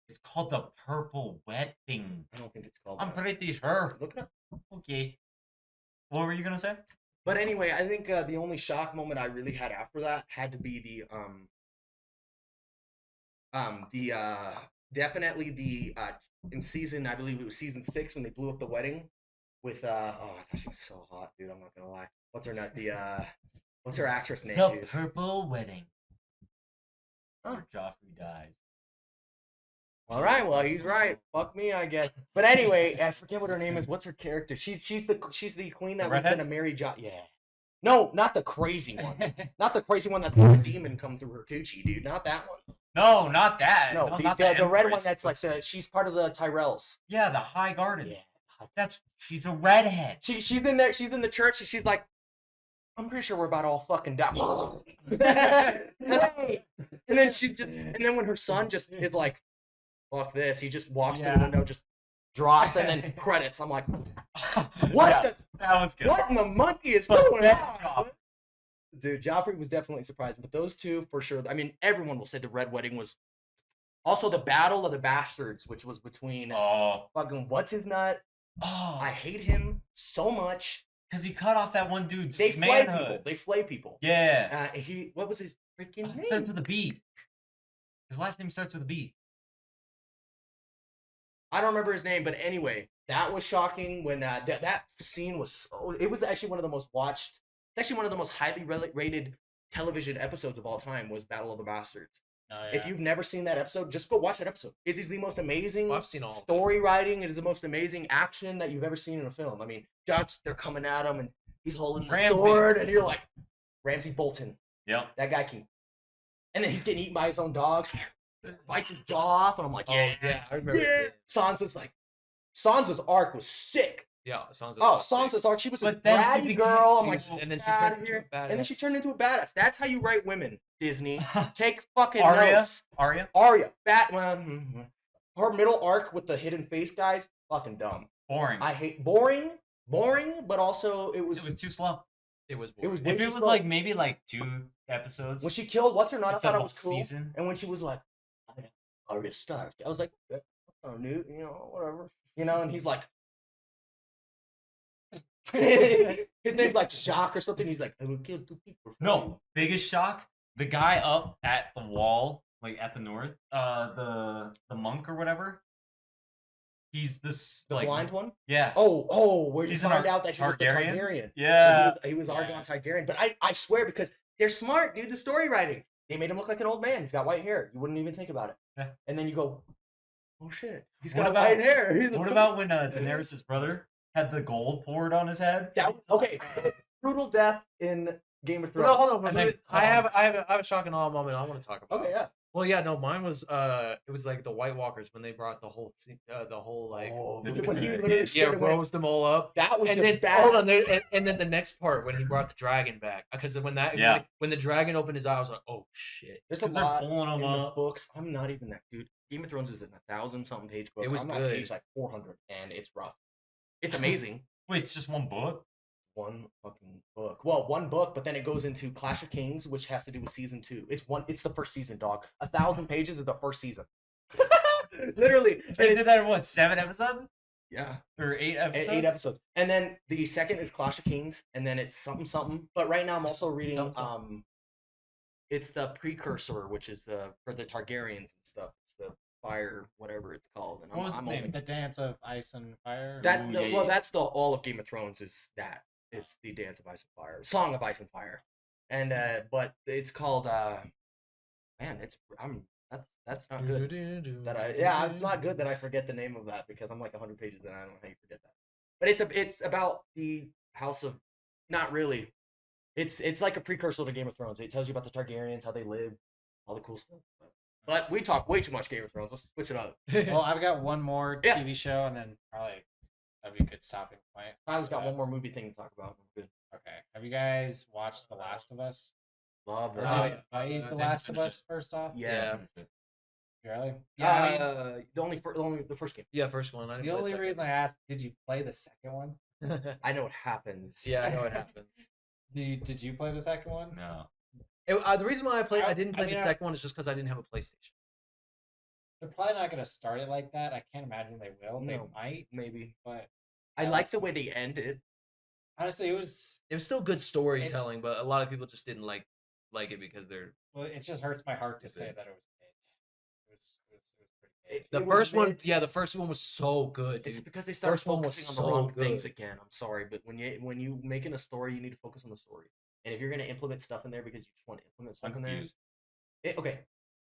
Speaker 3: It's called the purple wedding.
Speaker 2: I don't think it's called.
Speaker 3: I'm
Speaker 2: that.
Speaker 3: pretty sure.
Speaker 2: Look it up.
Speaker 3: Okay. What were you gonna say?
Speaker 2: But anyway, I think the only shock moment I really had after that had to be definitely the in season, I believe it was season 6 when they blew up the wedding with oh, I thought she was so hot, dude. I'm not gonna lie. What's her name? What's her actress name,
Speaker 3: The
Speaker 2: dude?
Speaker 3: purple wedding.
Speaker 2: Oh.
Speaker 3: Where Joffrey dies.
Speaker 2: All right, well he's right. Fuck me, I guess. But anyway, I forget what her name is. What's her character? She's the queen that
Speaker 3: The
Speaker 2: was
Speaker 3: redhead?
Speaker 2: gonna marry Yeah. No, not the crazy one. Not the crazy one that's got a demon come through her coochie, dude. Not that one.
Speaker 3: No, not that.
Speaker 2: No,
Speaker 3: not
Speaker 2: the red one
Speaker 3: Empress.
Speaker 2: that's like she's part of the Tyrells.
Speaker 3: Yeah, the High Garden.
Speaker 2: Yeah.
Speaker 3: She's a redhead.
Speaker 2: She's in there. She's in the church. And she's like, I'm pretty sure we're about to all fucking die. and then when her son just is like, fuck this, he just walks through the
Speaker 1: Yeah.
Speaker 2: window, just drops, and then credits. I'm like, what
Speaker 3: Yeah,
Speaker 2: the?
Speaker 3: that was good.
Speaker 2: What in the monkey is
Speaker 3: But
Speaker 2: going
Speaker 3: best
Speaker 2: on?
Speaker 3: job.
Speaker 2: Dude, Joffrey was definitely surprising, but those two for sure. I mean, everyone will say the Red Wedding was also the Battle of the Bastards, which was between
Speaker 3: Oh.
Speaker 2: fucking what's his nut.
Speaker 3: Oh.
Speaker 2: I hate him so much.
Speaker 3: Because he cut off that one dude's
Speaker 2: They flay people.
Speaker 3: manhood.
Speaker 2: They flay people.
Speaker 3: Yeah.
Speaker 2: What was his freaking
Speaker 3: It starts
Speaker 2: name?
Speaker 3: with a B. His last name starts with a B.
Speaker 2: I don't remember his name, but anyway, that was shocking when that scene was. It was actually one of the most watched. It's actually one of the most highly rated television episodes of all time. Was Battle of the Bastards.
Speaker 1: Oh,
Speaker 2: If
Speaker 1: yeah.
Speaker 2: you've never seen that episode, just go watch that episode. It is the most amazing
Speaker 4: Well, I've seen all of it.
Speaker 2: story writing. It is the most amazing action that you've ever seen in a film. I mean, they're coming at him and he's holding the
Speaker 3: Ramsay.
Speaker 2: sword, and you're like, Ramsay Bolton,
Speaker 3: Yep.
Speaker 2: that guy can. And then he's getting eaten by his own dog, bites his jaw off, and I'm like,
Speaker 4: Oh,
Speaker 2: yeah,
Speaker 4: yeah, I remember.
Speaker 2: yeah. Sansa's arc was sick.
Speaker 4: Yeah, Sansa's
Speaker 2: Oh,
Speaker 4: awesome.
Speaker 2: Sansa's arc, she was a
Speaker 3: But then she
Speaker 2: bratty
Speaker 3: became-
Speaker 2: girl. I'm
Speaker 4: She
Speaker 2: like,
Speaker 4: was- and then she
Speaker 2: "Get
Speaker 4: turned
Speaker 2: outta
Speaker 4: into a
Speaker 2: here." And then she
Speaker 4: badass.
Speaker 2: turned into a badass. That's how you write women, Disney. Take fucking
Speaker 3: Arya?
Speaker 2: notes.
Speaker 3: Arya?
Speaker 2: Arya, her middle arc with the hidden face guys, fucking dumb.
Speaker 3: Boring.
Speaker 2: I hate boring, but also it
Speaker 3: it
Speaker 2: was
Speaker 3: was too slow.
Speaker 4: It was.
Speaker 2: it was
Speaker 4: boring.
Speaker 2: way
Speaker 3: If
Speaker 2: too
Speaker 3: it was
Speaker 2: slow.
Speaker 3: like maybe like 2 episodes.
Speaker 2: when she killed what's her nut, I
Speaker 3: instead
Speaker 2: thought
Speaker 3: of
Speaker 2: it was
Speaker 3: a
Speaker 2: cool.
Speaker 3: season.
Speaker 2: And when she was like, Arya Stark, I was like, oh, dude, whatever, and he's like. His name's like Jacques or something. He's like, I will kill 2 people. for you."
Speaker 3: No, biggest shock. The guy up at the wall, like at the north, the monk or whatever. He's this
Speaker 2: The
Speaker 3: like
Speaker 2: blind one.
Speaker 3: Yeah.
Speaker 2: Oh, where you
Speaker 3: He's an
Speaker 2: find out that he was the
Speaker 3: Targaryen?
Speaker 2: Targaryen.
Speaker 3: Yeah.
Speaker 2: He was
Speaker 1: Yeah.
Speaker 2: Argon Targaryen. But I swear, because they're smart, dude, the story writing. They made him look like an old man. He's got white hair. You wouldn't even think about it.
Speaker 3: Yeah.
Speaker 2: And then you go, oh shit, he's
Speaker 3: What
Speaker 2: got
Speaker 3: about-
Speaker 2: white hair. He's a-
Speaker 3: What about when Daenerys' brother had the gold poured on his head?
Speaker 2: that? Okay, brutal death in Game of Thrones.
Speaker 4: No, hold on.
Speaker 3: And
Speaker 4: wait,
Speaker 3: then
Speaker 4: I have a shocking awe moment I want to talk about.
Speaker 2: Okay, yeah.
Speaker 4: Well, yeah, no, mine was it was like the White Walkers when they brought the whole like
Speaker 2: when he
Speaker 3: Yeah,
Speaker 2: literally
Speaker 4: yeah,
Speaker 2: straight away-
Speaker 4: rose them all up.
Speaker 2: that was
Speaker 4: And
Speaker 2: just
Speaker 4: then
Speaker 2: bad.
Speaker 4: hold on, and then the next part when he brought the dragon back, because
Speaker 3: Yeah.
Speaker 4: when the dragon opened his eye, I was like, oh shit.
Speaker 2: There's a
Speaker 3: 'Cause they're
Speaker 2: lot
Speaker 3: pulling 'em
Speaker 2: in the
Speaker 3: up.
Speaker 2: books. I'm not even that dude. Game of Thrones is a 1,000-something page book.
Speaker 4: It was
Speaker 2: I'm on
Speaker 4: good.
Speaker 2: page like 400, and it's rough. It's amazing.
Speaker 3: Wait, it's just one book?
Speaker 2: One fucking book. Well, one book, but then it goes into Clash of Kings, which has to do with season 2. It's the first season, dog. 1,000 pages is the first season. Literally.
Speaker 3: They did that in what, 7 episodes?
Speaker 2: Yeah.
Speaker 3: Or 8 episodes?
Speaker 2: 8 episodes. And then the second is Clash of Kings, and then it's something something. But right now I'm also reading
Speaker 3: Something.
Speaker 2: it's the precursor, which is for the Targaryens and stuff. It's the fire, whatever it's called. And
Speaker 3: What was the
Speaker 2: I'm
Speaker 3: name?
Speaker 2: only-
Speaker 1: The Dance of Ice and Fire.
Speaker 2: That
Speaker 3: Ooh,
Speaker 2: the,
Speaker 3: yeah,
Speaker 2: well,
Speaker 3: yeah.
Speaker 2: that's the all of Game of Thrones is the Dance of Ice and Fire, Song of Ice and Fire, and but it's called man, that's not good. It's not good that I forget the name of that because I'm like 100 pages and I don't know how you forget that. But it's about the House of, not really. It's like a precursor to Game of Thrones. It tells you about the Targaryens, how they live, all the cool stuff. But we talk way too much Game of Thrones. Let's switch it up.
Speaker 1: Well, I've got one more
Speaker 2: Yeah.
Speaker 1: TV show, and then probably that'd be a good stopping point.
Speaker 2: Tyler's got one more movie thing to talk about. We're good.
Speaker 1: Okay. Have you guys watched The Last of Us?
Speaker 2: Love
Speaker 1: Or
Speaker 2: that.
Speaker 1: did you play The
Speaker 3: didn't
Speaker 1: Last of
Speaker 3: finish
Speaker 1: Us first off?
Speaker 2: Yeah.
Speaker 1: Really?
Speaker 2: The first game.
Speaker 4: Yeah, first one. I didn't
Speaker 1: The
Speaker 4: play
Speaker 1: only
Speaker 4: second.
Speaker 1: reason I asked, did you play the second one?
Speaker 2: I know what happens.
Speaker 4: Yeah, I know what happens.
Speaker 1: Did you play the second one?
Speaker 3: No.
Speaker 4: The reason why I didn't play the second one is just because I didn't have a PlayStation.
Speaker 1: They're probably not gonna start it like that. I can't imagine they will. They
Speaker 2: No.
Speaker 1: might,
Speaker 2: Maybe.
Speaker 1: but
Speaker 2: I like the way they ended.
Speaker 1: honestly, it was.
Speaker 4: It was still good storytelling, but a lot of people just didn't like it because they're
Speaker 1: Well, it just hurts my heart to say
Speaker 4: Stupid.
Speaker 1: that it was mid. It was pretty mid.
Speaker 2: It
Speaker 4: the
Speaker 2: was
Speaker 4: first one.
Speaker 2: mid.
Speaker 4: Yeah, the first one was so good,
Speaker 2: It's
Speaker 4: dude.
Speaker 2: because they started
Speaker 4: First one was
Speaker 2: focusing on the
Speaker 4: so
Speaker 2: wrong things
Speaker 4: good.
Speaker 2: again. I'm sorry, but when you making a story, you need to focus on the story. And if you're gonna implement stuff in there because you just want to implement
Speaker 3: I'm
Speaker 2: stuff in there,
Speaker 3: confused.
Speaker 2: okay.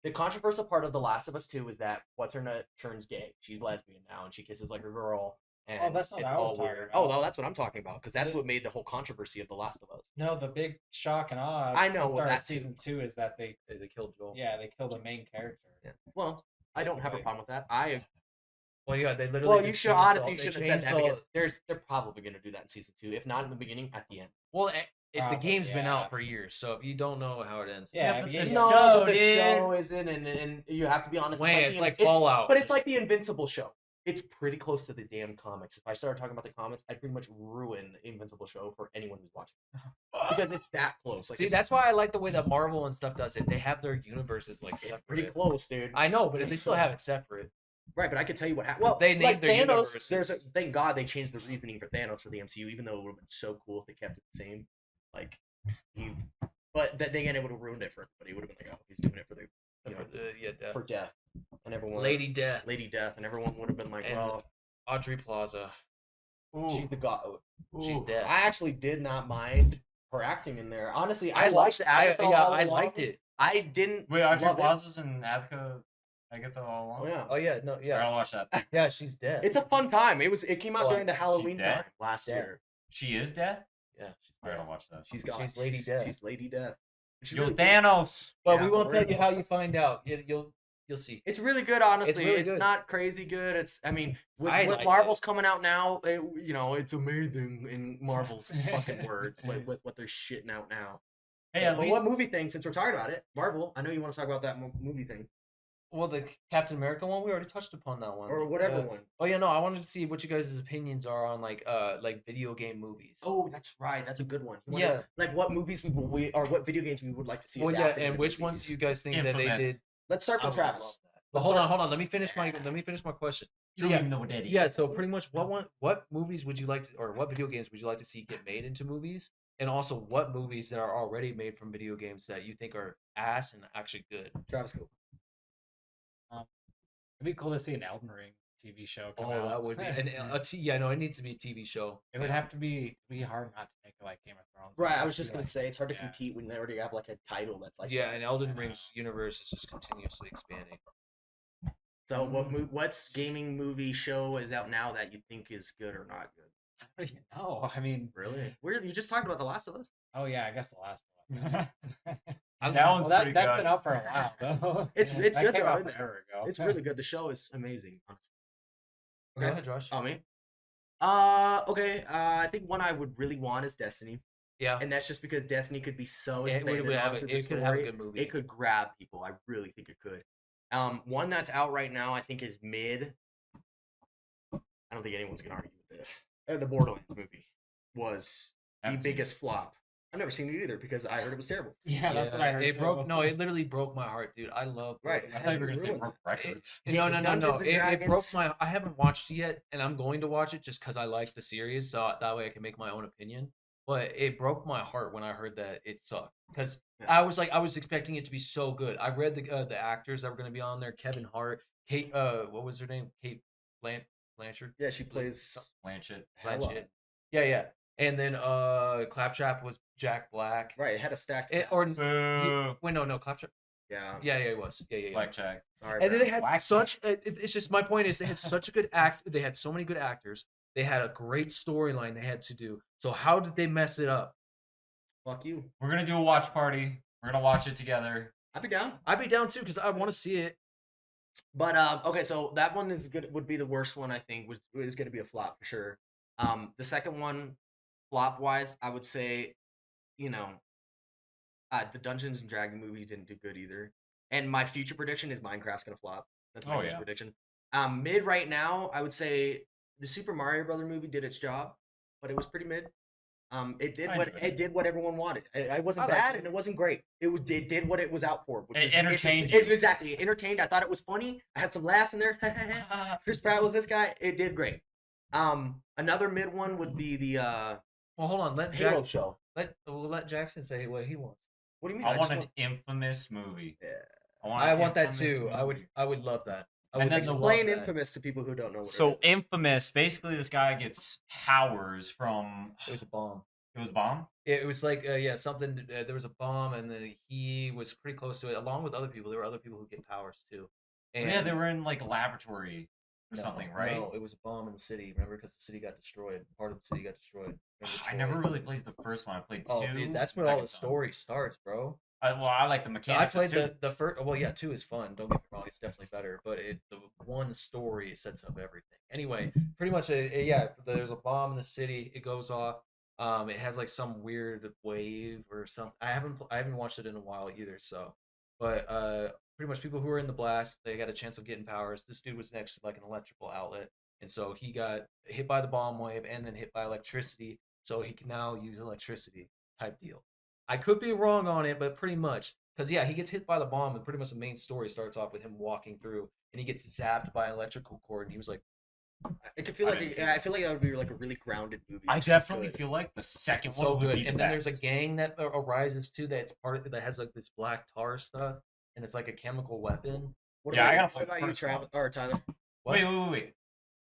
Speaker 2: The controversial part of The Last of Us 2 is that what's her nut turns gay. She's lesbian now, and she kisses like a girl. And
Speaker 1: that's not
Speaker 2: it's
Speaker 1: what I was
Speaker 2: all
Speaker 1: talking
Speaker 2: weird.
Speaker 1: about.
Speaker 2: Oh, well, that's what I'm talking about because that's
Speaker 1: The-
Speaker 2: what made the whole controversy of The Last of Us.
Speaker 1: No, the big shock and awe.
Speaker 2: I
Speaker 1: at
Speaker 2: know
Speaker 1: the start
Speaker 2: that
Speaker 1: of season
Speaker 2: too.
Speaker 1: 2 is that they
Speaker 4: killed Joel.
Speaker 1: they killed the main character.
Speaker 2: Yeah. Well, I don't have a
Speaker 1: Basically.
Speaker 2: problem with that.
Speaker 4: Well, yeah, they literally.
Speaker 2: Well, you
Speaker 4: just
Speaker 2: should
Speaker 4: changed
Speaker 2: honestly
Speaker 4: all-
Speaker 2: you
Speaker 4: they
Speaker 2: should have said
Speaker 4: changed
Speaker 2: that
Speaker 4: all-
Speaker 2: because they're probably gonna do that in season 2. If not in the beginning, at the end.
Speaker 4: Well, the
Speaker 1: Probably,
Speaker 4: game's been
Speaker 1: yeah.
Speaker 4: out for years, so if you don't know how it ends,
Speaker 1: Yeah,
Speaker 3: but
Speaker 1: but yeah,
Speaker 3: the
Speaker 1: yeah.
Speaker 2: No,
Speaker 3: show,
Speaker 2: but the
Speaker 3: dude.
Speaker 2: show isn't, and you have to be honest.
Speaker 4: Wait, it's
Speaker 2: the-
Speaker 4: like Fallout.
Speaker 2: but it's like the Invincible show. It's pretty close to the damn comics. If I started talking about the comics, I'd pretty much ruin the Invincible show for anyone who's watching because it's that close. Like,
Speaker 4: See,
Speaker 2: it's,
Speaker 4: that's why I like the way that Marvel and stuff does it. They have their universes like
Speaker 2: it's
Speaker 4: separate.
Speaker 2: pretty close, dude.
Speaker 4: I know, but they still have it separate.
Speaker 2: Right, but I could tell you what happened. Well,
Speaker 4: They
Speaker 2: like
Speaker 4: named their
Speaker 2: Thanos.
Speaker 4: universes.
Speaker 2: Thank God they changed the reasoning for Thanos for the MCU, even though it would have been so cool if they kept it the same. Like, but then again, it would have ruined it for everybody. It would have been like, oh, he's doing it for the
Speaker 4: Death.
Speaker 2: for death, and everyone
Speaker 4: Lady Death
Speaker 2: Lady Death, and everyone would have been like,
Speaker 4: and
Speaker 2: well,
Speaker 4: Audrey Plaza.
Speaker 2: she's the god.
Speaker 4: She's dead.
Speaker 2: I actually did not mind her acting in there. Honestly, I
Speaker 4: liked
Speaker 2: liked.
Speaker 4: I
Speaker 2: Agatha all
Speaker 4: liked
Speaker 2: along.
Speaker 4: it.
Speaker 2: I didn't.
Speaker 3: Wait, Audrey
Speaker 2: love it.
Speaker 3: Plaza's and Agatha all along?
Speaker 2: Oh yeah.
Speaker 4: Oh yeah, no,
Speaker 3: I
Speaker 4: yeah,
Speaker 3: gotta watch that.
Speaker 4: yeah, she's dead.
Speaker 2: It's a fun time. It came out
Speaker 4: Well,
Speaker 2: during the Halloween
Speaker 3: dead?
Speaker 2: time last
Speaker 4: Dead.
Speaker 2: year.
Speaker 3: She is dead?
Speaker 4: yeah, she's
Speaker 3: I
Speaker 4: dead.
Speaker 3: gotta watch that.
Speaker 2: She's
Speaker 4: Lady Death.
Speaker 2: She's Lady Death. She's
Speaker 3: Yo,
Speaker 2: really good.
Speaker 3: Thanos!
Speaker 4: But
Speaker 2: Yeah,
Speaker 4: we won't
Speaker 2: but
Speaker 4: tell
Speaker 2: we're-
Speaker 4: you how you find out. You'll see.
Speaker 2: It's really good, honestly.
Speaker 4: really
Speaker 2: It's
Speaker 4: good.
Speaker 2: not crazy good. It's, I mean, with
Speaker 4: I
Speaker 2: what
Speaker 4: like
Speaker 2: Marvel's coming out now, it's amazing in Marvel's fucking words with what they're shitting out now.
Speaker 3: Hey,
Speaker 2: So,
Speaker 3: at
Speaker 2: but
Speaker 3: least
Speaker 2: what movie thing? Since we're talking about it, Marvel. I know you want to talk about that movie thing
Speaker 4: Well, the Captain America one, we already touched upon that one.
Speaker 2: or whatever one.
Speaker 4: Oh yeah, no, I wanted to see what you guys' opinions are on like video game movies.
Speaker 2: Oh, that's right. That's a good one. You wanna-
Speaker 4: Yeah.
Speaker 2: Like what movies we or what video games we would like to see.
Speaker 4: well, yeah,
Speaker 2: adapted
Speaker 4: and
Speaker 2: into
Speaker 4: which ones
Speaker 2: movies.
Speaker 4: do you guys think that they
Speaker 3: Infamous.
Speaker 4: did?
Speaker 2: Let's start
Speaker 4: I
Speaker 2: from
Speaker 4: would love
Speaker 2: Travis.
Speaker 4: that. But hold
Speaker 2: start-
Speaker 4: on. Let me finish my question.
Speaker 3: you
Speaker 4: So
Speaker 3: don't
Speaker 4: yeah,
Speaker 3: even know what that is.
Speaker 4: yeah. So pretty much, what movies would you like to, or what video games would you like to see get made into movies? And also, what movies that are already made from video games that you think are ass and actually good?
Speaker 2: Travis, go.
Speaker 1: It'd be cool to see an Elden Ring TV show come
Speaker 4: Oh,
Speaker 1: out.
Speaker 4: that would be. And yeah, no, it needs to be a TV show.
Speaker 1: It would have to be hard not to make it like Game of Thrones.
Speaker 2: Right,
Speaker 1: It'd
Speaker 2: I
Speaker 1: have
Speaker 2: was
Speaker 1: to
Speaker 2: just
Speaker 1: be
Speaker 2: gonna
Speaker 1: like-
Speaker 2: say it's hard to
Speaker 1: yeah.
Speaker 2: compete when they already have like a title that's like.
Speaker 4: Yeah, and Elden
Speaker 1: I
Speaker 4: Ring's universe is just continuously expanding.
Speaker 2: So what's gaming movie show is out now that you think is good or not good?
Speaker 1: I don't even know. I mean,
Speaker 2: Really? Weird. You just talked about The Last of Us.
Speaker 1: oh yeah, I guess the last one.
Speaker 3: That
Speaker 1: Well,
Speaker 3: one's
Speaker 1: that's
Speaker 3: pretty
Speaker 1: been
Speaker 3: good.
Speaker 1: out for a while though.
Speaker 2: It's
Speaker 1: That
Speaker 2: good
Speaker 1: came
Speaker 2: though.
Speaker 1: out forever ago.
Speaker 2: It's really good. The show is amazing.
Speaker 4: Go ahead, Josh.
Speaker 2: Oh me. Okay. I think one I would really want is Destiny,
Speaker 4: Yeah.
Speaker 2: and that's just because Destiny could be so
Speaker 4: It would
Speaker 2: expanded
Speaker 4: have
Speaker 2: on
Speaker 4: a-
Speaker 2: through the
Speaker 4: it could have a
Speaker 2: story.
Speaker 4: good movie.
Speaker 2: It could grab people. I really think it could. One that's out right now, I think, is mid. I don't think anyone's gonna argue with this. The Borderlands movie was the
Speaker 3: Haven't seen
Speaker 2: biggest flop. I've never seen it either because I heard it was terrible.
Speaker 1: Yeah, that's what I heard.
Speaker 4: It
Speaker 1: too.
Speaker 4: broke. No, it literally broke my heart, dude. I love.
Speaker 2: Right.
Speaker 3: I thought you were gonna say
Speaker 2: Ruined
Speaker 3: broke records.
Speaker 4: No.
Speaker 2: Dungeons and
Speaker 4: It broke
Speaker 2: Dragons.
Speaker 4: my. I haven't watched it yet, and I'm going to watch it just because I like the series, so that way I can make my own opinion. But it broke my heart when I heard that it sucked because
Speaker 2: Yeah.
Speaker 4: I was expecting it to be so good. I read the actors that were going to be on there: Kevin Hart, Kate. What was her name? Kate Blanchard.
Speaker 2: Yeah, she plays
Speaker 3: Blanchett.
Speaker 4: Blanchett. Yeah. And then Claptrap was Jack Black.
Speaker 2: Right, it had a stacked.
Speaker 4: Or
Speaker 2: cast.
Speaker 4: wait, no, Claptrap.
Speaker 2: Yeah.
Speaker 4: Yeah, it was. Yeah.
Speaker 3: Blackjack.
Speaker 2: Sorry.
Speaker 4: And then they
Speaker 2: bro.
Speaker 4: had such. It's just my point is they had such a good act. They had so many good actors. They had a great storyline they had to do. So how did they mess it up?
Speaker 2: Fuck you.
Speaker 3: We're gonna do a watch party. We're gonna watch it together.
Speaker 2: I'd be down.
Speaker 4: I'd be down too because I want to see it.
Speaker 2: But okay, so that one is good. Would be the worst one I think. Was going to be a flop for sure. The second one, flop wise, I would say, you know, the Dungeons and Dragon movie didn't do good either. And my future prediction is Minecraft's gonna flop. That's my
Speaker 3: Oh,
Speaker 2: future
Speaker 3: yeah.
Speaker 2: prediction. Mid right now, I would say the Super Mario Brother movie did its job, but it was pretty mid. It did
Speaker 3: I
Speaker 2: what
Speaker 3: enjoyed
Speaker 2: it
Speaker 3: it.
Speaker 2: did what everyone wanted. It wasn't
Speaker 4: I liked
Speaker 2: bad
Speaker 4: it.
Speaker 2: and it wasn't great. It did what it was out for, which
Speaker 3: It
Speaker 2: is
Speaker 3: entertained
Speaker 2: it's
Speaker 3: you.
Speaker 2: exactly. It entertained. I thought it was funny. I had some laughs in there. Chris Pratt was this guy. It did great. Another mid one would be the
Speaker 4: Well, hold on. Let
Speaker 2: Halo
Speaker 4: Jackson.
Speaker 2: show.
Speaker 4: We'll let Jackson say what he wants.
Speaker 2: What do you mean?
Speaker 3: I
Speaker 2: just
Speaker 3: want an infamous movie.
Speaker 2: Yeah.
Speaker 4: I
Speaker 3: an
Speaker 4: want that
Speaker 3: infamous
Speaker 4: too.
Speaker 3: movie.
Speaker 4: I would love that. I
Speaker 3: And
Speaker 4: would
Speaker 3: then the
Speaker 4: love
Speaker 2: Explain
Speaker 4: that.
Speaker 2: Infamous to people who don't know what
Speaker 3: So
Speaker 2: it is.
Speaker 3: infamous. Basically, this guy gets powers from.
Speaker 4: It was a bomb.
Speaker 3: It was a bomb.
Speaker 4: It was like something. There was a bomb, and then he was pretty close to it, along with other people. There were other people who get powers too. And
Speaker 3: Yeah, they were in like a laboratory or something, right?
Speaker 4: No, it was a bomb in the city. Remember, because the city got destroyed. Part of the city got destroyed. Remember
Speaker 3: I never
Speaker 4: Troy?
Speaker 3: really played the first one. I played two.
Speaker 4: Oh, dude, that's
Speaker 3: the
Speaker 4: where all
Speaker 3: second
Speaker 4: the
Speaker 3: one.
Speaker 4: story starts, bro.
Speaker 3: I like the
Speaker 4: I
Speaker 3: mechanics.
Speaker 4: played
Speaker 3: of two.
Speaker 4: the first. Well, yeah, 2 is fun. Don't get me wrong; it's definitely better. But the one story sets up everything. Anyway, pretty much, yeah. There's a bomb in the city. It goes off. It has like some weird wave or something. I haven't watched it in a while either. So, but pretty much people who were in the blast, they got a chance of getting powers. This dude was next to like an electrical outlet, and so he got hit by the bomb wave and then hit by electricity. So he can now use electricity type deal. I could be wrong on it, but pretty much. Because, yeah, he gets hit by the bomb, and pretty much the main story starts off with him walking through, and he gets zapped by an electrical cord, and he was like,
Speaker 2: I could feel
Speaker 3: I
Speaker 2: like
Speaker 3: didn't
Speaker 2: I feel like that would be like a really grounded movie.
Speaker 3: I
Speaker 2: It's just
Speaker 3: definitely
Speaker 2: good.
Speaker 3: feel like the second
Speaker 4: so
Speaker 3: one would
Speaker 4: good.
Speaker 3: be the
Speaker 4: And then there's a
Speaker 3: best.
Speaker 4: gang that arises, too, that's part of that has, like, this black tar stuff, and it's like a chemical weapon.
Speaker 2: What
Speaker 3: Yeah, I
Speaker 2: about,
Speaker 3: gotta play
Speaker 2: what about you,
Speaker 3: first
Speaker 2: Travis
Speaker 3: one.
Speaker 2: or Tyler?
Speaker 4: What?
Speaker 3: Wait.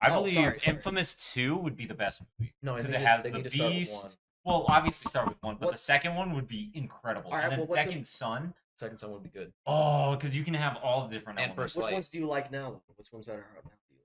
Speaker 3: I
Speaker 2: Oh,
Speaker 3: believe
Speaker 2: sorry.
Speaker 3: Infamous 2 would be the best movie.
Speaker 4: No, I
Speaker 3: Because
Speaker 4: think
Speaker 3: it has
Speaker 4: they
Speaker 3: the
Speaker 4: need to start with
Speaker 3: Beast.
Speaker 4: one.
Speaker 3: Well, obviously start with one, but
Speaker 2: What-
Speaker 3: the second one would be incredible.
Speaker 2: All right,
Speaker 3: and then
Speaker 2: well, what's
Speaker 3: Second
Speaker 2: the-
Speaker 3: Son.
Speaker 4: Second son would be good.
Speaker 3: Oh, because you can have all the different
Speaker 4: And
Speaker 3: elements.
Speaker 4: First
Speaker 2: Which
Speaker 4: Light.
Speaker 2: ones do you like now? Which ones are up now? Do you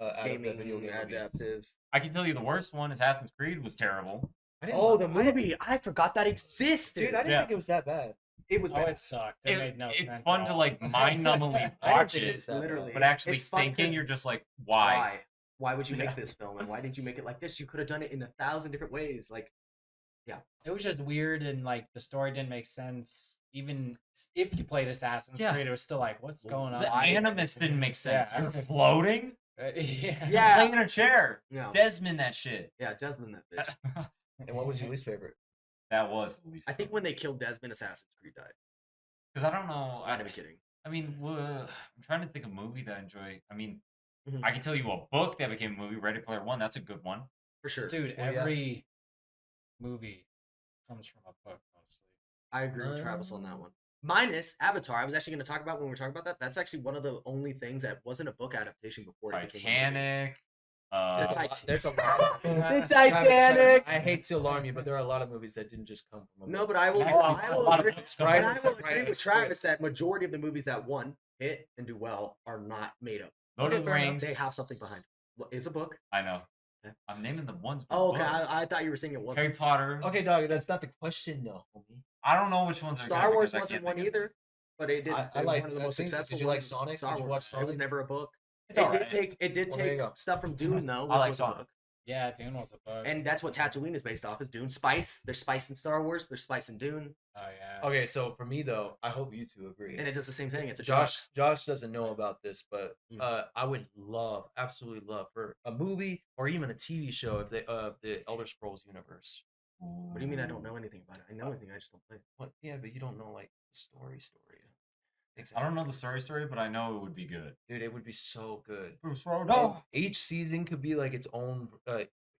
Speaker 2: like?
Speaker 4: Out of the
Speaker 2: Gaming,
Speaker 4: video game movies.
Speaker 2: adaptive.
Speaker 3: I can tell you the worst one, Assassin's Creed, was terrible.
Speaker 4: I didn't
Speaker 2: Oh,
Speaker 4: like-
Speaker 2: the
Speaker 4: I didn't-
Speaker 2: movie! I forgot that existed.
Speaker 4: Dude, I didn't
Speaker 3: Yeah.
Speaker 4: think it was that bad.
Speaker 2: It was
Speaker 1: Oh,
Speaker 2: bad.
Speaker 1: it sucked. It, made no
Speaker 3: it's
Speaker 1: sense.
Speaker 3: fun
Speaker 1: at
Speaker 3: to
Speaker 1: all.
Speaker 3: like mind-numbingly
Speaker 4: I didn't
Speaker 3: watch
Speaker 4: think it
Speaker 3: it,
Speaker 4: was that
Speaker 2: Literally.
Speaker 4: bad.
Speaker 3: but actually
Speaker 2: It's fun
Speaker 3: thinking
Speaker 2: 'cause-
Speaker 3: you're just like, why?
Speaker 2: Why would you
Speaker 3: Yeah.
Speaker 2: make this film? And why did you make it like this? You could have done it in 1,000 different ways. Like,
Speaker 1: It was just weird, and like the story didn't make sense. Even if you played Assassin's
Speaker 3: Yeah.
Speaker 1: Creed, it was still like, what's going on?
Speaker 3: The
Speaker 2: Why is
Speaker 3: animus
Speaker 2: it-
Speaker 3: didn't make sense.
Speaker 1: Yeah.
Speaker 3: You're floating,
Speaker 1: Yeah.
Speaker 2: Yeah.
Speaker 3: laying in a chair.
Speaker 2: no.
Speaker 3: Desmond, that shit.
Speaker 2: Yeah, Desmond, that bitch.
Speaker 4: And what was your least favorite?
Speaker 3: That was the least.
Speaker 2: I think when they killed Desmond, Assassin's Creed died.
Speaker 3: because I don't know.
Speaker 2: Not even kidding.
Speaker 3: I mean, I'm trying to think of a movie that I enjoy. I mean,
Speaker 2: Mhm.
Speaker 3: I can tell you a book that became a movie. Ready Player One. That's a good one.
Speaker 2: For sure.
Speaker 1: Dude,
Speaker 4: Well, yeah.
Speaker 1: every movie comes from a book mostly.
Speaker 2: I agree with Travis on that one. Minus Avatar. I was actually going to talk about when we were talking about that. That's actually one of the only things that wasn't a book adaptation before it became a movie.
Speaker 3: Titanic.
Speaker 4: There's a
Speaker 2: Tit-
Speaker 4: lot. There's a lot.
Speaker 2: The
Speaker 4: Travis,
Speaker 2: Titanic.
Speaker 4: I hate to alarm you, but there are a lot of movies that didn't just come from a
Speaker 2: No,
Speaker 4: book.
Speaker 2: but I will.
Speaker 3: Actually,
Speaker 2: I
Speaker 3: a
Speaker 2: will
Speaker 3: lot of
Speaker 2: agree,
Speaker 3: books
Speaker 2: and
Speaker 3: come
Speaker 2: I
Speaker 3: from
Speaker 2: will
Speaker 4: script.
Speaker 2: agree with Travis that majority of the movies that won, hit, and do well are not made up.
Speaker 3: Lord
Speaker 4: Okay,
Speaker 3: of the
Speaker 4: fair enough.
Speaker 3: Rings.
Speaker 2: They have something behind. What is a book?
Speaker 3: I know.
Speaker 2: Okay.
Speaker 3: I'm naming the ones. with
Speaker 2: Oh, okay.
Speaker 3: books.
Speaker 2: I thought you were saying it wasn't.
Speaker 3: Harry Potter.
Speaker 4: Okay, dog, that's not the question, though, homie.
Speaker 3: I don't know which ones are
Speaker 2: Star
Speaker 3: good
Speaker 2: Wars
Speaker 3: because I
Speaker 2: wasn't
Speaker 3: can't
Speaker 2: one
Speaker 3: think of
Speaker 2: either, but it did.
Speaker 4: I
Speaker 2: It
Speaker 4: like.
Speaker 2: one of the
Speaker 4: I
Speaker 2: most
Speaker 4: think.
Speaker 2: successful
Speaker 4: Did you like
Speaker 2: ones.
Speaker 4: Sonic?
Speaker 2: Star
Speaker 4: Did you
Speaker 2: Wars.
Speaker 4: watch Sonic?
Speaker 2: It was never a book.
Speaker 3: It's
Speaker 2: It
Speaker 3: alright.
Speaker 2: did take. It did
Speaker 4: Well, there you
Speaker 2: take
Speaker 4: go.
Speaker 2: stuff from Dune though,
Speaker 3: I
Speaker 2: which
Speaker 3: like
Speaker 2: was a
Speaker 3: Sonic.
Speaker 2: book.
Speaker 1: Yeah, Dune was a bug.
Speaker 2: And that's what Tatooine is based off. Is Dune spice? There's spice in Star Wars. There's spice in Dune,
Speaker 1: Oh yeah.
Speaker 4: Okay, so for me though, I hope you two agree.
Speaker 2: and it does the same thing. It's a drug.
Speaker 4: Josh doesn't know about this, but
Speaker 2: Mm.
Speaker 4: I would absolutely love for a movie or even a TV show if they the Elder Scrolls universe.
Speaker 2: What do you mean I don't know anything about it? I know anything. I just don't play it.
Speaker 4: What? Yeah, but you don't know like the story.
Speaker 3: I don't know the story, but I know it would be good.
Speaker 4: Dude, it would be so good.
Speaker 3: No.
Speaker 4: Each season could be like its own.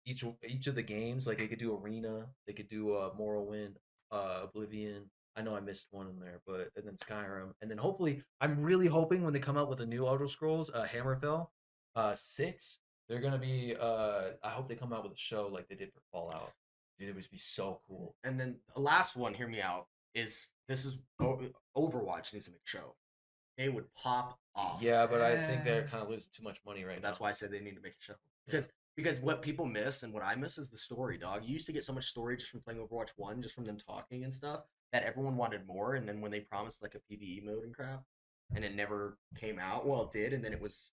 Speaker 4: Each of the games, like they could do Arena, they could do Morrowind, Oblivion. I know I missed one in there, but and then Skyrim, and then hopefully, I'm really hoping when they come out with the new Elder Scrolls, Hammerfell, 6, they're gonna be. I hope they come out with a show like they did for Fallout. Dude, it would be so cool.
Speaker 2: And then the last one, hear me out. Is Overwatch needs to make a show. They would pop off.
Speaker 4: Yeah, but I think they're kind of losing too much money right
Speaker 2: But
Speaker 4: now.
Speaker 2: that's why I said they need to make a show. Because what people miss and what I miss is the story, dog. You used to get so much story just from playing Overwatch 1, just from them talking and stuff, that everyone wanted more. And then when they promised like a PvE mode and crap, and it never came out, well, it did, and then it was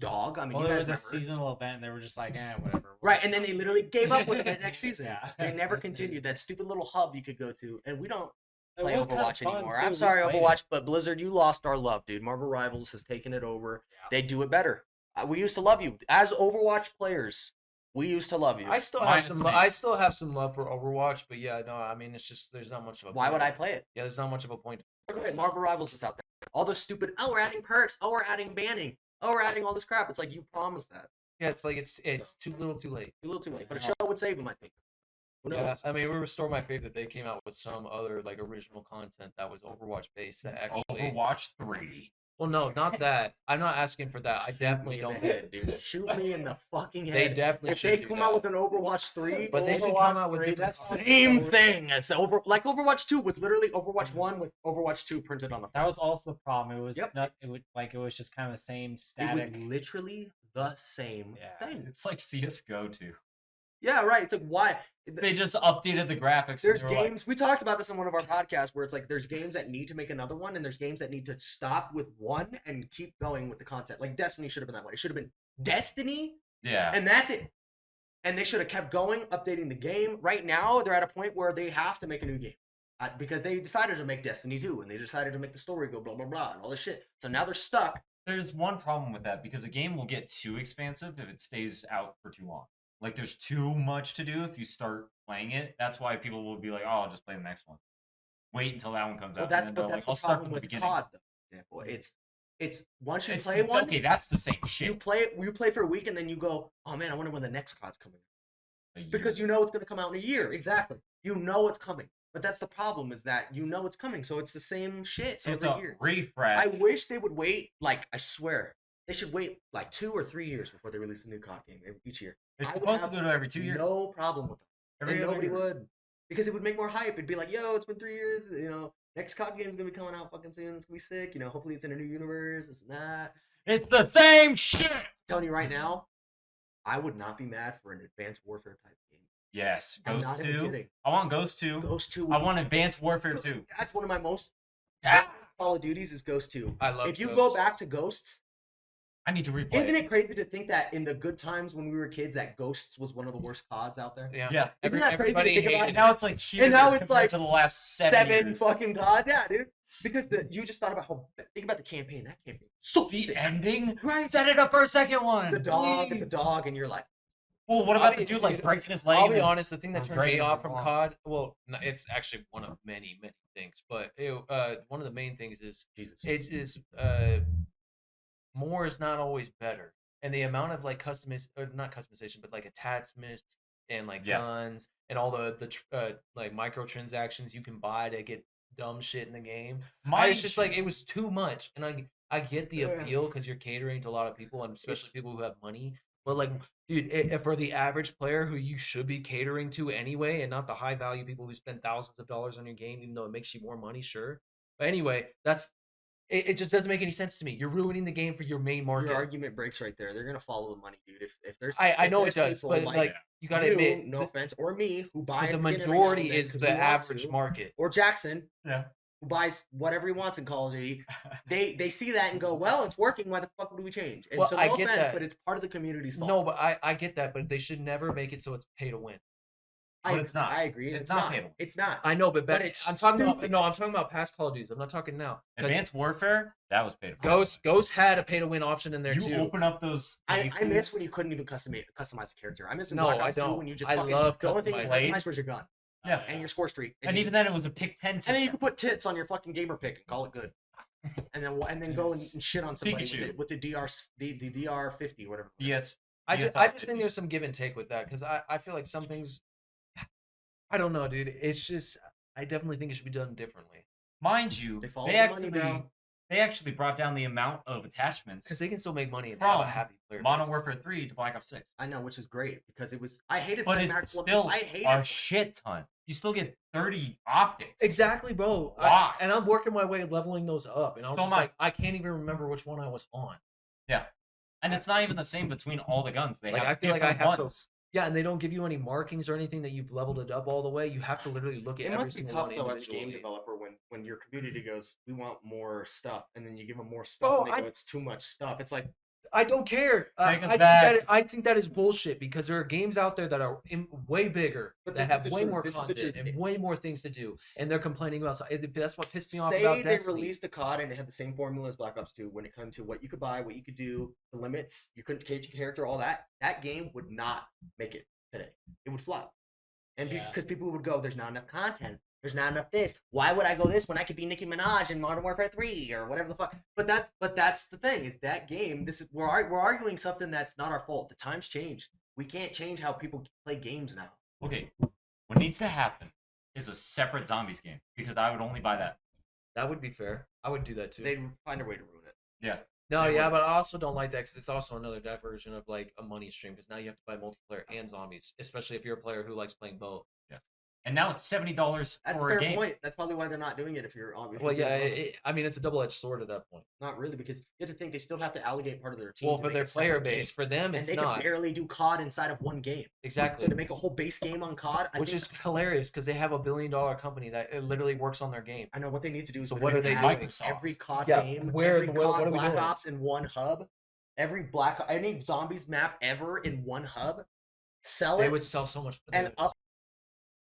Speaker 2: dog. I mean,
Speaker 1: Well,
Speaker 2: you
Speaker 1: it
Speaker 2: guys
Speaker 1: was a
Speaker 2: remember.
Speaker 1: seasonal event. And they were just like, whatever. we'll
Speaker 2: Right,
Speaker 1: just
Speaker 2: and then they
Speaker 1: not-
Speaker 2: literally gave up with it next season.
Speaker 1: Yeah.
Speaker 2: They never continued. That stupid little hub you could go to, and we don't
Speaker 1: It
Speaker 2: play
Speaker 1: was kinda
Speaker 2: Overwatch
Speaker 1: fun,
Speaker 2: anymore.
Speaker 1: too.
Speaker 2: I'm
Speaker 1: We
Speaker 2: sorry,
Speaker 1: played it.
Speaker 2: Overwatch, but Blizzard, you lost our love, dude. Marvel Rivals has taken it over.
Speaker 1: Yeah.
Speaker 2: They do it better. We used to love you as Overwatch players. We used to love you.
Speaker 4: I still have
Speaker 3: Minus
Speaker 4: some.
Speaker 3: me.
Speaker 4: I still have some love for Overwatch, but yeah, no, I mean it's just there's not much of a.
Speaker 2: Why
Speaker 4: point.
Speaker 2: would I play it?
Speaker 4: Yeah, there's not much of a point.
Speaker 2: Okay, Marvel Rivals is out there. All those stupid. Oh, we're adding perks. Oh, we're adding banning. Oh, we're adding all this crap. It's like you promised that.
Speaker 4: Yeah, it's like it's too little, too late.
Speaker 2: A little too late, but a show would save them, I think. Who knows?
Speaker 4: Yeah, I mean, we restore my faith that they came out with some other like original content that was Overwatch based that actually.
Speaker 3: Overwatch 3.
Speaker 4: Well, no, not that. I'm not asking for that. I definitely
Speaker 2: Shoot me in
Speaker 4: don't
Speaker 2: the
Speaker 4: get
Speaker 2: head,
Speaker 4: it.
Speaker 2: dude. Shoot me in the fucking head.
Speaker 4: They definitely
Speaker 2: If
Speaker 4: should
Speaker 2: they
Speaker 4: do
Speaker 2: come
Speaker 4: that.
Speaker 2: out with an Overwatch 3,
Speaker 4: But they should
Speaker 2: Overwatch
Speaker 4: come out with
Speaker 2: 3,
Speaker 4: different
Speaker 2: that's the
Speaker 4: content.
Speaker 2: same thing as Overwatch 2 was literally Overwatch 1 with Overwatch 2 printed on the
Speaker 1: That was also the problem. It was
Speaker 2: Yep.
Speaker 1: not. It was just kind of the same
Speaker 2: It was
Speaker 1: static.
Speaker 2: literally the same
Speaker 1: Yeah.
Speaker 2: thing.
Speaker 3: It's like CS:GO 2.
Speaker 2: Yeah, right. It's like why
Speaker 3: They just updated the graphics. and
Speaker 2: there's
Speaker 3: they were like,
Speaker 2: games we talked about this in one of our podcasts where it's like there's games that need to make another one and there's games that need to stop with one and keep going with the content. Like Destiny should have been that way. It should have been Destiny
Speaker 3: yeah.
Speaker 2: and that's it. And they should have kept going, updating the game. Right now, they're at a point where they have to make a new game because they decided to make Destiny 2 and they decided to make the story go blah blah blah and all this shit. So now they're stuck.
Speaker 3: There's one problem with that because a game will get too expansive if it stays out for too long. Like there's too much to do if you start playing it. That's why people will be like, "Oh, I'll just play the next one." Wait until that one comes
Speaker 2: Well,
Speaker 3: out.
Speaker 2: that's
Speaker 3: and
Speaker 2: but
Speaker 3: then
Speaker 2: that's
Speaker 3: I'll
Speaker 2: the
Speaker 3: start
Speaker 2: problem
Speaker 3: from the
Speaker 2: with
Speaker 3: beginning.
Speaker 2: COD. Though, for example, it's once you
Speaker 3: It's
Speaker 2: play one,
Speaker 3: okay. That's the same
Speaker 2: you
Speaker 3: shit.
Speaker 2: play for a week and then you go, oh man, I wonder when the next COD's coming.
Speaker 3: A year.
Speaker 2: Because you know it's going to come out in a year. Exactly. You know it's coming. But that's the problem is that you know it's coming. So it's the same shit
Speaker 3: it's
Speaker 2: every
Speaker 3: a
Speaker 2: year.
Speaker 3: refresh.
Speaker 2: I wish they would wait, like, I swear, they should wait like 2 or 3 years before they release a new COD game each year.
Speaker 3: It's
Speaker 2: I would
Speaker 3: supposed to
Speaker 2: have
Speaker 3: go to every 2 years.
Speaker 2: No problem with that.
Speaker 3: Every
Speaker 2: And
Speaker 3: other
Speaker 2: nobody
Speaker 3: year.
Speaker 2: would. Because it would make more hype. It'd be like, yo, it's been 3 years. You know, next COD game's going to be coming out fucking soon. It's going to be sick. You know, hopefully it's in a new universe. This and that.
Speaker 3: It's the same shit.
Speaker 2: I'm telling you right now, I would not be mad for an Advanced Warfare type game.
Speaker 3: Yes,
Speaker 2: I'm
Speaker 3: Ghost
Speaker 2: not even
Speaker 3: 2.
Speaker 2: kidding.
Speaker 3: I want Ghost 2.
Speaker 2: Ghost 2.
Speaker 3: I want Advanced Warfare 2.
Speaker 2: That's one of my most
Speaker 3: Ah!
Speaker 2: Call of Duties is Ghost 2.
Speaker 4: I love.
Speaker 2: If you go
Speaker 4: Ghosts.
Speaker 2: back to Ghosts,
Speaker 3: I need to replay.
Speaker 2: isn't
Speaker 3: it.
Speaker 2: it crazy to think that in the good times when we were kids that Ghosts was one of the worst CODs out there?
Speaker 4: Yeah.
Speaker 3: Yeah.
Speaker 2: Isn't that crazy to
Speaker 4: everybody
Speaker 2: think about?
Speaker 4: hated
Speaker 3: And now it's like shit.
Speaker 2: And now it's
Speaker 3: compared
Speaker 2: like
Speaker 3: to the last 7 years.
Speaker 2: fucking CODs. Yeah, dude. Because you just thought about think about the campaign. That campaign was so
Speaker 3: The
Speaker 2: sick.
Speaker 3: ending.
Speaker 2: Right.
Speaker 3: Set it up for a second one.
Speaker 2: The dog
Speaker 3: please.
Speaker 2: and the dog, and you're like,
Speaker 3: Well, what
Speaker 4: I'll
Speaker 3: about
Speaker 4: be-
Speaker 3: the dude like
Speaker 4: dude,
Speaker 3: breaking his leg?
Speaker 4: I'll
Speaker 3: and
Speaker 4: be
Speaker 3: then-
Speaker 4: honest. The thing that
Speaker 3: I'm
Speaker 4: turned me
Speaker 3: breaking
Speaker 4: off
Speaker 3: his
Speaker 4: from
Speaker 3: arm.
Speaker 4: COD, well, it's actually one of many things, but one of the main things is
Speaker 2: Jesus.
Speaker 4: it is more is not always better, and the amount of like not customization, but like attachments and like
Speaker 3: Yeah.
Speaker 4: guns and all the like microtransactions you can buy to get dumb shit in the game. It's just like it was too much, and I get the
Speaker 2: Yeah.
Speaker 4: appeal because you're catering to a lot of people, and especially people who have money. But like, dude, for the average player who you should be catering to anyway, and not the high value people who spend thousands of dollars on your game, even though it makes you more money, sure. But anyway, it just doesn't make any sense to me. You're ruining the game for your main market.
Speaker 2: Your argument breaks right there. They're gonna follow the money, dude. If there's,
Speaker 4: I
Speaker 2: if
Speaker 4: know it
Speaker 2: there's
Speaker 4: does,
Speaker 2: people
Speaker 4: but like you gotta
Speaker 2: you,
Speaker 4: admit,
Speaker 2: no offense, or me, who buys
Speaker 4: the
Speaker 2: skin every now and
Speaker 4: majority
Speaker 2: then
Speaker 4: is
Speaker 2: 'cause
Speaker 4: the
Speaker 2: we want
Speaker 4: average
Speaker 2: to,
Speaker 4: market.
Speaker 2: or Jackson,
Speaker 3: Yeah.
Speaker 2: who buys whatever he wants in Call of Duty, they see that and go, well, it's working. Why the fuck would we change? And
Speaker 4: Well,
Speaker 2: so
Speaker 4: I
Speaker 2: no
Speaker 4: get
Speaker 2: offense,
Speaker 4: that.
Speaker 2: but it's part of the community's fault.
Speaker 4: No, but I get that, but they should never make it so it's pay to win.
Speaker 3: But it's not.
Speaker 2: I agree.
Speaker 3: It's
Speaker 2: It's
Speaker 3: not
Speaker 2: not.
Speaker 3: pay to win.
Speaker 2: It's not.
Speaker 4: I know, but
Speaker 2: it's
Speaker 4: I'm talking about
Speaker 2: stupid.
Speaker 4: no, I'm talking about past Call of Duties. I'm not talking now. 'Cause
Speaker 3: Advanced Warfare, that was pay to win.
Speaker 4: Ghost had a pay to win option in there
Speaker 3: You
Speaker 4: too.
Speaker 3: open up those
Speaker 2: I
Speaker 3: cases.
Speaker 2: miss when you couldn't even customize the character. I miss in
Speaker 4: No,
Speaker 2: Black
Speaker 4: I
Speaker 2: Ops 2
Speaker 4: don't.
Speaker 2: when you just
Speaker 4: I
Speaker 2: fucking
Speaker 4: love
Speaker 2: the only thing you
Speaker 3: customizing.
Speaker 2: customize was your gun
Speaker 3: Yeah.
Speaker 2: and your score streak.
Speaker 3: And
Speaker 2: you
Speaker 3: even then, it was a pick 10 system.
Speaker 2: and then you could put tits on your fucking gamer pick and call it good. And then go and shit on somebody
Speaker 3: Pikachu.
Speaker 2: with the DR50 whatever.
Speaker 3: DS.
Speaker 4: I just
Speaker 3: DS50.
Speaker 4: think there's some give and take with that because I feel like some things. I don't know, dude. It's just I definitely think it should be done differently
Speaker 3: Mind you,
Speaker 2: They follow
Speaker 3: they
Speaker 2: the
Speaker 3: actually
Speaker 2: money, bro.
Speaker 3: they actually brought down the amount of attachments
Speaker 4: because they can still make money and have a
Speaker 3: from
Speaker 4: happy player.
Speaker 3: Modern
Speaker 4: base.
Speaker 3: Warfare 3 to Black Ops 6.
Speaker 2: I know, which is great because it was. I hated
Speaker 3: But
Speaker 2: playing
Speaker 3: it's
Speaker 2: Max
Speaker 3: still
Speaker 2: I hated
Speaker 3: a
Speaker 2: it.
Speaker 3: shit ton. You still get 30 optics.
Speaker 4: Exactly, bro.
Speaker 3: Why?
Speaker 4: And I'm working my way leveling those up, and I was
Speaker 3: So
Speaker 4: just
Speaker 3: am I.
Speaker 4: like, I can't even remember which one I was on.
Speaker 3: Yeah. And it's not even the same between all the guns. They
Speaker 4: Like,
Speaker 3: have
Speaker 4: I feel like I
Speaker 3: different
Speaker 4: have
Speaker 3: ones.
Speaker 4: Yeah, and they don't give you any markings or anything that you've leveled it up all the way. You have to literally look at
Speaker 2: It
Speaker 4: every
Speaker 2: must be
Speaker 4: single
Speaker 2: tough
Speaker 4: one
Speaker 2: though as a game
Speaker 4: individually.
Speaker 2: developer when your community goes, we want more stuff, and then you give them more stuff,
Speaker 4: Bro,
Speaker 2: and they go, it's too much stuff. It's like
Speaker 4: I don't care.
Speaker 3: Take us
Speaker 4: I
Speaker 3: back.
Speaker 4: I think that is bullshit because there are games out there that are way bigger,
Speaker 2: But
Speaker 4: that
Speaker 2: this is
Speaker 4: have
Speaker 2: the
Speaker 4: way
Speaker 2: truth.
Speaker 4: more
Speaker 2: This is the
Speaker 4: content
Speaker 2: truth.
Speaker 4: and way more things to do, and they're complaining about. That's what pissed me off
Speaker 2: say
Speaker 4: about
Speaker 2: they
Speaker 4: Destiny.
Speaker 2: released a COD and it had the same formula as Black Ops 2 when it comes to what you could buy, what you could do, the limits, you couldn't change your character, all that. That game would not make it today. It would flop. And
Speaker 1: Yeah.
Speaker 2: because people would go, there's not enough content. There's not enough this. Why would I go this when I could be Nicki Minaj in Modern Warfare 3 or whatever the fuck? But that's the thing is that game. We're arguing something that's not our fault. The times changed. We can't change how people play games now.
Speaker 3: Okay. What needs to happen is a separate zombies game because I would only buy that.
Speaker 4: That would be fair. I would do that too.
Speaker 2: They'd find a way to ruin it.
Speaker 3: Yeah.
Speaker 4: No,
Speaker 3: They
Speaker 4: yeah,
Speaker 3: would.
Speaker 4: but I also don't like that because it's also another diversion of like a money stream because now you have to buy multiplayer and zombies, especially if you're a player who likes playing both.
Speaker 3: And now it's $70
Speaker 2: That's
Speaker 3: for
Speaker 2: a fair
Speaker 3: a game.
Speaker 2: point. That's probably why they're not doing it if you're on.
Speaker 4: Well, yeah, I mean it's a double-edged sword at that point.
Speaker 2: Not really, because you have to think they still have to allocate part of their team.
Speaker 4: Well,
Speaker 2: to
Speaker 4: for
Speaker 2: make
Speaker 4: their
Speaker 2: a separate
Speaker 4: player
Speaker 2: game.
Speaker 4: base, for them
Speaker 2: and
Speaker 4: it's
Speaker 2: they
Speaker 4: not
Speaker 2: can barely do COD inside of one game.
Speaker 4: exactly.
Speaker 2: So to make a whole base game on COD,
Speaker 4: Which is hilarious because they have $1 billion company that it literally works on their game.
Speaker 2: I know what they need to do. Is
Speaker 4: So
Speaker 2: put
Speaker 4: what
Speaker 2: it
Speaker 4: are they
Speaker 2: in
Speaker 4: doing?
Speaker 3: Microsoft.
Speaker 2: Every COD
Speaker 4: Yeah,
Speaker 2: game,
Speaker 4: where-
Speaker 2: every
Speaker 4: what
Speaker 2: COD
Speaker 4: are we
Speaker 2: Black
Speaker 4: doing?
Speaker 2: Ops in one hub, any zombies map ever in one hub. Sell
Speaker 4: They
Speaker 2: it
Speaker 4: would sell so much
Speaker 2: and
Speaker 4: potatoes.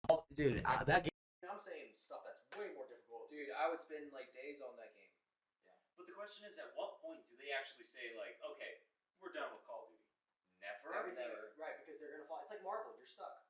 Speaker 2: up, dude. That game.
Speaker 5: I'm saying stuff that's way more difficult. Dude, I would spend like days on that game.
Speaker 3: But the question is, at what point do they actually say, like, okay, we're done with Call of Duty? Never?
Speaker 2: Everything,
Speaker 5: Never.
Speaker 2: right? Because they're gonna fall. It's like Marvel. You're stuck.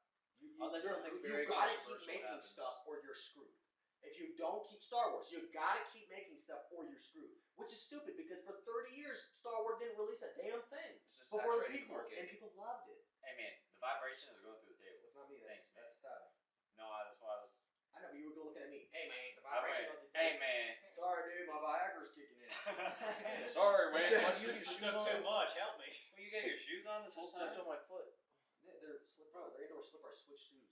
Speaker 5: Unless something very
Speaker 2: you gotta keep
Speaker 5: controversial
Speaker 2: making
Speaker 5: happens.
Speaker 2: stuff, or you're screwed. If you don't keep Star Wars, you gotta keep making stuff, or you're screwed. Which is stupid because for 30 years, Star Wars didn't release a damn thing
Speaker 5: It's just
Speaker 2: before the
Speaker 5: saturating the
Speaker 2: prequels,
Speaker 5: market.
Speaker 2: and people loved it.
Speaker 3: Hey, man, the vibration is going through the table.
Speaker 2: That's not me.
Speaker 3: Thanks, man.
Speaker 2: That's Tyler.
Speaker 3: No, that's why I was...
Speaker 2: I know, but you were looking at me. Hey man, the
Speaker 3: Oh,
Speaker 2: vibration
Speaker 3: wait.
Speaker 2: of the
Speaker 3: Hey, man.
Speaker 2: Sorry, dude, my Viagra's kicking in.
Speaker 3: Sorry, man.
Speaker 2: Yeah.
Speaker 5: Why do you have your shoes on?
Speaker 3: much. Help me.
Speaker 5: Well, you got your
Speaker 3: shoes on this
Speaker 5: Just stepped on my foot.
Speaker 2: They're slipper. They're indoor slipper. I switched shoes.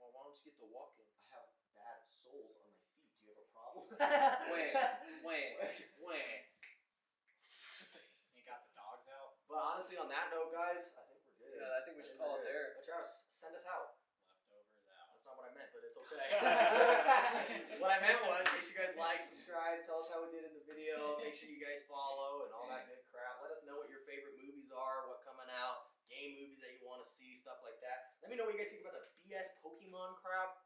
Speaker 5: Well, why don't you get the walk-in?
Speaker 2: I have bad soles on my feet. Do you have a problem?
Speaker 5: When?
Speaker 1: You got the dogs out.
Speaker 2: But honestly, on that note, guys, I think we're good.
Speaker 5: Yeah, I think we should call it there.
Speaker 2: But Travis, send us out.
Speaker 1: Leftovers out.
Speaker 2: That's not what I meant, but it's okay. What I meant was, make sure you guys like, subscribe, tell us how we did in the video, make sure you guys follow and all that good crap. Let us know what your favorite movies are, what coming out, game movies that you want to see, stuff like that. Let me know what you guys think about the BS Pokemon crap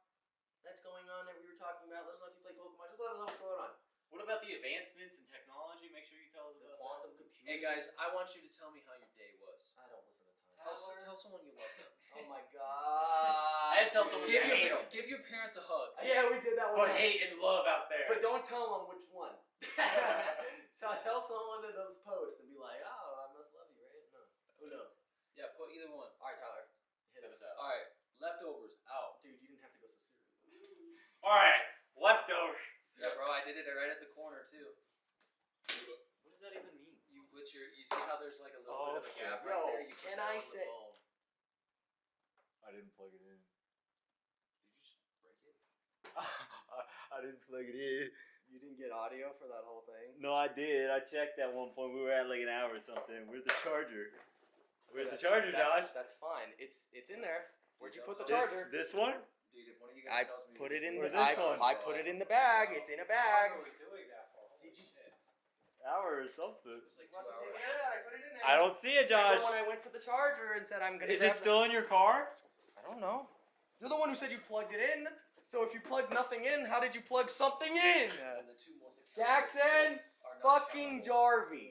Speaker 2: that's going on that we were talking about. Let us know if you play Pokemon. Just let us know what's going on.
Speaker 3: What about the advancements in technology? Make sure you tell us
Speaker 2: The
Speaker 3: about
Speaker 2: quantum computing.
Speaker 5: Hey guys, I want you to tell me how your day was.
Speaker 2: I don't listen to time.
Speaker 5: Tell someone you love them.
Speaker 2: Oh my god.
Speaker 3: And tell someone
Speaker 5: Give
Speaker 3: you hate 'em.
Speaker 5: give your parents a hug.
Speaker 2: Yeah, we did that one
Speaker 3: Put
Speaker 2: time.
Speaker 3: hate and love out there.
Speaker 2: But don't tell them which one. So tell someone of those posts and be like, oh, I must love you, right? No. Who knows?
Speaker 5: Yeah, put either one.
Speaker 2: All right, Tyler. Hit
Speaker 3: Send
Speaker 2: us.
Speaker 3: us out.
Speaker 5: All right, leftovers out.
Speaker 2: Dude, you didn't have to go so serious.
Speaker 3: All right, leftovers.
Speaker 5: Yeah, bro, I did it right at the corner too.
Speaker 3: What does that even mean?
Speaker 5: You see how there's like a little bit of a gap right
Speaker 2: Yo,
Speaker 5: there? You put
Speaker 2: can
Speaker 5: that
Speaker 2: I
Speaker 5: on the
Speaker 2: say-
Speaker 5: bone.
Speaker 3: I didn't plug it in.
Speaker 5: Did you just break it?
Speaker 3: I didn't plug it in.
Speaker 2: You didn't get audio for that whole thing?
Speaker 6: No, I did. I checked at one point. We were at like an hour or something. Where's the charger? Where's the
Speaker 5: That's-
Speaker 6: charger, Josh?
Speaker 5: That's fine. It's in there. Where'd you put the
Speaker 6: This,
Speaker 5: charger?
Speaker 6: this one?
Speaker 5: Dude, if one of you
Speaker 2: I
Speaker 5: guys tells me
Speaker 2: put it in.
Speaker 6: Or
Speaker 2: The,
Speaker 6: this one?
Speaker 2: I put it in the bag. It's in a bag.
Speaker 5: Did you?
Speaker 6: Hour or something.
Speaker 5: It was like 2 hours. Take it out. I put it in there.
Speaker 6: I don't see it, Josh.
Speaker 5: Remember when I went for the charger and said I'm gonna.
Speaker 6: Is
Speaker 5: grab
Speaker 6: it still in your car?
Speaker 5: I don't know. You're the one who said you plugged it in. So if you plugged nothing in, how did you plug something in?
Speaker 2: Jackson, fucking Jarvie.